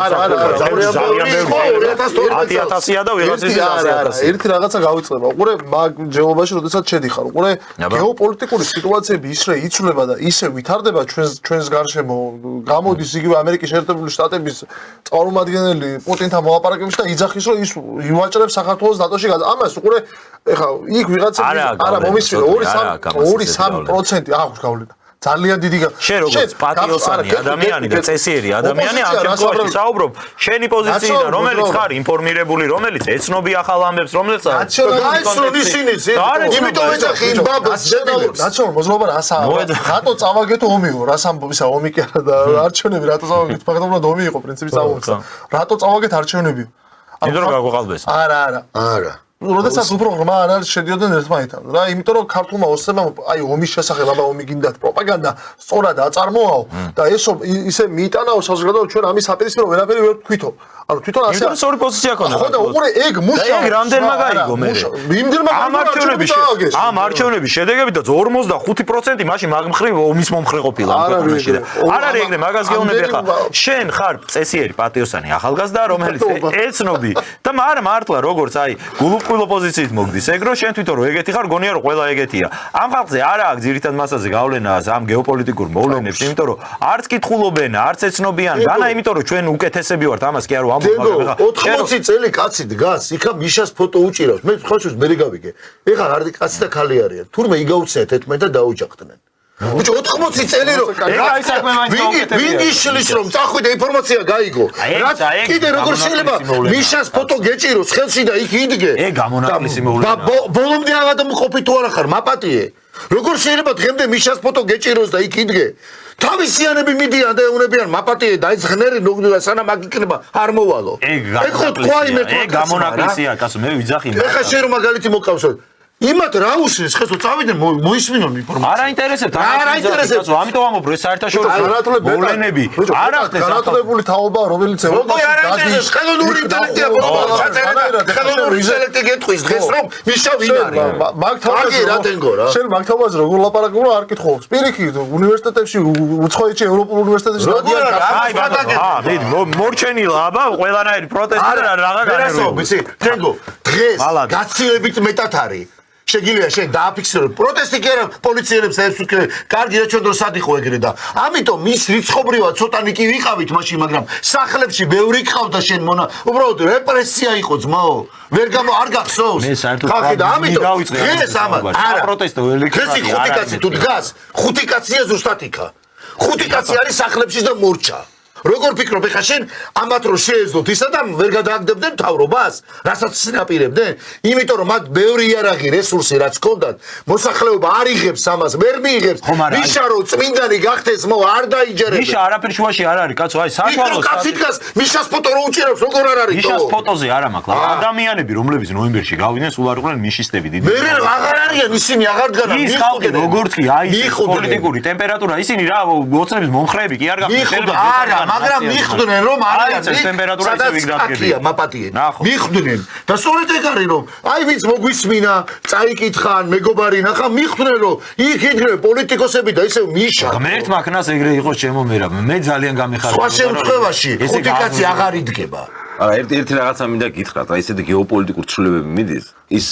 ძალიან ბევრი 10,000-ია და ვიღაცის 100,000 ერთი რაღაცა გავიწყდება უყურე მაგ ჯეობაში როდესაც შედიხარ უყურე გეოპოლიტიკური სიტუაციები ისე იცვლება და ისე ვითარდება ჩვენს გარშემო გამოდის იგივე ამერიკის შეერთებული შტატების წარმომადგენელი პუტინთან მოლაპარაკებაში და იძახის რომ ის ვაჭრებს საქართველოს ნატოში ამას უყურე ეხა იქ ვიღაცები არა მომისმინო 2-3% აღარ გავლენა ძალიან დიდი შენ როგორც პატიოსანი ადამიანი და წესიერი ადამიანი ამ შემთხვევაში საუბრობ შენი პოზიციიდან რომელიც ხარ ინფორმირებული რომელიც ეცნობი ახალ ამბებს რომელიც გაიცნო ისინი იმიტომ ეძახი იმ ბაბას ნაციონალურ მოზლობა რატო წავაგეთო ომიო რას ამბობისა ომი კი არა და არჩევნები რატო წავაგეთ ფაქტობრივად ომი იყო პრინციპის ამბობისა რატო წავაგეთ არჩევნებიო იმიტომ რომ გაგვყალბეს არა როდესაც უფრო ღრმა არ არის შედიოდნენ ერთმანეთთან რა იმიტომ რომ ქართულმა ოცნებამ აი ომის შესახებ აბა ომი გინდათ პროპაგანდა სწორად აწარმოაო და ისე მიიტანაო საზოგადოება ჩვენ ამის აპირისპირო ვერაფერი ვერ თქვითო ანუ თვითონ ასე ორი პოზიცია ქონდა ხო და უყურე ეგ მუშა ეგ რამდენმა გაიგო მე ამ არჩევნების შედეგები და 45% მაშინ მაგმხრივ ომის მომხრე ყოფილა ქვეყანაში და არ არის ეგრე მაგას გეუბნები ხა შენ ხარ წესიერი პატიოსანი ახალგაზრდა რომელიც ეცნობი და მართლა როგორც აი გულუყვილო პოზიციით მოგდის ეგ რო შენ თვითონ რო ეგეთი ხარ გონია რომ ყველა ეგეთია ამ ხალხზე არა აქვს ძირითად მასაზე გავლენა ამ გეოპოლიტიკურ მოვლენებს იმიტომ რომ არც კითხულობენ არც ეცნობიან განა იმიტომ რომ ჩვენ უკეთესები ვართ ამას კი არ დენგო 80 წელი კაცი დგას იქა მიშას ფოტო უჭირავს მე ხოშოს მე გავიგე ეხლა არ კაცი და ქალი არიან თურმე იგაუცეთ ერთმანეთ და დაუჯახდნენ ბიჭო 80 წელი რომ ვინგი შლის რომ წახვიდა ინფორმაცია გაიგო კიდე როგორ შეიძლება მიშას ფოტო გეჭიროს ხელში და იქ იდგე ეგ გამონაკლისი მოვლენა ბოლომდე ავადმყოფი თუ არა ხარ მაპატიე როგორ შეიძლება დღემდე მიშას ფოტო გეჭიროს და იქ იდგე თავისიანები მიდიან და ეუნებიან მაპატიე დაიძღნერი ნოგდულა სანამ აქ იქნება არ მოვალო ეგ ხო თქვა იმ ერთმა ეგ გამონაკლისია კაცო მე ვიძახი ეხა შენ რომ მაგალითი მოკავსო იმათ რა უშლის ხეს წავიდნენ მოისმინონ ინფორმაცია. არა ინტერესებთ. არა ინტერესებთ. ამიტომ ამობ ეს საერთაშორისო მოვლენები. არ ახდენს განათლებული თაობა, რომელიც როგორ არ ინტერესებს ხელოვნური ინტელექტია პრობლემა ჩაწერა და ხელოვნური ინტელექტი გეტყვის დღეს რომ მიშა ვინ არის. მაგ რა თენგო რა. შენ მაგ თამაზე როგორ ლაპარაკობ არ კითხულობს. პირიქით უნივერსიტეტებში უცხოეთში ევროპულ უნივერსიტეტებში მორჩენილა აბა ყველანაირი პროტესტი და რაღა განერვებული. ვიცი, თენგო დღეს გაცილებით მეტად არის. შეგიძლია შენ დააფიქსირო პროტესტი კი არა პოლიციელებს და ეს უკვე კარგი რა ჩვენ დრო სად იყო ეგრე და ამიტომ მის რიცხობრივად ცოტანი კი ვიყავით მაშინ მაგრამ სახლებში ბევრი ყავდა შენ მონა უბრალოდ რეპრესია იყო ძმაო ვერ არ გახსოვს მე საერთოდ ხალხი და ამიტომ დღეს ამათ არა პროტესტო დღეს ხუთი კაცი თუ დგას ხუთი კაცია ზუსტად იქა ხუთი კაცი არის სახლებში და მორჩა როგორ ფიქრობ ეხა შენ ამათ რო შეეძლოთ ისა და ვერ გადააგდებდნენ მთავრობას რასაც სინაპირებდნენ იმიტომ რომ მათ ბევრი იარაღი რესურსი რაც ჰქონდათ მოსახლეობა არ იღებს ამას ვერ მიიღებს მიშა რო წმინდანი გახდეს მო არ დაიჯერებს მიშა არაფერი შუაში არ არის კაცო აი საშუალო კაცი დგას მიშას ფოტო რო უჭირებს როგორ არ არის მიშას ფოტოზე არა მაქვს ადამიანები რომლებიც ნოემბერში გავიდნენ სულ არ იყვნენ მიშისტები დიდი მე აღარ არიან ისინი აღარ დგანან ის ხალხი როგორც კი აი პოლიტიკური ტემპერატურა ისინი რა ოცნების მომხრეები კი არ გახდნენ არა მაგრამ მიხდნენ რომ არიან ტემპერატურა ისე ვიგრადგებია მაპატიენ მიხდნენ და სწორედ ეგ არის რომ აი ვინც მოგვისმინა წაიკითხან მეგობარი ნახა მიხდნენ რომ იქ იდგნენ პოლიტიკოსები და ისე მიშა ღმერთმა ქნას ეგრე იყოს ჩემო მერაბ მე ძალიან გამეხარდა სხვა შემთხვევაში ხუთი კაცი აღარ იდგება არა ერთი რაღაცა მინდა გითხრათ აი ესეთი გეოპოლიტიკური ცვლილებები მიდის ის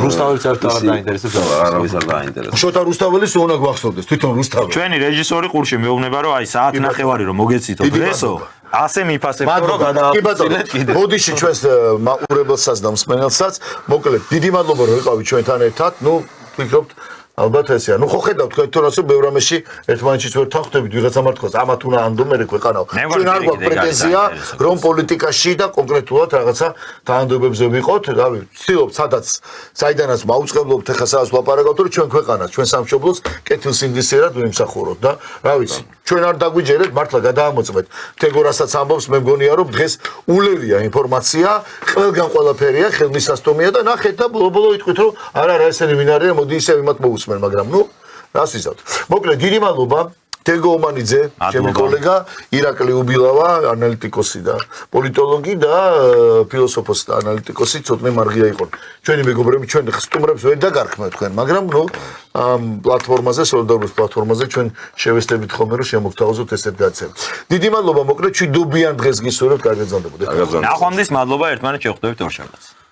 რუსთაველს არ დაინტერესებს არავის არ დაინტერესებს შოთა რუსთაველის უნდა გვახსოვდეს თვითონ რუსთაველი ჩვენი რეჟისორი ყურში მეუბნება რომ აი საათ ნახევარი რომ მოგეცითო დღესო ასე მიფასებთ რომ გადააწილეთ კიდე ბოდიში ჩვენს მაყურებელსაც და მსმენელსაც მოკლედ დიდი მადლობა რომ იყავით ჩვენთან ერთად ნუ ვფიქრობთ ალბათ ესეა. ნუ ხო ხედავთ თქვენ თორასო ბევრ ამაში ერთმანეთშიც ვერ თანხმდებით ვიღაცა მართლაც ამათ უნდა ანდო მე ქვეყანაო. ჩვენ არ გვაქვს პრეტენზია რომ პოლიტიკაში და კონკრეტულად რაღაცა თანამდებობებზე ვიყოთ. რავი, ვცდილობთ სადაც საიდანაც მაუწყებლობთ ახლა სადაც ვლაპარაკობთ რომ ჩვენ ქვეყანას, ჩვენ სამშობლოს კეთილსინდისიერად ვიმსახუროთ და რა ვიცი, ჩვენ არ დაგვიჯერეთ მართლა გადაამოწმეთ. თეგორასაც ამბობს მე მგონია რომ დღეს ულევია ინფორმაცია, ყველგან ყველაფერია, ხელმისაწვდომია და ნახეთ და ბოლო-ბოლო იტყვით რომ არა ესენი ვინ არიან, მოდი ისე იმათ მაგრამ ნუ რას ვიზავთ. მოკლედ დიდი მადლობა თეგო ომანიძე, ჩემი კოლეგა, ირაკლი უბილავა, ანალიტიკოსი და პოლიტოლოგი და ფილოსოფოსი და ანალიტიკოსი, ცოტნე მარღია იყო. ჩვენი მეგობრები ჩვენ სტუმრებს ვერ დაგარქმევთ თქვენ, მაგრამ ნუ ამ პლატფორმაზე, სოლიდარობის პლატფორმაზე ჩვენ შევესწრებით ხოლმე რომ შემოგთავაზოთ ესეთ გაცემ. დიდი მადლობა, მოკლედ ჩვიდობიან დღეს გისურვებთ, კარგად გრძნობოდეთ. ნახვამდის მადლობა ერთმანეთს შევხვდებით ორშაბათს.